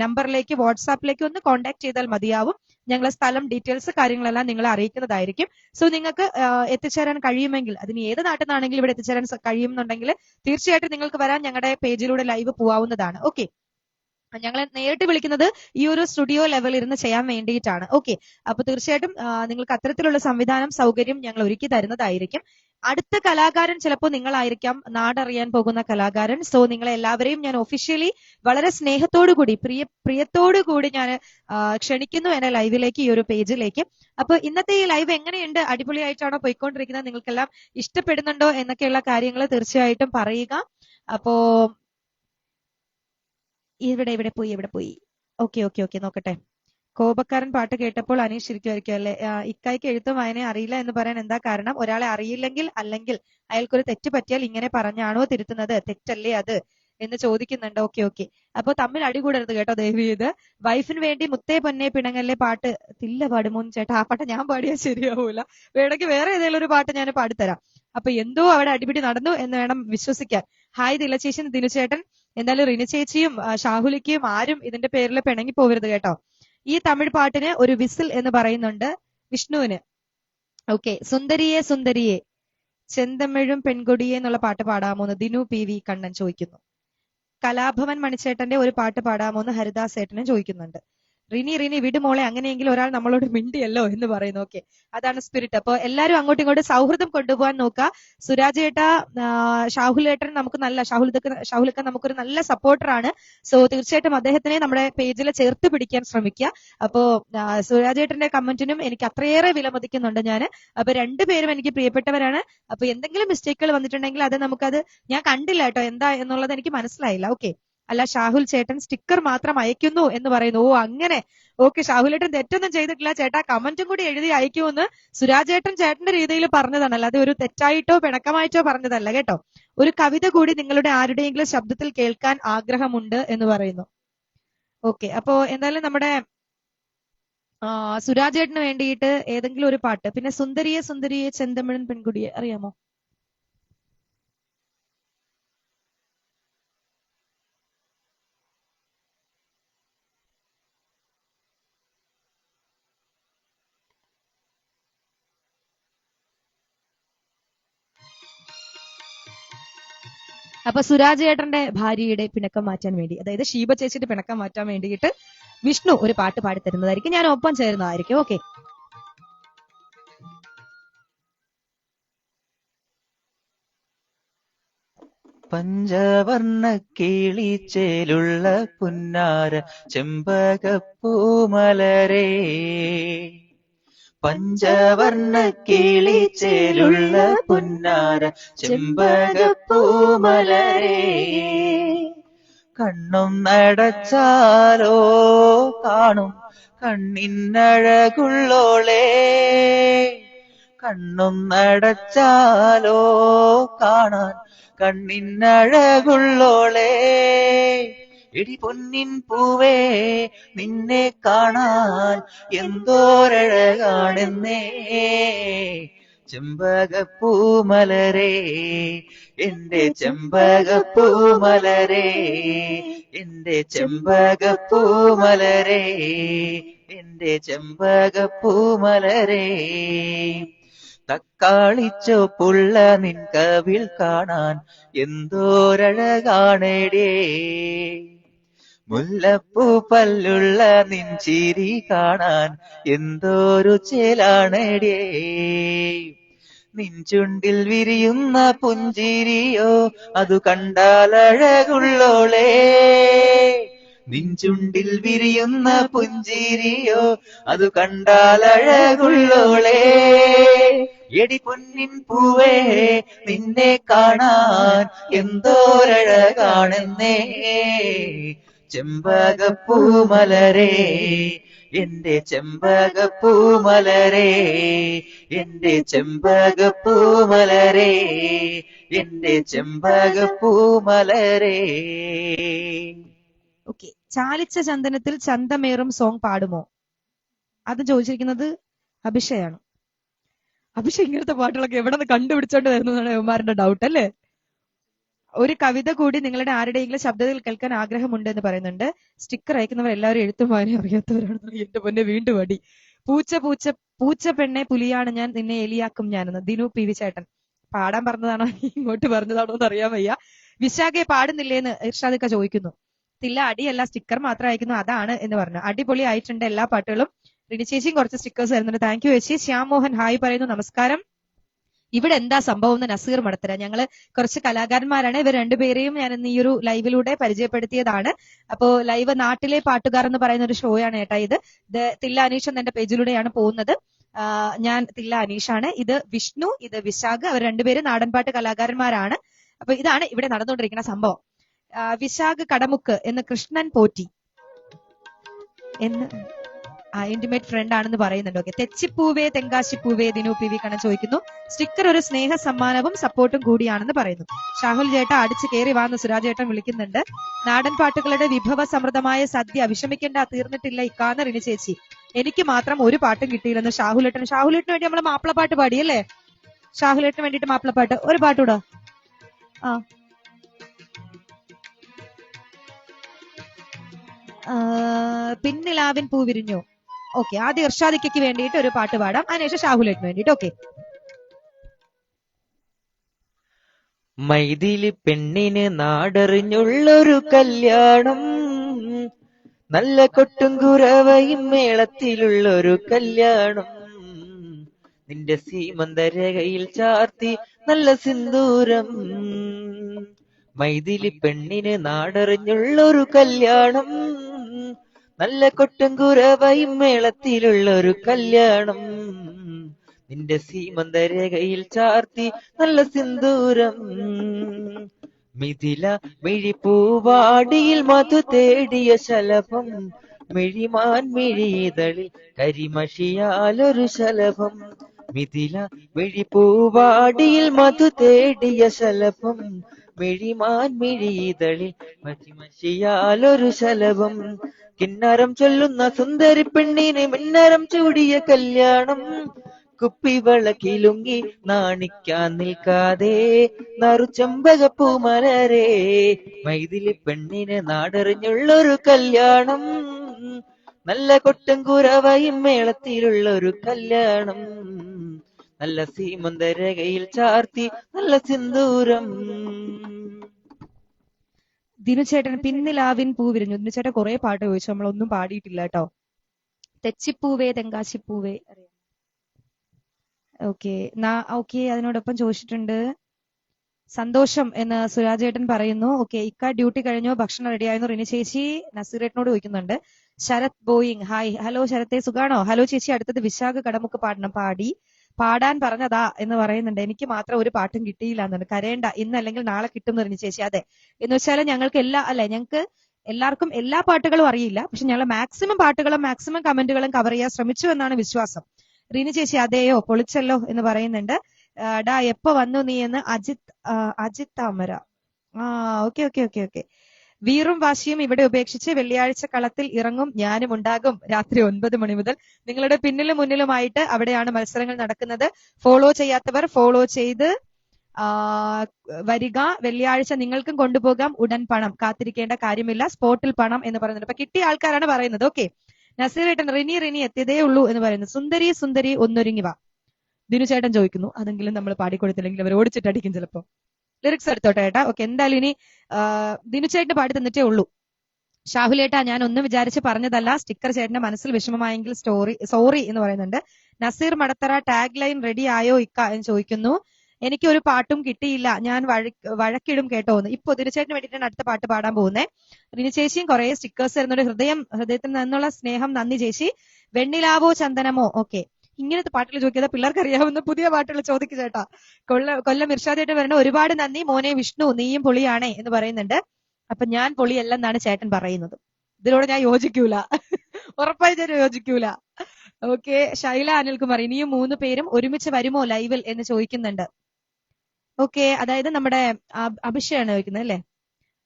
നമ്പറിലേക്ക് വാട്സാപ്പിലേക്ക് ഒന്ന് കോൺടാക്ട് ചെയ്താൽ മതിയാവും. ഞങ്ങളെ സ്ഥലം, ഡീറ്റെയിൽസ്, കാര്യങ്ങളെല്ലാം നിങ്ങളെ അറിയിക്കുന്നതായിരിക്കും. സോ നിങ്ങൾക്ക് എത്തിച്ചേരാൻ കഴിയുമെങ്കിൽ, അതിന് ഏത് നാട്ടിൽ നിന്നാണെങ്കിലും ഇവിടെ എത്തിച്ചേരാൻ കഴിയുമെന്നുണ്ടെങ്കിൽ തീർച്ചയായിട്ടും നിങ്ങൾക്ക് വരാൻ ഞങ്ങളുടെ പേജിലൂടെ ലൈവ് പോവാവുന്നതാണ്. ഓക്കെ. ഞങ്ങളെ നേരിട്ട് വിളിക്കുന്നത് ഈ ഒരു സ്റ്റുഡിയോ ലെവലിൽ ഇരുന്ന് ചെയ്യാൻ വേണ്ടിയിട്ടാണ്. ഓക്കെ. അപ്പൊ തീർച്ചയായിട്ടും നിങ്ങൾക്ക് അത്തരത്തിലുള്ള സംവിധാനം, സൗകര്യം ഞങ്ങൾ ഒരുക്കി തരുന്നതായിരിക്കും. അടുത്ത കലാകാരൻ ചിലപ്പോൾ നിങ്ങളായിരിക്കാം, നാടറിയാൻ പോകുന്ന കലാകാരൻ. സോ നിങ്ങളെ എല്ലാവരെയും ഞാൻ ഒഫീഷ്യലി വളരെ സ്നേഹത്തോടു കൂടി, പ്രിയത്തോടു കൂടി ഞാൻ ക്ഷണിക്കുന്നു എന്റെ ലൈവിലേക്ക്, ഈ ഒരു പേജിലേക്ക്. അപ്പൊ ഇന്നത്തെ ഈ ലൈവ് എങ്ങനെയുണ്ട്? അടിപൊളിയായിട്ടാണോ പോയിക്കൊണ്ടിരിക്കുന്നത്? നിങ്ങൾക്കെല്ലാം ഇഷ്ടപ്പെടുന്നുണ്ടോ എന്നൊക്കെയുള്ള കാര്യങ്ങൾ തീർച്ചയായിട്ടും പറയുക. അപ്പോ ഇവിടെ പോയി. ഓക്കെ നോക്കട്ടെ. കോപക്കാരൻ പാട്ട് കേട്ടപ്പോൾ അനീഷ് ഇരിക്കുമായിരിക്കും അല്ലെ? ഇക്കായ്ക്ക് എഴുത്തും വായനയും അറിയില്ല എന്ന് പറയാൻ എന്താ കാരണം? ഒരാളെ അറിയില്ലെങ്കിൽ, അല്ലെങ്കിൽ അയാൾക്കൊരു തെറ്റ് പറ്റിയാൽ ഇങ്ങനെ പറഞ്ഞാണോ തിരുത്തുന്നത്? തെറ്റല്ലേ അത് എന്ന് ചോദിക്കുന്നുണ്ട്. ഓക്കെ. അപ്പൊ തമ്മിൽ അടികൂടരുത് കേട്ടോ, ദയവ് ചെയ്ത്. വൈഫിന് വേണ്ടി മുത്തേ പൊന്നെ പിണങ്ങല്ലേ പാട്ട് തില്ല പാടുമോന്ന് ചേട്ടാ. ആ പാട്ട് ഞാൻ പാടിയാൽ ശരിയാവൂല. വേണമെങ്കിൽ വേറെ ഏതെങ്കിലും ഒരു പാട്ട് ഞാൻ പാടിത്തരാം. അപ്പൊ എന്തോ അവിടെ അടിപിടി നടന്നു എന്ന് വേണം വിശ്വസിക്കാൻ. ഹായ് ദിലചേച്ചി, ദിനുചേട്ടൻ. എന്തായാലും റിനി ചേച്ചിയും ഷാഹുലിക്കയും ആരും ഇതിന്റെ പേരിൽ പിണങ്ങി പോവരുത് കേട്ടോ. ഈ തമിഴ് പാട്ടിന് ഒരു വിസിൽ എന്ന് പറയുന്നുണ്ട് വിഷ്ണുവിന്. ഓക്കെ. സുന്ദരിയെ ചെന്തമിഴും പെൺകൊടിയെ എന്നുള്ള പാട്ട് പാടാമോന്ന് ദിനു PV കണ്ണൻ ചോദിക്കുന്നു. കലാഭവൻ മണിച്ചേട്ടന്റെ ഒരു പാട്ട് പാടാമോന്ന് ഹരിദാസ് ഏട്ടനും ചോദിക്കുന്നുണ്ട്. റിനി വിടുമോളെ, അങ്ങനെയെങ്കിൽ ഒരാൾ നമ്മളോട് മിണ്ടിയല്ലോ എന്ന് പറയുന്നു. ഓക്കെ, അതാണ് സ്പിരിറ്റ്. അപ്പൊ എല്ലാരും അങ്ങോട്ടും ഇങ്ങോട്ടും സൗഹൃദം കൊണ്ടുപോകാൻ നോക്കുക. സുരാജ് ഏട്ട, ഷാഹുലേട്ടൻ നമുക്ക് നല്ല ഷാഹുലക്ക നമുക്കൊരു നല്ല സപ്പോർട്ടറാണ്. സോ തീർച്ചയായിട്ടും അദ്ദേഹത്തിനെ നമ്മുടെ പേജിൽ ചേർത്ത് പിടിക്കാൻ ശ്രമിക്കുക. അപ്പോ സുരാജ് ഏട്ടന്റെ കമന്റിനും എനിക്ക് അത്രയേറെ വിലമതിക്കുന്നുണ്ട് ഞാൻ. അപ്പൊ രണ്ടുപേരും എനിക്ക് പ്രിയപ്പെട്ടവരാണ്. അപ്പൊ എന്തെങ്കിലും മിസ്റ്റേക്കുകൾ വന്നിട്ടുണ്ടെങ്കിൽ അത് നമുക്കത് ഞാൻ കണ്ടില്ല കേട്ടോ, എന്താ എന്നുള്ളത് എനിക്ക് മനസ്സിലായില്ല. ഓക്കെ. അല്ല, ഷാഹുൽ ചേട്ടൻ സ്റ്റിക്കർ മാത്രം അയക്കുന്നു എന്ന് പറയുന്നു. ഓ അങ്ങനെ. ഓക്കെ, ഷാഹുലേട്ടൻ തെറ്റൊന്നും ചെയ്തിട്ടില്ല ചേട്ടാ, കമന്റും കൂടി എഴുതി അയക്കുമെന്ന് സുരാജ് ചേട്ടന്റെ രീതിയിൽ പറഞ്ഞതാണ്, അല്ലാതെ ഒരു തെറ്റായിട്ടോ പിണക്കമായിട്ടോ പറഞ്ഞതല്ല കേട്ടോ. ഒരു കവിത കൂടി നിങ്ങളുടെ ആരുടെയെങ്കിലും ശബ്ദത്തിൽ കേൾക്കാൻ ആഗ്രഹമുണ്ട് എന്ന് പറയുന്നു. ഓക്കെ. അപ്പോ എന്തായാലും നമ്മുടെ സുരാജ് ചേട്ടന് വേണ്ടിയിട്ട് ഏതെങ്കിലും ഒരു പാട്ട്. പിന്നെ സുന്ദരിയെ ചെന്തമിഴൻ പെൺകുടിയെ അറിയാമോ? അപ്പൊ സുരാജ് ചേട്ടന്റെ ഭാര്യയുടെ പിണക്കം മാറ്റാൻ വേണ്ടി, അതായത് ഷീബ ചേച്ചിയുടെ പിണക്കം മാറ്റാൻ വേണ്ടിയിട്ട് വിഷ്ണു ഒരു പാട്ട് പാടി തരുന്നതായിരിക്കും. ഞാൻ ഒപ്പം ചേരുന്നതായിരിക്കും. ഓക്കെ. പഞ്ചവർണ്ണ കിളിച്ചേലുള്ള പുന്നാര ചെമ്പകപ്പൂമലരേ, പഞ്ചവർണ്ണ കിളിച്ചേലുള്ള പുന്നാര ചെമ്പകപ്പൂമലരേ, കണ്ണും നടച്ചാലോ കാണും കണ്ണിനഴകുള്ളോളേ, കണ്ണും നടച്ചാലോ കാണാൻ കണ്ണിനഴകുള്ളോളേ, എടി പൊന്നിൻ പൂവേ നിന്നെ കാണാൻ എന്തോരഴകാണെന്നേ, ചെമ്പകപ്പൂമലരേ എന്റെ ചെമ്പകപ്പൂമലരേ, എന്റെ ചെമ്പകപ്പൂമലരേ, എന്റെ ചെമ്പകപ്പൂമലരേ, തക്കാളിച്ചോപ്പുള്ള നിൻ കവിൾ കാണാൻ എന്തോരഴകാണെടേ, മുല്ലപ്പൂ പല്ലുള്ള നിൻ ചിരി കാണാൻ എന്തോരു ചേലാണെടേ, നിൻ ചുണ്ടിൽ വിരിയുന്ന പുഞ്ചിരിയോ അതു കണ്ടാലഴകുള്ളോളേ, നിഞ്ചുണ്ടിൽ വിരിയുന്ന പുഞ്ചിരിയോ അത് കണ്ടാലഴകുള്ളോളേ. എടി പൊന്നിൻ പൂവേ നിന്നെ കാണാൻ എന്തോരഴകാണെന്നേ. ചെമ്പകപ്പൂമലരേ എന്റെ ചെമ്പകപ്പൂമലരേ, എന്റെ ചെമ്പകപ്പൂമലരേ, എന്റെ ചെമ്പകപ്പൂമലരേ. Okay, ചാലിച്ച ചന്ദനത്തിൽ ചന്തമേറും song പാടുമോ? അത് ചോദിച്ചിരിക്കുന്നത് അഭിഷയാണ്. അഭിഷ ഇങ്ങനത്തെ പാട്ടുകളൊക്കെ എവിടെ നിന്ന് കണ്ടുപിടിച്ചോണ്ട് വരുന്നതാണ് യുവമാരുടെ ഡൗട്ട് അല്ലേ? ഒരു കവിത കൂടി നിങ്ങളുടെ ആരുടെയെങ്കിലും ശബ്ദത്തിൽ കേൾക്കാൻ ആഗ്രഹമുണ്ട് എന്ന് പറയുന്നുണ്ട്. സ്റ്റിക്കർ അയക്കുന്നവർ എല്ലാവരും എഴുത്തും വായന അറിയാത്തവരാണെന്ന് എന്റെ പൊന്നെ വീണ്ടും അടി. പൂച്ച പൂച്ച പൂച്ച പെണ്ണെ പുലിയാണ് ഞാൻ, നിന്നെ എലിയാക്കും ഞാനെന്ന് ദിനു പി വി ചേട്ടൻ പാടാൻ പറഞ്ഞതാണോ ഇങ്ങോട്ട് പറഞ്ഞതാണോ എന്ന് അറിയാൻ വയ്യ. വിശാഖയെ പാടുന്നില്ലേന്ന് ഇർഷാദിക്ക ചോദിക്കുന്നു. തില്ല അടിയല്ല, സ്റ്റിക്കർ മാത്രം അയക്കുന്നു, അതാണ് എന്ന് പറഞ്ഞു. അടിപൊളി ആയിട്ടുണ്ട് എല്ലാ പാട്ടുകളും. റിനി ചേച്ചിയും കുറച്ച് സ്റ്റിക്കേഴ്സ് വരുന്നുണ്ട്. താങ്ക് യു ചേച്ചി. ശ്യാം മോഹൻ ഹായ് പറയുന്നു, നമസ്കാരം. ഇവിടെ എന്താ സംഭവം എന്ന് നസീർ മടത്തര. ഞങ്ങള് കുറച്ച് കലാകാരന്മാരാണ്, ഇവർ രണ്ടുപേരെയും ഞാൻ ഇന്ന് ഈ ഒരു ലൈവിലൂടെ പരിചയപ്പെടുത്തിയതാണ്. അപ്പോ ലൈവ് നാട്ടിലെ പാട്ടുകാർ എന്ന് പറയുന്ന ഒരു ഷോയാണ് കേട്ടാ ഇത്. തില്ല അനീഷ് എന്ന എന്റെ പേജിലൂടെയാണ് പോകുന്നത്. ഞാൻ തില്ല അനീഷാണ്, ഇത് വിഷ്ണു, ഇത് വിശാഖ്. അവർ രണ്ടുപേരും നാടൻപാട്ട് കലാകാരന്മാരാണ്. അപ്പൊ ഇതാണ് ഇവിടെ നടന്നുകൊണ്ടിരിക്കുന്ന സംഭവം. വിശാഖ് കടമുക്ക് എന്ന് കൃഷ്ണൻ പോറ്റി എന്ന് ഇന്റിമേറ്റ് ഫ്രണ്ട് ആണെന്ന് പറയുന്നുണ്ട്. ഓക്കെ, തെച്ചിപ്പൂവേ തെങ്കാശിപ്പൂവേ ദിനു പി വി കണ്ണൻ ചോദിക്കുന്നു. സ്റ്റിക്കർ ഒരു സ്നേഹ സമ്മാനവും സപ്പോർട്ടും കൂടിയാണെന്ന് പറയുന്നു. ഷാഹുൽ ചേട്ട അടിച്ചു കയറി വാന്ന് സുരാജ് ചേട്ടൻ വിളിക്കുന്നുണ്ട്. നാടൻ പാട്ടുകളുടെ വിഭവ സമൃദ്ധമായ സദ്യ വിഷമിക്കേണ്ട, തീർന്നിട്ടില്ല ഇക്കാന്ന് റിനി ചേച്ചി. എനിക്ക് മാത്രം ഒരു പാട്ടും കിട്ടിയില്ലെന്ന് ഷാഹുലേട്ടൻ. ഷാഹുലേട്ടിന് വേണ്ടി നമ്മള് മാപ്പിളപ്പാട്ട് പാടിയല്ലേ? ഷാഹുലേട്ടിന് വേണ്ടിട്ട് മാപ്പിളപ്പാട്ട് ഒരു പാട്ടൂടാ. പിന്നിലാവിൻ പൂ വിരിഞ്ഞു. ഓക്കെ, ആദ്യം ഇർഷാദിക്കയ്ക്ക് വേണ്ടിയിട്ട് ഒരു പാട്ട് പാടാം, അതിനുശേഷം ഷാഹുലേട്ടിന് വേണ്ടിയിട്ട്. ഓക്കെ. മൈഥിലി പെണ്ണിന് നാടറിഞ്ഞുള്ളൊരു കല്യാണം, നല്ല കൊട്ടും കുരവയും മേളത്തിലുള്ളൊരു കല്യാണം, നിന്റെ സീമന്തരകയിൽ ചാർത്തി നല്ല സിന്ദൂരം. മൈഥിലി പെണ്ണിന് നാടറിഞ്ഞുള്ളൊരു കല്യാണം, നല്ല കൊട്ടും കുരവയും മേളത്തിലുള്ളൊരു കല്യാണം, നിന്റെ സീമന്തരകയിൽ ചാർത്തി നല്ല സിന്ദൂരം. മിഥില മിഴിപ്പൂവാടിയിൽ മധു തേടിയ ശലഭം, മിഴിമാൻ മിഴിതളിൽ കരിമഷിയാലൊരു ശലഭം. മിഥില മിഴിപ്പൂവാടിയിൽ മധു തേടിയ ശലഭം, മിഴിമാൻ മിഴിതളിൽ കരിമഷിയാലൊരു ശലഭം. കിന്നരം ചൊല്ലുന്ന സുന്ദരി പെണ്ണിന് മിന്നരം ചൂടിയ കല്യാണം, കുപ്പിവളക്കിലുങ്ങി നാണിക്കാൻ നിൽക്കാതെ നറുചെമ്പകപ്പൂമലരേ. മൈഥിലി പെണ്ണിന് നാടറിഞ്ഞുള്ളൊരു കല്യാണം, നല്ല കൊട്ടും കുരവയും മേളത്തിലുള്ളൊരു കല്യാണം, നല്ല സീമന്തരകയിൽ ചാർത്തി നല്ല സിന്ദൂരം. ദിനുചേട്ടൻ പിന്നിലാവിൻ പൂ വിരിഞ്ഞു. ദിനുചേട്ടൻ കുറെ പാട്ട് ചോദിച്ചു, നമ്മളൊന്നും പാടിയിട്ടില്ല കേട്ടോ. തെച്ചിപ്പൂവേ തെങ്കാശിപ്പൂവേ അറിയാം. ഓക്കെ ഓക്കെ, അതിനോടൊപ്പം ചോദിച്ചിട്ടുണ്ട്. സന്തോഷം എന്ന് സുരാജേട്ടൻ പറയുന്നു. ഓക്കെ, ഇക്ക ഡ്യൂട്ടി കഴിഞ്ഞോ, ഭക്ഷണം റെഡിയായിരുന്നു റിനി ചേച്ചി നസീറേട്ടനോട് ചോദിക്കുന്നുണ്ട്. Sarath Boeing hi. ഹലോ ശരത്തെ, സുഖാണോ? ഹലോ ചേച്ചി, അടുത്തത് വിശാഖ് കടമുക്ക് പാടണം. പാടാൻ പറഞ്ഞതാ എന്ന് പറയുന്നുണ്ട്. എനിക്ക് മാത്രം ഒരു പാട്ടും കിട്ടിയില്ല എന്നുണ്ട്. കരയേണ്ട, ഇന്നല്ലെങ്കിൽ നാളെ കിട്ടും എന്ന് റിനി ചേച്ചി. അതെ, എന്ന് വെച്ചാൽ ഞങ്ങൾക്ക് ഞങ്ങൾക്ക് എല്ലാവർക്കും എല്ലാ പാട്ടുകളും അറിയില്ല, പക്ഷെ ഞങ്ങൾ മാക്സിമം പാട്ടുകളും മാക്സിമം കമന്റുകളും കവർ ചെയ്യാൻ ശ്രമിച്ചു എന്നാണ് വിശ്വാസം. റിനി ചേച്ചി അതെയോ പൊളിച്ചല്ലോ എന്ന് പറയുന്നുണ്ട്. ഡാ എപ്പോ വന്നു നീ എന്ന് Ajith Thamara. Okay okay okay okay. വീറും വാശിയും ഇവിടെ ഉപേക്ഷിച്ച് വെള്ളിയാഴ്ച കളത്തിൽ ഇറങ്ങും, ഞാനും ഉണ്ടാകും രാത്രി 9 മണി മുതൽ. നിങ്ങളുടെ പിന്നിലും മുന്നിലുമായിട്ട് അവിടെയാണ് മത്സരങ്ങൾ നടക്കുന്നത്. ഫോളോ ചെയ്യാത്തവർ ഫോളോ ചെയ്ത് വരിക. വെള്ളിയാഴ്ച നിങ്ങൾക്കും കൊണ്ടുപോകാം ഉടൻ പണം, കാത്തിരിക്കേണ്ട കാര്യമില്ല, സ്പോട്ടിൽ പണം എന്ന് പറയുന്നുണ്ട്. അപ്പൊ കിട്ടിയ ആൾക്കാരാണ് പറയുന്നത്. ഓക്കെ, നസീറേട്ടൻ റിനി എത്തിയതേ ഉള്ളൂ എന്ന് പറയുന്നു. സുന്ദരി സുന്ദരി ഒന്നൊരുങ്ങി വാ. ദിനുചേട്ടൻ ചോദിക്കുന്നു, അതെങ്കിലും നമ്മൾ പാടിക്കൊടുത്തില്ലെങ്കിൽ അവർ ഓടിച്ചിട്ടടിക്കും ചിലപ്പോ. ലിറിക്സ് എടുത്തോട്ടെ ഏട്ടാ. ഓക്കെ, എന്തായാലും ഇനി ദിനുചേട്ടന് പാടി തന്നിട്ടേ ഉള്ളൂ. ഷാഹുലേട്ടാ, ഞാൻ ഒന്നും വിചാരിച്ച് പറഞ്ഞതല്ല, സ്റ്റിക്കർ ചേട്ടന്റെ മനസ്സിൽ വിഷമമായെങ്കിൽ സോറി എന്ന് പറയുന്നുണ്ട്. Naseer Madathara tag line ready ആയോ ഇക്ക എന്ന് ചോദിക്കുന്നു. എനിക്ക് ഒരു പാട്ടും കിട്ടിയില്ല, ഞാൻ വഴക്കിടും കേട്ടോ എന്ന്. ഇപ്പൊ ദിനചേട്ടന് വേണ്ടിയിട്ടാണ് അടുത്ത പാട്ട് പാടാൻ പോകുന്നത്. റിനി ചേച്ചിയും കുറെ സ്റ്റിക്കേഴ്സ് തരുന്നുണ്ട്. ഹൃദയത്തിൽ നിന്നുള്ള സ്നേഹം, നന്ദി ചേച്ചി. വെണ്ണിലാവോ ചന്ദനമോ, ഓക്കെ. ഇങ്ങനത്തെ പാട്ടുകൾ ചോദിക്കാതെ പിള്ളേർക്ക് അറിയാവുന്ന പുതിയ പാട്ടുകൾ ചോദിക്കു ചേട്ടാ. കൊല്ലം ഇർഷാദ് ചേട്ടൻ പറയുന്നത് ഒരുപാട് നന്ദി മോനെ വിഷ്ണു, നീയും പൊളിയാണേ എന്ന് പറയുന്നുണ്ട്. അപ്പൊ ഞാൻ പൊളിയല്ലെന്നാണ് ചേട്ടൻ പറയുന്നത്. ഇതിനോട് ഞാൻ യോജിക്കൂല, ഉറപ്പായി ഞാൻ യോജിക്കൂല. ഓക്കെ. ശൈല അനിൽകുമാർ, ഇനിയും 3 പേരും ഒരുമിച്ച് വരുമോ ലൈവിൽ എന്ന് ചോദിക്കുന്നുണ്ട്. ഓക്കെ, അതായത് നമ്മുടെ അഭിഷയാണ് ചോദിക്കുന്നത് അല്ലേ?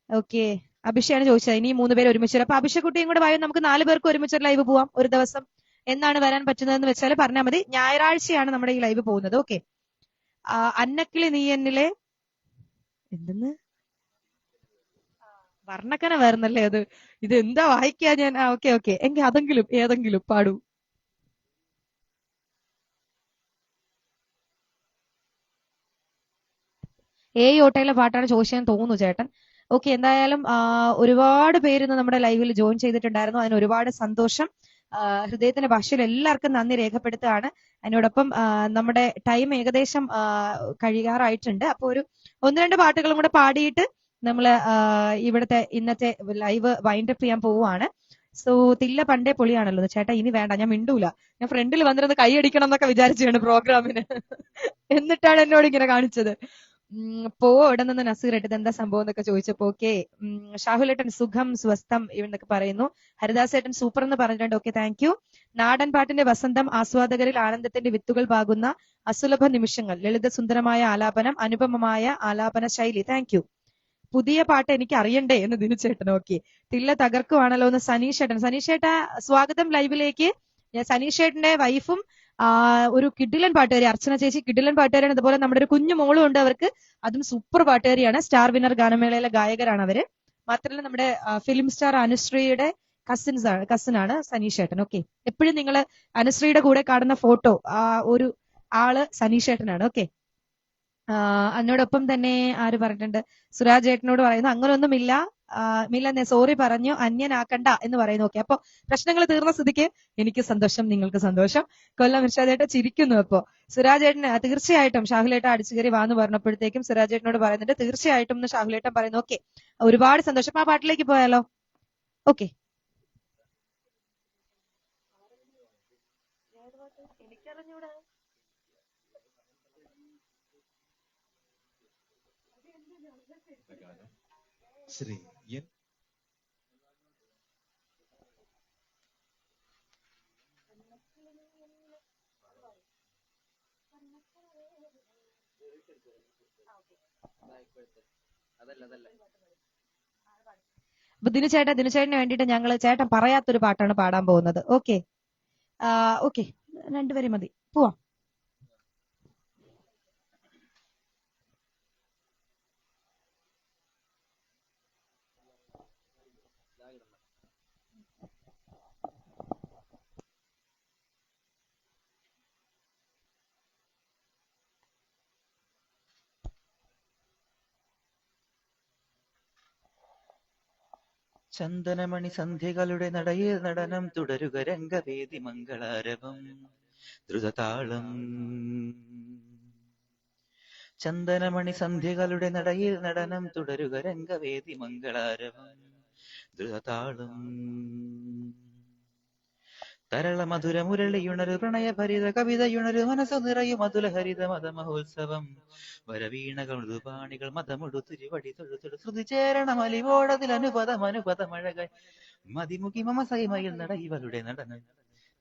ഓക്കെ, അഭിഷയാണ് ചോദിച്ചത് ഇനി 3 പേര് ഒരുമിച്ച് വരും. അപ്പൊ അഭിഷക്കുട്ടിയും കൂടെ വായോ, നമുക്ക് 4 പേർക്ക് ഒരുമിച്ച് ലൈവ് പോവാം ഒരു ദിവസം. എന്നാണ് വരാൻ പറ്റുന്നതെന്ന് വെച്ചാൽ പറഞ്ഞാൽ മതി. ഞായറാഴ്ചയാണ് നമ്മുടെ ഈ ലൈവ് പോകുന്നത്. ഓക്കെ. അന്നക്കിളി നീയന്നിലെ എന്തെന്ന് വർണ്ണക്കന വരുന്നല്ലേ അത്? ഇത് എന്താ വായിക്കാ ഞാൻ? ഓക്കെ ഓക്കെ, എങ്കിൽ അതെങ്കിലും ഏതെങ്കിലും പാടൂ. ഓട്ടയിലെ പാട്ടാണ് ചോദിച്ചതെന്ന് തോന്നുന്നു ചേട്ടൻ. ഓക്കെ, എന്തായാലും ഒരുപാട് പേര് ഇന്ന് നമ്മുടെ ലൈവിൽ ജോയിൻ ചെയ്തിട്ടുണ്ടായിരുന്നു. അതിന് ഒരുപാട് സന്തോഷം. ഹൃദയത്തിന്റെ ഭാഷയിൽ എല്ലാവർക്കും നന്ദി രേഖപ്പെടുത്തുകയാണ്. അതിനോടൊപ്പം നമ്മുടെ ടൈം ഏകദേശം കഴിയാറായിട്ടുണ്ട്. അപ്പൊ ഒരു 1-2 പാട്ടുകളും കൂടെ പാടിയിട്ട് നമ്മള് ഇവിടുത്തെ ഇന്നത്തെ ലൈവ് വൈൻഡപ്പ് ചെയ്യാൻ പോവുകയാണ്. സോ തില്ല പണ്ടേ പൊളിയാണല്ലോ ചേട്ടാ. ഇനി വേണ്ട, ഞാൻ മിണ്ടൂല. ഞാൻ ഫ്രണ്ടിൽ വന്നിരുന്ന് കൈയടിക്കണം എന്നൊക്കെ വിചാരിച്ചാണ് പ്രോഗ്രാമിന്. എന്നിട്ടാണ് എന്നോട് ഇങ്ങനെ കാണിച്ചത്. ഇവിടെ നിന്ന് നസീർ ഇട്ടത് എന്താ സംഭവം എന്നൊക്കെ ചോദിച്ചപ്പോ ഓക്കെ. ഷാഹുലേട്ടൻ സുഖം സ്വസ്ഥം എന്നൊക്കെ പറയുന്നു. ഹരിദാസേട്ടൻ സൂപ്പർ എന്ന് പറഞ്ഞിട്ടുണ്ട്. Okay, thank U. നാടൻ പാട്ടിന്റെ വസന്തം, ആസ്വാദകരിൽ ആനന്ദത്തിന്റെ വിത്തുകൾ പാകുന്ന അസുലഭ നിമിഷങ്ങൾ, ലളിത സുന്ദരമായ ആലാപനം, അനുപമമായ ആലാപന ശൈലി, താങ്ക് യു. പുതിയ പാട്ട് എനിക്ക് അറിയണ്ടേ എന്ന് ദിനുചേട്ടൻ. ഓക്കെ, തില്ല തകർക്കുവാണല്ലോ എന്ന് സനീഷേട്ടൻ. സനീഷേട്ട സ്വാഗതം ലൈവിലേക്ക്. സനീഷേട്ടന്റെ വൈഫും ഒരു കിഡിലൻ പാട്ടുകാരി, അർച്ചന ചേച്ചി കിഡിലൻ പാട്ടുകാരിയാണ്. അതുപോലെ നമ്മുടെ ഒരു കുഞ്ഞു മോളും ഉണ്ട് അവർക്ക്, അതും സൂപ്പർ പാട്ടുകാരിയാണ്. സ്റ്റാർ വിന്നർ ഗാനമേളയിലെ ഗായകരാണ് അവര്. മാത്രമല്ല നമ്മുടെ ഫിലിം സ്റ്റാർ അനുശ്രീയുടെ കസിനാണ് സനീഷേട്ടൻ. ഓക്കെ, എപ്പോഴും നിങ്ങൾ അനുശ്രീയുടെ കൂടെ കാണുന്ന ഫോട്ടോ ഒരു ആള് സനീഷേട്ടനാണ്. ഓക്കെ. അതിനോടൊപ്പം തന്നെ ആര് പറഞ്ഞിട്ടുണ്ട്? സുരാജ് ചേട്ടനോട് പറയുന്നു അങ്ങനൊന്നുമില്ല, മില്ലെന്നെ സോറി പറഞ്ഞു, അന്യനാക്കണ്ട എന്ന് പറയുന്നു. ഓക്കെ, അപ്പൊ പ്രശ്നങ്ങൾ തീർന്ന സ്ഥിതിക്ക് എനിക്ക് സന്തോഷം, നിങ്ങൾക്ക് സന്തോഷം. കൊല്ലം ഇർഷാദേട്ട ചിരിക്കുന്നു. അപ്പൊ സുരാജ് ചേട്ടന് തീർച്ചയായിട്ടും ഷാഹുലേട്ട അടിച്ചു കയറി വാന്ന് പറഞ്ഞപ്പോഴത്തേക്കും സുരാജ് ചേട്ടനോട് പറയുന്നുണ്ട് തീർച്ചയായിട്ടും എന്ന് ഷാഹുലേട്ടൻ പറയുന്നു. ഓക്കെ, ഒരുപാട് സന്തോഷം. ആ പാട്ടിലേക്ക് പോയാലോ? ഓക്കെ. എനിക്കറിഞ്ഞൂടാ. ശ്രീ അപ്പൊ ദിനുചേട്ടന് വേണ്ടിയിട്ട് ഞങ്ങള് ചേട്ടൻ പറയാത്തൊരു പാട്ടാണ് പാടാൻ പോകുന്നത്. ഓക്കെ ഓക്കെ, 2 പേര് മതി, പോവാം. ചന്ദനമണി സന്ധ്യകളുടെ നടയിൽ നടനം തുടരുക രംഗവേദി മംഗളാരവം ദ്രുതതാളം. ചന്ദനമണി സന്ധ്യകളുടെ നടയിൽ നടനം തുടരുക രംഗവേദി മംഗളാരവം ദ്രുതതാളം. തരള മധുര മുരളിയുണരു പ്രണയഭരിത കവിതയുണരു മനസ്സു നിറയും മധുല ഹരിത മത മഹോത്സവം. വരവീണകൾ മൃദുപാണികൾ മതമുടു തിരുവടി തൊഴുതൊടു ശ്രുതി ചേരണം അലിവോടതിൽ അനുപദമഴകൾ മതിമുഖി മമസൈമയിൽ നട ഇവളുടെ നടനം.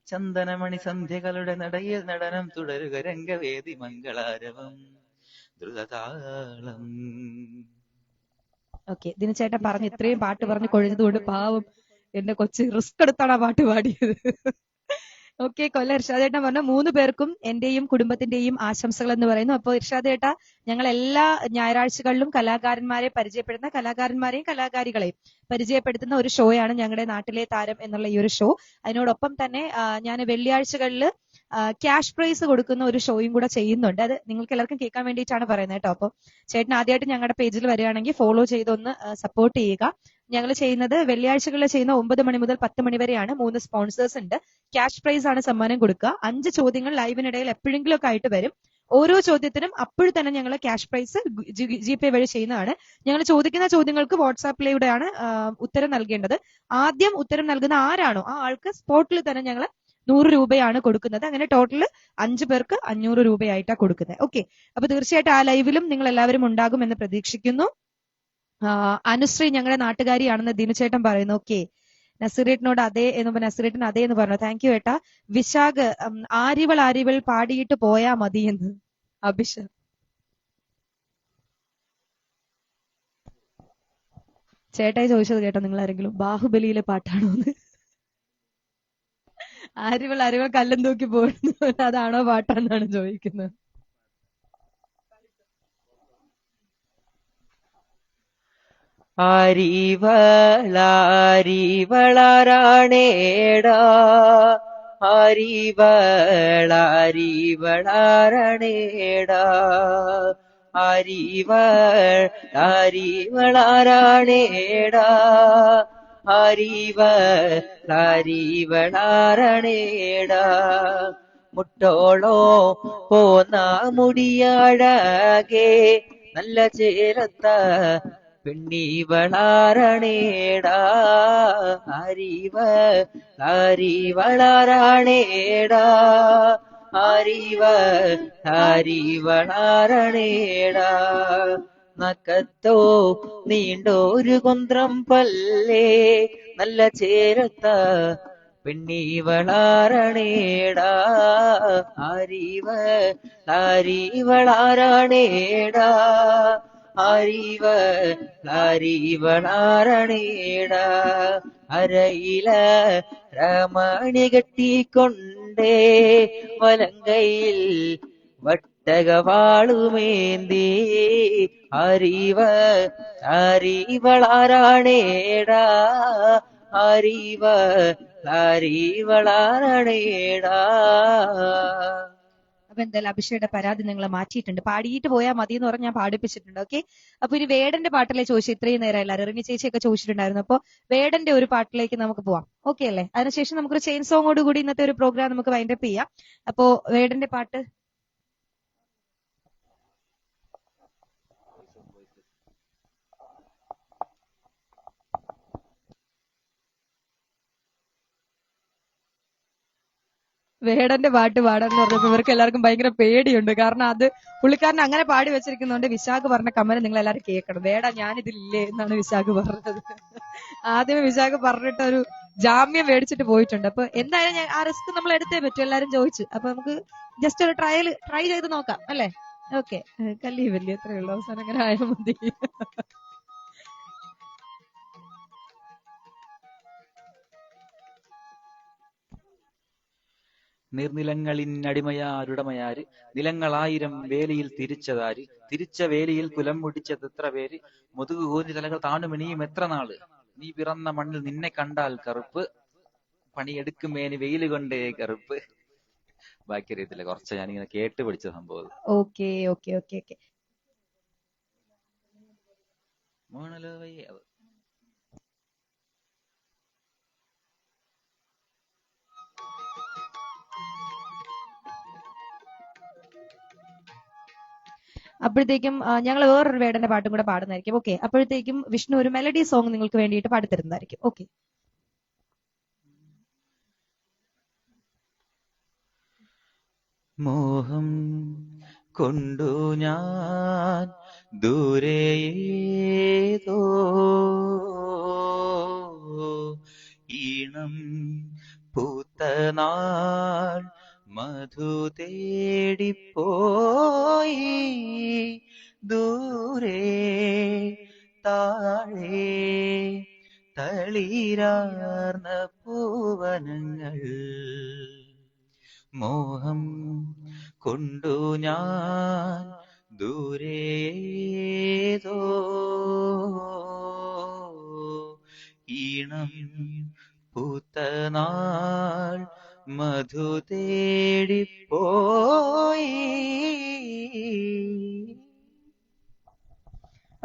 ചന്ദനമണി സന്ധ്യകളുടെ നടയിൽ നടനം തുടരുക രംഗവേദി മംഗളാരവം ദ്രുതതാളം. ഓക്കെ, ദിനചേട്ടൻ പറഞ്ഞു ഇത്രയും പാട്ട് പറഞ്ഞു കൊഴിഞ്ഞതുകൊണ്ട് പാവം എന്റെ കൊച്ച് റിസ്ക് എടുത്താണ് ആ പാട്ട് പാടിയത്. ഓക്കെ, കൊല്ലം ഇർഷാദേട്ടൻ പറഞ്ഞു 3 പേർക്കും എന്റെയും കുടുംബത്തിന്റെയും ആശംസകൾ എന്ന് പറയുന്നു. അപ്പൊ ഇർഷാദേട്ട, ഞങ്ങൾ എല്ലാ ഞായറാഴ്ചകളിലും കലാകാരന്മാരെ പരിചയപ്പെടുന്ന കലാകാരന്മാരെയും കലാകാരികളെയും പരിചയപ്പെടുത്തുന്ന ഒരു ഷോയാണ് ഞങ്ങളുടെ നാട്ടിലെ താരം എന്നുള്ള ഈ ഒരു ഷോ. അതിനോടൊപ്പം തന്നെ ഞാൻ വെള്ളിയാഴ്ചകളിൽ ക്യാഷ് പ്രൈസ് കൊടുക്കുന്ന ഒരു ഷോയും കൂടെ ചെയ്യുന്നുണ്ട്. അത് നിങ്ങൾക്ക് എല്ലാവർക്കും കേൾക്കാൻ വേണ്ടിയിട്ടാണ് പറയുന്നത് കേട്ടോ. അപ്പൊ ചേട്ടൻ ആദ്യമായിട്ട് ഞങ്ങളുടെ പേജിൽ വരികയാണെങ്കിൽ ഫോളോ ചെയ്തൊന്ന് സപ്പോർട്ട് ചെയ്യുക. ഞങ്ങൾ ചെയ്യുന്നത് വെള്ളിയാഴ്ചകളിൽ ചെയ്യുന്ന 9 മണി മുതൽ 10 മണി വരെയാണ്. 3 സ്പോൺസേഴ്സ് ഉണ്ട്. ക്യാഷ് പ്രൈസ് ആണ് സമ്മാനം കൊടുക്കുക. 5 ചോദ്യങ്ങൾ ലൈവിനിടയിൽ എപ്പോഴെങ്കിലും ഒക്കെ ആയിട്ട് വരും. ഓരോ ചോദ്യത്തിനും അപ്പോഴും തന്നെ ഞങ്ങൾ ക്യാഷ് പ്രൈസ് GPay വഴി ചെയ്യുന്നതാണ്. ഞങ്ങൾ ചോദിക്കുന്ന ചോദ്യങ്ങൾക്ക് വാട്സാപ്പിലൂടെയാണ് ഉത്തരം നൽകേണ്ടത്. ആദ്യം ഉത്തരം നൽകുന്ന ആരാണോ ആ ആൾക്ക് സ്പോട്ടിൽ തന്നെ ഞങ്ങൾ 100 രൂപയാണ് കൊടുക്കുന്നത്. അങ്ങനെ ടോട്ടൽ 5 പേർക്ക് 500 രൂപയായിട്ടാണ് കൊടുക്കുന്നത്. ഓക്കെ, അപ്പൊ തീർച്ചയായിട്ടും ആ ലൈവിലും നിങ്ങൾ എല്ലാവരും ഉണ്ടാകുമെന്ന് പ്രതീക്ഷിക്കുന്നു. അനുശ്രീ ഞങ്ങളുടെ നാട്ടുകാരിയാണെന്ന് ദിനുചേട്ടൻ പറയുന്നു. ഓക്കെ, നസീറേട്ടനോട് അതെ എന്ന് നസീറേട്ടൻ അതെ എന്ന് പറഞ്ഞു. താങ്ക് യു ഏട്ടാ. വിശാഖ് ആരിവൾ പാടിയിട്ട് പോയാ മതി എന്ന്. അഭിഷ ചേട്ടായി ചോദിച്ചത് കേട്ടോ നിങ്ങൾ ആരെങ്കിലും, ബാഹുബലിയിലെ പാട്ടാണോ എന്ന്? ആരിവൾ കല്ലും തൂക്കി പോകുന്നു അതാണോ പാട്ടാന്നാണ് ചോദിക്കുന്നത്. ആരിവളാരണേടാ ആരിവളാരണേടാ ആരിവളാരണേടാ ആരിവളാരണേടാ മുട്ടോളോ പോന്ന മുടിയഴകേ നല്ല ചേരത്ത പെണ്ണീവളാരണേടാ ആരിവളാരണേടാ ആരിവളാരണേടാ നക്കത്തോ നീണ്ടോരു കുന്ത്രം പല്ലേ നല്ല ചേരത്ത പെണ്ണീവളാരണേടാ ആരിവളാരണേടാ ആരിവളാരണേടാ അരയില രമണി കെട്ടിക്കൊണ്ടേ വലങ്കയിൽ വട്ടകവാളുമേന്തി ആരിവളാരണേടാ ആരിവളാരണേടാ. അപ്പൊ എന്തായാലും അഭിഷേകയുടെ പരാതി നിങ്ങൾ മാറ്റിയിട്ടുണ്ട്. പാടിയിട്ട് പോയാൽ മതി എന്ന് പറഞ്ഞ് ഞാൻ പാടിപ്പിച്ചിട്ടുണ്ട്. ഓക്കെ, അപ്പൊ ഇനി വേടന്റെ പാട്ടിലെ ചോദിച്ചു ഇത്രയും നേരം എല്ലാവരും റിനി ചേച്ചിയൊക്കെ ചോദിച്ചിട്ടുണ്ടായിരുന്നു. അപ്പൊ വേടന്റെ ഒരു പാട്ടിലേക്ക് നമുക്ക് പോവാം. ഓക്കെ അല്ലേ? അതിനുശേഷം നമുക്കൊരു ചെയിൻ സോങ്ങോട് കൂടി ഇന്നത്തെ ഒരു പ്രോഗ്രാം നമുക്ക് വൈൻഡപ്പ് ചെയ്യാം. അപ്പോ വേടന്റെ പാട്ട് വേടന്റെ പാട്ട് പാടാന്ന് പറഞ്ഞപ്പോ ഇവർക്ക് എല്ലാവർക്കും ഭയങ്കര പേടിയുണ്ട്. കാരണം അത് പുള്ളിക്കാരൻ അങ്ങനെ പാടി വെച്ചിരിക്കുന്നതുകൊണ്ട് വിശാഖ് പറഞ്ഞ കമന്റ് നിങ്ങൾ എല്ലാവരും കേൾക്കണം. വേട ഞാനിതില്ലേ എന്നാണ് വിശാഖ് പറഞ്ഞത്. ആദ്യമേ വിശാഖ് പറഞ്ഞിട്ട് ഒരു ജാമ്യം മേടിച്ചിട്ട് പോയിട്ടുണ്ട്. അപ്പൊ എന്തായാലും ഞാൻ ആ റിസ്ക് നമ്മൾ എടുത്തേ പറ്റും. എല്ലാരും ചോദിച്ചു, അപ്പൊ നമുക്ക് ജസ്റ്റ് ഒരു ട്രൈ ചെയ്ത് നോക്കാം അല്ലെ? ഓക്കെ, കല്ലി വലിയ എത്രയുള്ളൂ, അവസാനം അങ്ങനെ ആയാൽ മതി. നീർനിലങ്ങളിനടിമയാരുടമയാര് നിലങ്ങളായിരം വേലിയിൽ തിരിച്ചതാര് തിരിച്ച വേലിയിൽ കുലം മുടിച്ചത് എത്ര പേര് മുതുകു കൂന്നി തലകൾ താണുമിനിയും എത്ര നാള് നീ പിറന്ന മണ്ണിൽ നിന്നെ കണ്ടാൽ കറുപ്പ് പണിയെടുക്കുമേനി വെയിൽ കൊണ്ടേ കറുപ്പ്. ബാക്കി അറിയത്തില്ല, കുറച്ച് ഞാനിങ്ങനെ കേട്ട് പഠിച്ച സംഭവം. ഓക്കെ ഓക്കെ ഓക്കെ ഓക്കെ അപ്പോഴത്തേക്കും ഞങ്ങൾ വേറൊരു വേടന്റെ പാട്ടും കൂടെ പാടുന്നതായിരിക്കും. ഓക്കെ, അപ്പോഴത്തേക്കും വിഷ്ണു ഒരു മെലഡി സോങ് നിങ്ങൾക്ക് വേണ്ടിയിട്ട് പാടിത്തരുന്നതായിരിക്കും. ഓക്കെ, മോഹം കൊണ്ടു ഞാൻ ദൂരേതോ ഈണം പൂത്ത നാൾ മധു തേടിപ്പോയി ദൂരെ താഴെ തളിരാർന്ന പൂവനങ്ങൾ മോഹം കൊണ്ടു ഞാൻ ദൂരേതോ ഈണം പൂത്ത നാൾ മധു തേടിപ്പോയി.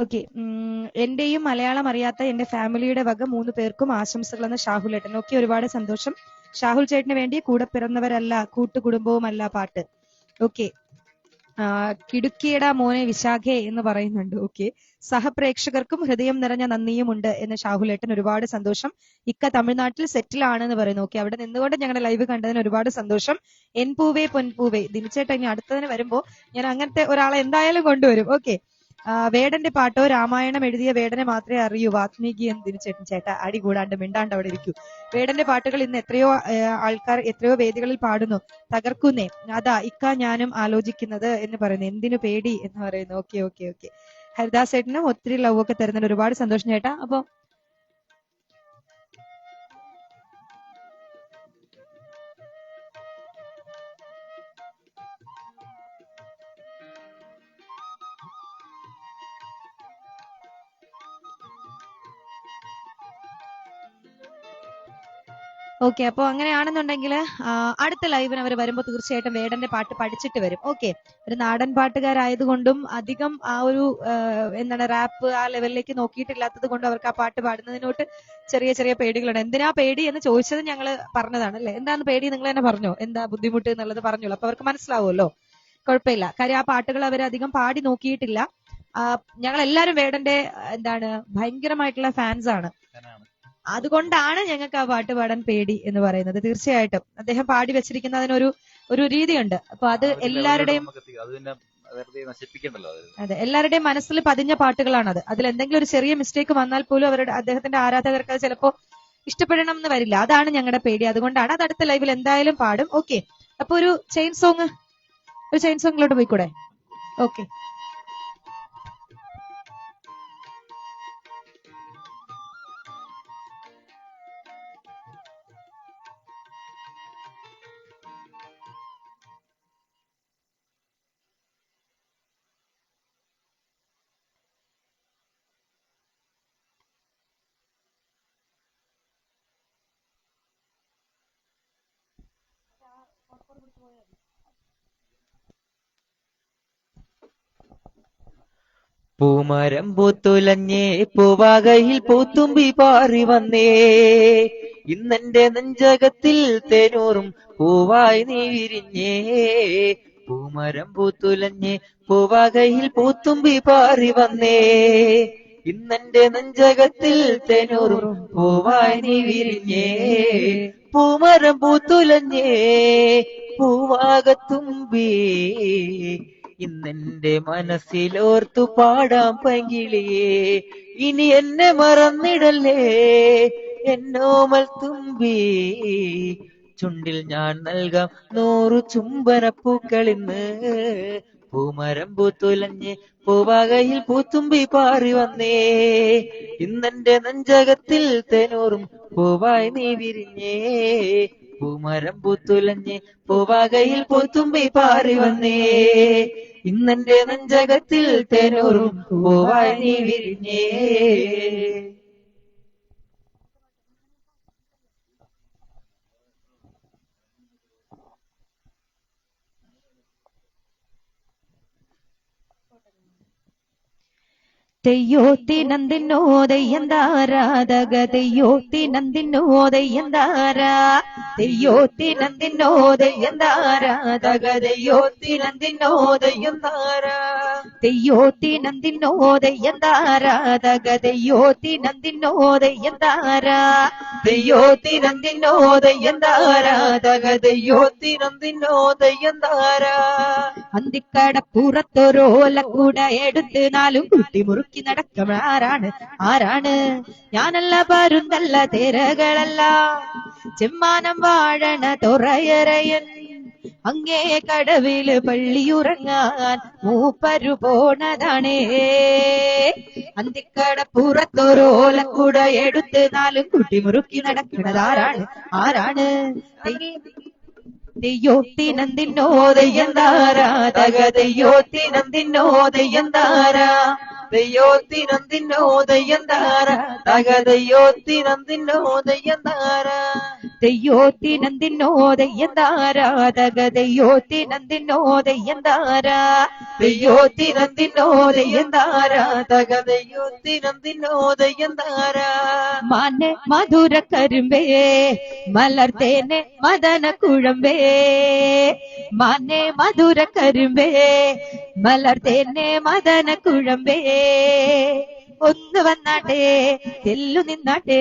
ഓക്കെ, എന്റെയും മലയാളം അറിയാത്ത എന്റെ ഫാമിലിയുടെ വക 3 പേർക്കും ആശംസകളെന്ന് ഷാഹുൽ ഏട്ടൻ. ഓക്കെ, ഒരുപാട് സന്തോഷം. ഷാഹുൽ ചേട്ടന് വേണ്ടി കൂടെ പിറന്നവരല്ല കൂട്ടുകുടുംബവുമല്ല പാട്ട്. ഓക്കെ, കിടുക്കിയുടെ മോനെ വിശാഖെ എന്ന് പറയുന്നുണ്ട്. ഓക്കെ, സഹപ്രേക്ഷകർക്കും ഹൃദയം നിറഞ്ഞ നന്ദിയുമുണ്ട് എന്ന് ഷാഹുലേട്ടൻ. ഒരുപാട് സന്തോഷം. ഇക്ക തമിഴ്നാട്ടിൽ സെറ്റിൽ ആണെന്ന് പറയുന്നു. ഓക്കെ, അവിടെ നിന്നുകൊണ്ട് ഞങ്ങളുടെ ലൈവ് കണ്ടതിന് ഒരുപാട് സന്തോഷം. എൻ പൂവേ പൊൻപൂവേ ദിനിച്ചേട്ടൻ ഇനി അടുത്തതിന് വരുമ്പോ ഞാൻ അങ്ങനത്തെ ഒരാളെ എന്തായാലും കൊണ്ടുവരും. ഓക്കെ, വേടന്റെ പാട്ടോ രാമായണം എഴുതിയ വേടനെ മാത്രമേ അറിയൂ വാത്മീകി എന്ന് ദിനിച്ചേട്ടൻ. ചേട്ടാ അടി കൂടാണ്ട് മിണ്ടാണ്ട് അവിടെ ഇരിക്കൂ. വേടന്റെ പാട്ടുകൾ ഇന്ന് എത്രയോ ആൾക്കാർ എത്രയോ വേദികളിൽ പാടുന്നു. തകർക്കുന്നേ, അതാ ഇക്ക ഞാനും ആലോചിക്കുന്നത് എന്ന് പറയുന്നു. എന്തിനു പേടി എന്ന് പറയുന്നു. ഓക്കെ ഓക്കെ ഓക്കെ, ഹരിദാസ് ചേട്ടനും ഒത്തിരി ലവ് ഒക്കെ തരുന്നുണ്ട്. ഒരുപാട് സന്തോഷം ചേട്ടാ. അപ്പൊ ഓക്കെ, അപ്പൊ അങ്ങനെയാണെന്നുണ്ടെങ്കിൽ അടുത്ത ലൈവിന് അവർ വരുമ്പോൾ തീർച്ചയായിട്ടും വേടന്റെ പാട്ട് പഠിച്ചിട്ട് വരും. ഓക്കെ, ഒരു നാടൻ പാട്ടുകാരായതുകൊണ്ടും അധികം ആ ഒരു എന്താണ് റാപ്പ് ആ ലെവലിലേക്ക് നോക്കിയിട്ടില്ലാത്തത് കൊണ്ട് അവർക്ക് ആ പാട്ട് പാടുന്നതിനോട്ട് ചെറിയ ചെറിയ പേടികളുണ്ട്. എന്തിനാ പേടി എന്ന് ചോദിച്ചത് ഞങ്ങൾ പറഞ്ഞതാണ് അല്ലെ. എന്താണ് പേടി നിങ്ങൾ തന്നെ പറഞ്ഞോ, എന്താ ബുദ്ധിമുട്ട് എന്നുള്ളത് പറഞ്ഞോളൂ. അപ്പൊ അവർക്ക് മനസ്സിലാവുമല്ലോ, കുഴപ്പമില്ല. കാര്യം ആ പാട്ടുകൾ അവരധികം പാടി നോക്കിയിട്ടില്ല. ഞങ്ങൾ എല്ലാവരും വേടന്റെ എന്താണ് ഭയങ്കരമായിട്ടുള്ള ഫാൻസ് ആണ്. അതുകൊണ്ടാണ് ഞങ്ങൾക്ക് ആ പാട്ട് പാടാൻ പേടി എന്ന് പറയുന്നത്. തീർച്ചയായിട്ടും അദ്ദേഹം പാടി വെച്ചിരിക്കുന്നതിനൊരു ഒരു രീതിയുണ്ട്. അപ്പൊ അത് എല്ലാവരുടെയും അതെ എല്ലാവരുടെയും മനസ്സിൽ പതിഞ്ഞ പാട്ടുകളാണത്. അതിൽ എന്തെങ്കിലും ഒരു ചെറിയ മിസ്റ്റേക്ക് വന്നാൽ പോലും അവരുടെ അദ്ദേഹത്തിന്റെ ആരാധകർക്ക് അത് ചിലപ്പോ ഇഷ്ടപ്പെടണം എന്ന് വരില്ല. അതാണ് ഞങ്ങളുടെ പേടി. അതുകൊണ്ടാണ് അത് അടുത്ത ലൈവിൽ എന്തായാലും പാടും. ഓക്കെ, അപ്പൊ ഒരു ചെയിൻ സോങ്ങിലോട്ട് പോയിക്കൂടെ? ഓക്കെ, പൂമരം പൂത്തുലഞ്ഞേ പൂവാകയിൽ പൂത്തുമ്പി പാറി വന്നേ, ഇന്നെന്റെ നെഞ്ചകത്തിൽ തേനൂറും പൂവായി നീ വിരിഞ്ഞേ. പൂമരം പൂത്തുലഞ്ഞേ പൂവാകയിൽ പൂത്തുമ്പി പാറി വന്നേ, ഇന്നെന്റെ നെഞ്ചകത്തിൽ തേനൂറും പൂവായി നീ വിരിഞ്ഞേ. പൂമരം പൂത്തുലഞ്ഞേ പൂവാകത്തുമ്പി, ഇന്നെന്റെ മനസ്സിലോർത്തു പാടാം പൈങ്കിളിയേ. ഇനി എന്നെ മറന്നിടല്ലേ എന്നോമൽ തുമ്പി, ചുണ്ടിൽ ഞാൻ നൽകാം 100 ചുംബനപ്പൂക്കളിന്ന്. പൂമരം പൂത്തുലഞ്ഞ് പൂവാകയിൽ പൂത്തുമ്പി പാറി വന്നേ, ഇന്നെന്റെ നെഞ്ചകത്തിൽ തേനൂറും പൂവായി നീ വിരിഞ്ഞേ. പൂമരം പൂത്തുലഞ്ഞ് പൂവാകയിൽ പൂത്തുമ്പി പാറി വന്നേ, ഇന്നെന്റെ നെഞ്ചകത്തിൽ തേനൂറും പൂവായി നീ വിരിഞ്ഞേ. തെയ്യോത്തിനന്തിന്നോ ദയ്യന്താരാധക തെയ്യോത്തിനന്തിന്നോ ദയ്യന്താരാ തെയ്യോത്തിനന്തിന്നോ ദയ്യന്താരാധക തെയ്യോത്തിനന്തിന്നോ ദയ്യന്താരാ തെയ്യോത്തിനന്തിന്നോ ദയ്യന്താരാധക തെയ്യോത്തിനന്തിന്നോ ദയ്യന്താരാ തെയ്യോത്തിനന്തിന്നോ ദയ്യന്താരാധക തെയ്യോത്തിനന്തിന്നോ ദയ്യന്താരാ. അന്തിക്കടപ്പുറത്തൊരോലക്കൂട എടുത്ത് നാലും കുട്ടി മുറുക്കി നടക്കും ആരാണ്? ഞാനല്ല പരുന്തല്ല തിരകളല്ല ചെമ്മാനം വാഴണ തൊറയറയൻ, അങ്ങേ കടവില് പള്ളിയുറങ്ങാൻ മൂപ്പരു പോണതാണേ. അന്തിക്കടപ്പുറത്തൊരോലക്കൂട എടുത്ത് നാലും കുട്ടി മുറുക്കി നടക്കണതാരാണ്? തെയ്യോത്തിനന്തിന്നോ ദയ്യന്താരാ തക തെയ്യോത്തിനന്തിന്നോ ദയ്യന്താരാ തെയ്യോത്തിനന്തിന്നോ ദയ്യന്താരാ തക തെയ്യോത്തിനന്തിന്നോ ദയ്യന്താരാ. തെയ്യോത്തിനന്തിന്നോ തെയ്യന്താര തകതെയ്യോത്തിനന്തിന്നോ തെയ്യന്താര തെയ്യോത്തിനന്തിന്നോ തെയ്യന്താര തകതയോത്തിനന്തിനോദയന്താര മാനെ മധുര കരുമ്പേ മലർത്തേനെ മദന കുഴമ്പേ മാനെ മധുര കരുമ്പേ മലർത്തേനെ മദന കുഴമ്പേ ഒന്ന് വന്നാട്ടെ തെല്ലു നിന്നാട്ടെ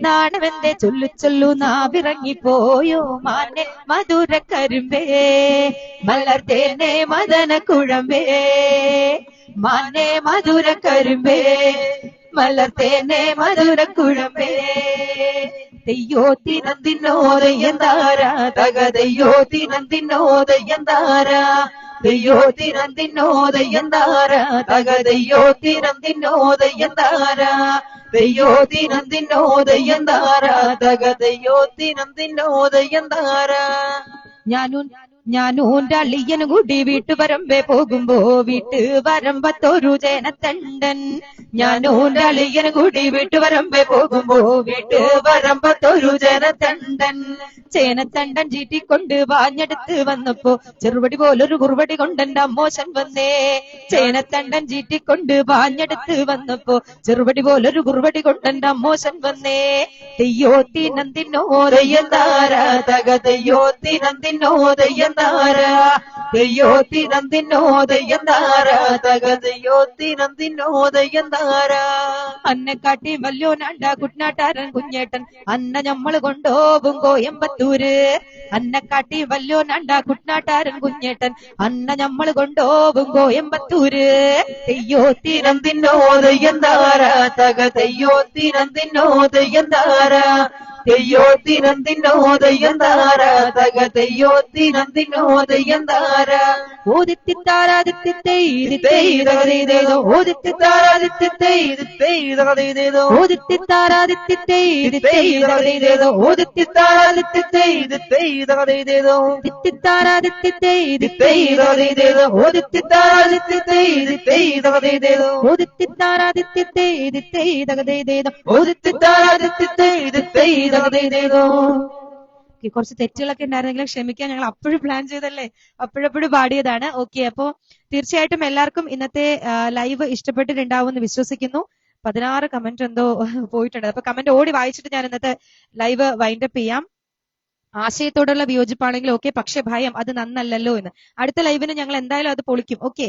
നാണമെന്റെ ചൊല്ലു ചൊല്ലു നാവിറങ്ങിപ്പോയോ മാനെ മധുര കരുമ്പേ മലർത്തേനെ മദന കുഴമ്പേ മാനെ മധുര കരുമ്പേ മലർത്തേനെ മധുര കുഴമ്പേ തെയ്യോത്തിനന്തിനോദയന്താര തകതെയ്യോത്തിനന്തിനോദയന്താര തെയ്യോത്തിനന്തിനോദയന്താര തകതെയ്യോത്തിനന്തിനോദയന്താര തെയ്യോത്തിനന്തിനോദയന്താര തകതെയ്യോത്തിനന്തിനോദയന്താര ഞാനൂന്റെ അളിയന് കൂടി വീട്ടുവരമ്പേ പോകുമ്പോ വീട്ടുവരമ്പത്തൊരു ചേനത്തണ്ടൻ ഞാനൂന്റെ അളിയന് കൂടി വീട്ടുവരമ്പേ പോകുമ്പോ വീട്ടുവരമ്പത്തൊരു ചേനത്തണ്ടൻ ചേനത്തണ്ടൻ ചീറ്റിക്കൊണ്ട് വാഞ്ഞെടുത്ത് വന്നപ്പോ ചെറുപടി പോലൊരു കുറുപടി കൊണ്ടെന്റെ അമ്മോശൻ വന്നേ ചേനത്തണ്ടൻ ചീറ്റിക്കൊണ്ട് വാഞ്ഞെടുത്ത് വന്നപ്പോ ചെറുപടി പോലൊരു കുറുപടി കൊണ്ടെന്റെ അമ്മോശൻ വന്നേ തെയ്യോത്തിനന്തിനോദയന്താര തകതെയ്യോത്തിനന്തിനോദയന്താര തെയ്യോത്തിനന്തിനോദയന്താര തകതെയ്യോത്തിനന്തിനോദയന്താര അന്നെക്കാട്ടി വല്യോനാണ്ട കുട്ടനാട്ടാരൻ കുഞ്ഞേട്ടൻ അന്ന ഞമ്മള് കൊണ്ടോവും കോയമ്പത്തൂര് അന്നെക്കാട്ടി വല്യോനാണ്ട കുട്ടനാട്ടാരൻ കുഞ്ഞേട്ടൻ അന്ന ഞമ്മള് കൊണ്ടോവും കോയമ്പത്തൂര് തെയ്യോത്തിനന്തിനോദയന്താര തകതെയ്യോത്തിനന്തിനോദയന്താര തെയ്യോത്തിനന്തിനോദയന്താര തകതെയ്യോത്തിനന്തിനോദയന്താര ഓദിത്തിത്താരാദിത്യതൈ ഓദിത്തിത്താരാദിത്യതൈ ഓദിത്തിത്താരാദിത്യതൈ ഓദിത്തിത്താരാദിത്യതൈ കുറച്ച് തെറ്റുകളൊക്കെ ഉണ്ടായിരുന്നെങ്കിലും ക്ഷമിക്കാൻ, ഞങ്ങൾ അപ്പോഴും പ്ലാൻ ചെയ്തല്ലേ, അപ്പോഴപ്പോഴും പാടിയതാണ്. ഓക്കെ, അപ്പോ തീർച്ചയായിട്ടും എല്ലാവർക്കും ഇന്നത്തെ ലൈവ് ഇഷ്ടപ്പെട്ടിട്ടുണ്ടാവുമെന്ന് വിശ്വസിക്കുന്നു. 16 കമന്റ് എന്തോ പോയിട്ടുണ്ട്. അപ്പൊ കമന്റ് ഓടി വായിച്ചിട്ട് ഞാൻ ഇന്നത്തെ ലൈവ് വൈൻഡപ്പ് ചെയ്യാം. ആശയത്തോടുള്ള വിയോജിപ്പാണെങ്കിൽ ഓക്കെ, പക്ഷെ ഭയം അത് നന്നല്ലല്ലോ എന്ന്. അടുത്ത ലൈവിന് ഞങ്ങൾ എന്തായാലും അത് പൊളിക്കും. ഓക്കെ,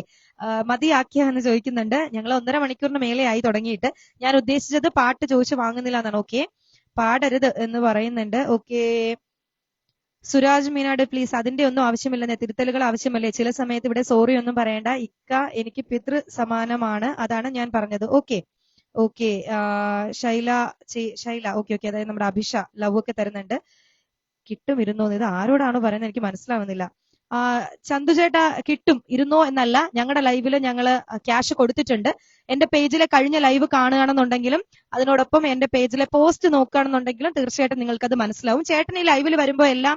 മതിയാക്കിയ എന്ന് ചോദിക്കുന്നുണ്ട്. ഞങ്ങൾ 1.5 മണിക്കൂറിന് മേലെ ആയി തുടങ്ങിയിട്ട്. ഞാൻ ഉദ്ദേശിച്ചത് പാട്ട് ചോദിച്ചു വാങ്ങുന്നില്ല എന്നാണ്. ഓക്കെ, പാടരുത് എന്ന് പറയുന്നുണ്ട്. ഓക്കെ, സുരാജ് മീനാട് പ്ലീസ്, അതിന്റെ ഒന്നും ആവശ്യമില്ലെന്നേ, തിരുത്തലുകൾ ആവശ്യമല്ലേ, ചില സമയത്ത് ഇവിടെ സോറി ഒന്നും പറയണ്ട ഇക്ക, എനിക്ക് പിതൃ സമാനമാണ്, അതാണ് ഞാൻ പറഞ്ഞത്. Okay okay, Shaila okay okay, അതായത് നമ്മുടെ അഭിഷ ലവ് ഒക്കെ തരുന്നുണ്ട്. കിട്ടും ഇരുന്നോ, ഇത് ആരോടാണ് പറയുന്നത് എനിക്ക് മനസ്സിലാവുന്നില്ല. ചന്തു ചേട്ടാ, കിട്ടും ഇരുന്നോ എന്നല്ല, ഞങ്ങളുടെ ലൈവില് ഞങ്ങള് ക്യാഷ് കൊടുത്തിട്ടുണ്ട്. എന്റെ പേജിലെ കഴിഞ്ഞ ലൈവ് കാണുകയാണെന്നുണ്ടെങ്കിലും അതിനോടൊപ്പം എന്റെ പേജിലെ പോസ്റ്റ് നോക്കുകയാണെന്നുണ്ടെങ്കിലും തീർച്ചയായിട്ടും നിങ്ങൾക്ക് അത് മനസ്സിലാവും. ചേട്ടൻ ഈ ലൈവിൽ വരുമ്പോൾ എല്ലാം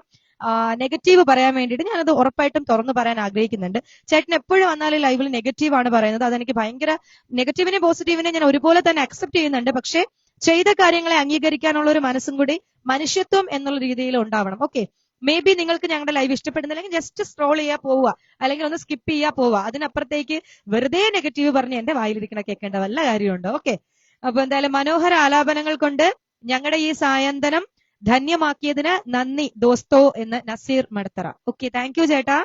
നെഗറ്റീവ് പറയാൻ വേണ്ടിയിട്ട് ഞാനത് ഉറപ്പായിട്ടും തുറന്നു പറയാൻ ആഗ്രഹിക്കുന്നുണ്ട്. ചേട്ടൻ എപ്പോഴും വന്നാലും ലൈവിൽ നെഗറ്റീവ് ആണ് പറയുന്നത്. അതെനിക്ക് ഭയങ്കര, നെഗറ്റീവിനെ പോസിറ്റീവിനെ ഞാൻ ഒരുപോലെ തന്നെ അക്സെപ്റ്റ് ചെയ്യുന്നുണ്ട്. പക്ഷെ ചെയ്ത കാര്യങ്ങളെ അംഗീകരിക്കാനുള്ള ഒരു മനസ്സും കൂടി മനുഷ്യത്വം എന്നുള്ള രീതിയിൽ ഉണ്ടാവണം. ഓക്കെ, മേ ബി നിങ്ങൾക്ക് ഞങ്ങളുടെ ലൈവ് ഇഷ്ടപ്പെടുന്നില്ലെങ്കിൽ ജസ്റ്റ് സ്ക്രോൾ ചെയ്യാ പോവുക, അല്ലെങ്കിൽ ഒന്ന് സ്കിപ്പ് ചെയ്യാ പോവുക. അതിനപ്പുറത്തേക്ക് വെറുതെ നെഗറ്റീവ് പറഞ്ഞ് എന്റെ വായിലിരിക്കണ കേൾക്കേണ്ട വല്ല കാര്യമുണ്ടോ? ഓക്കെ, അപ്പൊ എന്തായാലും മനോഹര ആലാപനങ്ങൾ കൊണ്ട് ഞങ്ങളുടെ ഈ സായന്തനം ധന്യമാക്കിയതിന് നന്ദി ദോസ്തോ എന്ന് Naseer Madathara. Okay, thank you ചേട്ടാ.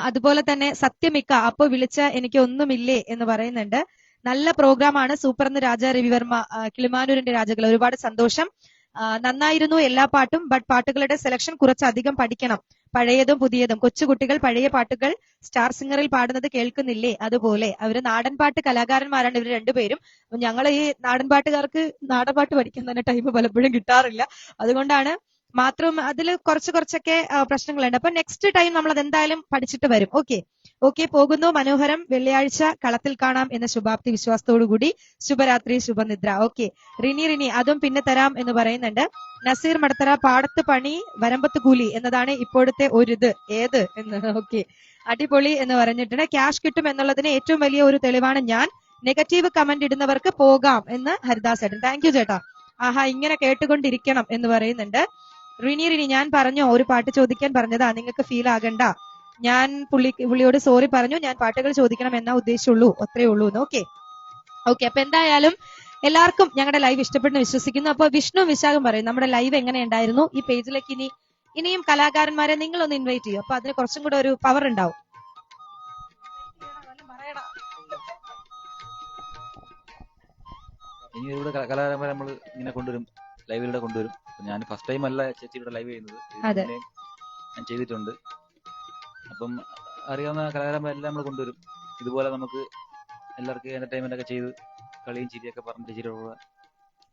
അതുപോലെ തന്നെ സത്യമിക്ക, അപ്പൊ വിളിച്ച എനിക്ക് ഒന്നുമില്ലേ എന്ന് പറയുന്നുണ്ട്. നല്ല പ്രോഗ്രാമാണ്, സൂപ്പർ എന്ന് രാജ രവിവർമ്മ കിളിമാനൂരിന്റെ രാജകൾ, ഒരുപാട് സന്തോഷം. നന്നായിരുന്നു എല്ലാ പാട്ടും, ബട്ട് പാട്ടുകളുടെ സെലക്ഷൻ കുറച്ചധികം പഠിക്കണം. പഴയതും പുതിയതും, കൊച്ചുകുട്ടികൾ പഴയ പാട്ടുകൾ സ്റ്റാർ സിംഗറിൽ പാടുന്നത് കേൾക്കുന്നില്ലേ, അതുപോലെ അവര് നാടൻ പാട്ട് കലാകാരന്മാരാണ് ഇവർ രണ്ടുപേരും. ഞങ്ങൾ ഈ നാടൻ പാട്ടുകാർക്ക് നാടൻ പാട്ട് പഠിക്കാൻ തന്നെ ടൈം പലപ്പോഴും കിട്ടാറില്ല. അതുകൊണ്ടാണ് മാത്രം അതിൽ കുറച്ചൊക്കെ പ്രശ്നങ്ങളുണ്ട്. അപ്പൊ നെക്സ്റ്റ് ടൈം നമ്മൾ അത് എന്തായാലും പഠിച്ചിട്ട് വരും. ഓക്കെ, പോകുന്നു. മനോഹരം, വെള്ളിയാഴ്ച കളത്തിൽ കാണാം എന്ന ശുഭാപ്തി വിശ്വാസത്തോടുകൂടി ശുഭരാത്രി, ശുഭനിദ്ര. ഓക്കെ, റിനി അതും പിന്നെ തരാം എന്ന് പറയുന്നുണ്ട്. നസീർ മടത്തറ, പാടത്ത് പണി വരമ്പത്ത് കൂലി എന്നതാണ് ഇപ്പോഴത്തെ ഒരിത്, ഏത് എന്ന്. ഓക്കെ, അടിപൊളി എന്ന് പറഞ്ഞിട്ടുണ്ട്. ക്യാഷ് കിട്ടും എന്നുള്ളതിന് ഏറ്റവും വലിയ ഒരു തെളിവാണ് ഞാൻ. നെഗറ്റീവ് കമന്റ് ഇടുന്നവർക്ക് പോകാം എന്ന് ഹരിദാസ് ചേട്ടൻ. താങ്ക് യു ചേട്ടാ. ആഹാ ഇങ്ങനെ കേട്ടുകൊണ്ടിരിക്കണം എന്ന് പറയുന്നുണ്ട്. റിനി ഞാൻ പറഞ്ഞോ ഒരു പാട്ട് ചോദിക്കാൻ പറഞ്ഞതാ, നിങ്ങൾക്ക് ഫീൽ ആകണ്ട. ഞാൻ പുള്ളിയോട് സോറി പറഞ്ഞു, ഞാൻ പാട്ടുകൾ ചോദിക്കണം എന്നാ ഉദ്ദേശിച്ചുള്ളൂ, അത്രേ ഉള്ളൂ എന്ന്. ഓക്കെ അപ്പൊ എന്തായാലും എല്ലാവർക്കും ഞങ്ങളുടെ ലൈവ് ഇഷ്ടപ്പെടുന്നു വിശ്വസിക്കുന്നു. അപ്പൊ വിഷ്ണു വിശാഖം പറയും നമ്മുടെ ലൈവ് എങ്ങനെ ഉണ്ടായിരുന്നു. ഈ പേജിലേക്ക് ഇനിയും കലാകാരന്മാരെ നിങ്ങളൊന്ന് ഇൻവൈറ്റ് ചെയ്യും, അപ്പൊ അതിന് കുറച്ചും കൂടെ ഒരു പവർ ഉണ്ടാവും. ഇനി ഇവിടെ കലാകാരന്മാരെ നമ്മൾ ഇങ്ങനെ കൊണ്ടുവരും, ലൈവിലൂടെ കൊണ്ടുവരും. ഞാൻ ഫസ്റ്റ് ടൈം അല്ല ചേച്ചിയുടെ ലൈവ് ചെയ്യുന്നത്, അതെ. ഞാൻ ചെയ്തിട്ടുണ്ട്. അപ്പം അറിയാവുന്ന കലാകാരന്മാരെല്ലാം നമ്മൾ കൊണ്ടുവരും. ഇതുപോലെ നമുക്ക് എല്ലാവർക്കും എന്റർടൈൻമെന്റ് ഒക്കെ ചെയ്ത് കളിയും ചിരിയൊക്കെ പറഞ്ഞ് ചേച്ചിയുടെ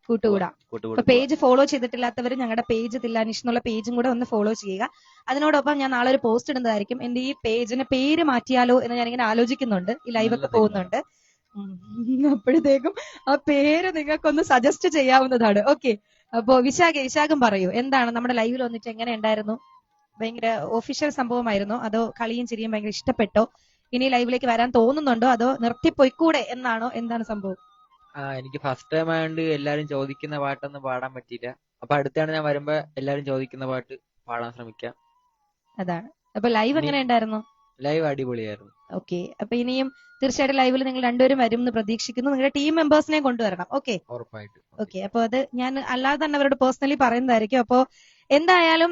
കൂട്ടുകൂടാം. അപ്പൊ പേജ് ഫോളോ ചെയ്തിട്ടില്ലാത്തവർ ഞങ്ങളുടെ പേജ് തില്ലാനിഷ് എന്നുള്ള പേജും കൂടെ ഒന്ന് ഫോളോ ചെയ്യുക. അതിനോടൊപ്പം ഞാൻ നാളെ ഒരു പോസ്റ്റ് ഇടുന്നതായിരിക്കും. എന്റെ ഈ പേജിന് പേര് മാറ്റിയാലോ എന്ന് ഞാൻ ഇങ്ങനെ ആലോചിക്കുന്നുണ്ട്, ഈ ലൈവൊക്കെ പോകുന്നുണ്ട്. അപ്പോഴത്തേക്കും ആ പേര് നിങ്ങൾക്കൊന്ന് സജസ്റ്റ് ചെയ്യാവുന്നതാണ്. ഓക്കെ അപ്പൊ വിശാഖം പറയൂ, എന്താണ് നമ്മുടെ ലൈവിൽ വന്നിട്ട് എങ്ങനെ ഉണ്ടായിരുന്നു? ഭയങ്കര ഒഫീഷ്യൽ സംഭവമായിരുന്നോ അതോ കളിയും ചിരിയും ഭയങ്കര ഇഷ്ടപ്പെട്ടോ? ഇനി ലൈവിലേക്ക് വരാൻ തോന്നുന്നുണ്ടോ അതോ നിർത്തിപ്പോയിക്കൂടെ എന്നാണോ, എന്താണ് സംഭവം? എനിക്ക് ഫസ്റ്റ് ടൈം ആയതുകൊണ്ട് എല്ലാരും ചോദിക്കുന്ന പാട്ടൊന്നും പാടാൻ പറ്റിയില്ല. അപ്പൊ അടുത്താണ് ഞാൻ വരുമ്പോ എല്ലാരും ചോദിക്കുന്ന പാട്ട് പാടാൻ ശ്രമിക്കാം. അതാണ്. അപ്പൊ ലൈവ് എങ്ങനെ ഉണ്ടായിരുന്നു? ലൈവ് അടിപൊളിയായിരുന്നു. ഓക്കെ അപ്പൊ ഇനിയും തീർച്ചയായിട്ടും ലൈവിൽ നിങ്ങൾ രണ്ടുപേരും വരും എന്ന് പ്രതീക്ഷിക്കുന്നു. നിങ്ങളുടെ ടീം മെമ്പേഴ്സിനെ കൊണ്ടുവരണം. ഓക്കെ ഉറപ്പായിട്ടും. ഓക്കെ അപ്പൊ അത് ഞാൻ അല്ലാതെ തന്നെ അവരോട് പേഴ്സണലി പറയുന്നതായിരിക്കും. അപ്പോ എന്തായാലും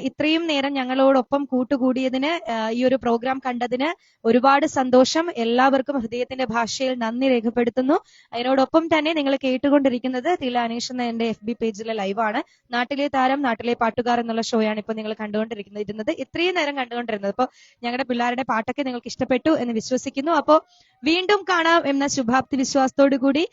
ഇത്രയും നേരം ഞങ്ങളോടൊപ്പം കൂട്ടുകൂടിയതിന്, ഈ ഒരു പ്രോഗ്രാം കണ്ടതിന് ഒരുപാട് സന്തോഷം. എല്ലാവർക്കും ഹൃദയത്തിന്റെ ഭാഷയിൽ നന്ദി രേഖപ്പെടുത്തുന്നു. അതിനോടൊപ്പം തന്നെ നിങ്ങൾ കേട്ടുകൊണ്ടിരിക്കുന്നത് തില്ലാനീഷ് എന്ന എന്റെ FB പേജിലെ ലൈവാണ്. നാട്ടിലെ താരം നാട്ടിലെ പാട്ടുകാർ എന്നുള്ള ഷോയാണ് ഇപ്പൊ നിങ്ങൾ കണ്ടുകൊണ്ടിരിക്കുന്നത്, ഇത്രയും നേരം കണ്ടുകൊണ്ടിരുന്നത്. അപ്പൊ ഞങ്ങളുടെ പിള്ളേരുടെ പാട്ടൊക്കെ നിങ്ങൾക്ക് ഇഷ്ടപ്പെട്ടു എന്ന് വിശ്വസിക്കുന്നു. അപ്പോ വീണ്ടും കാണാം എന്ന ശുഭാപ്തി വിശ്വാസത്തോടു കൂടി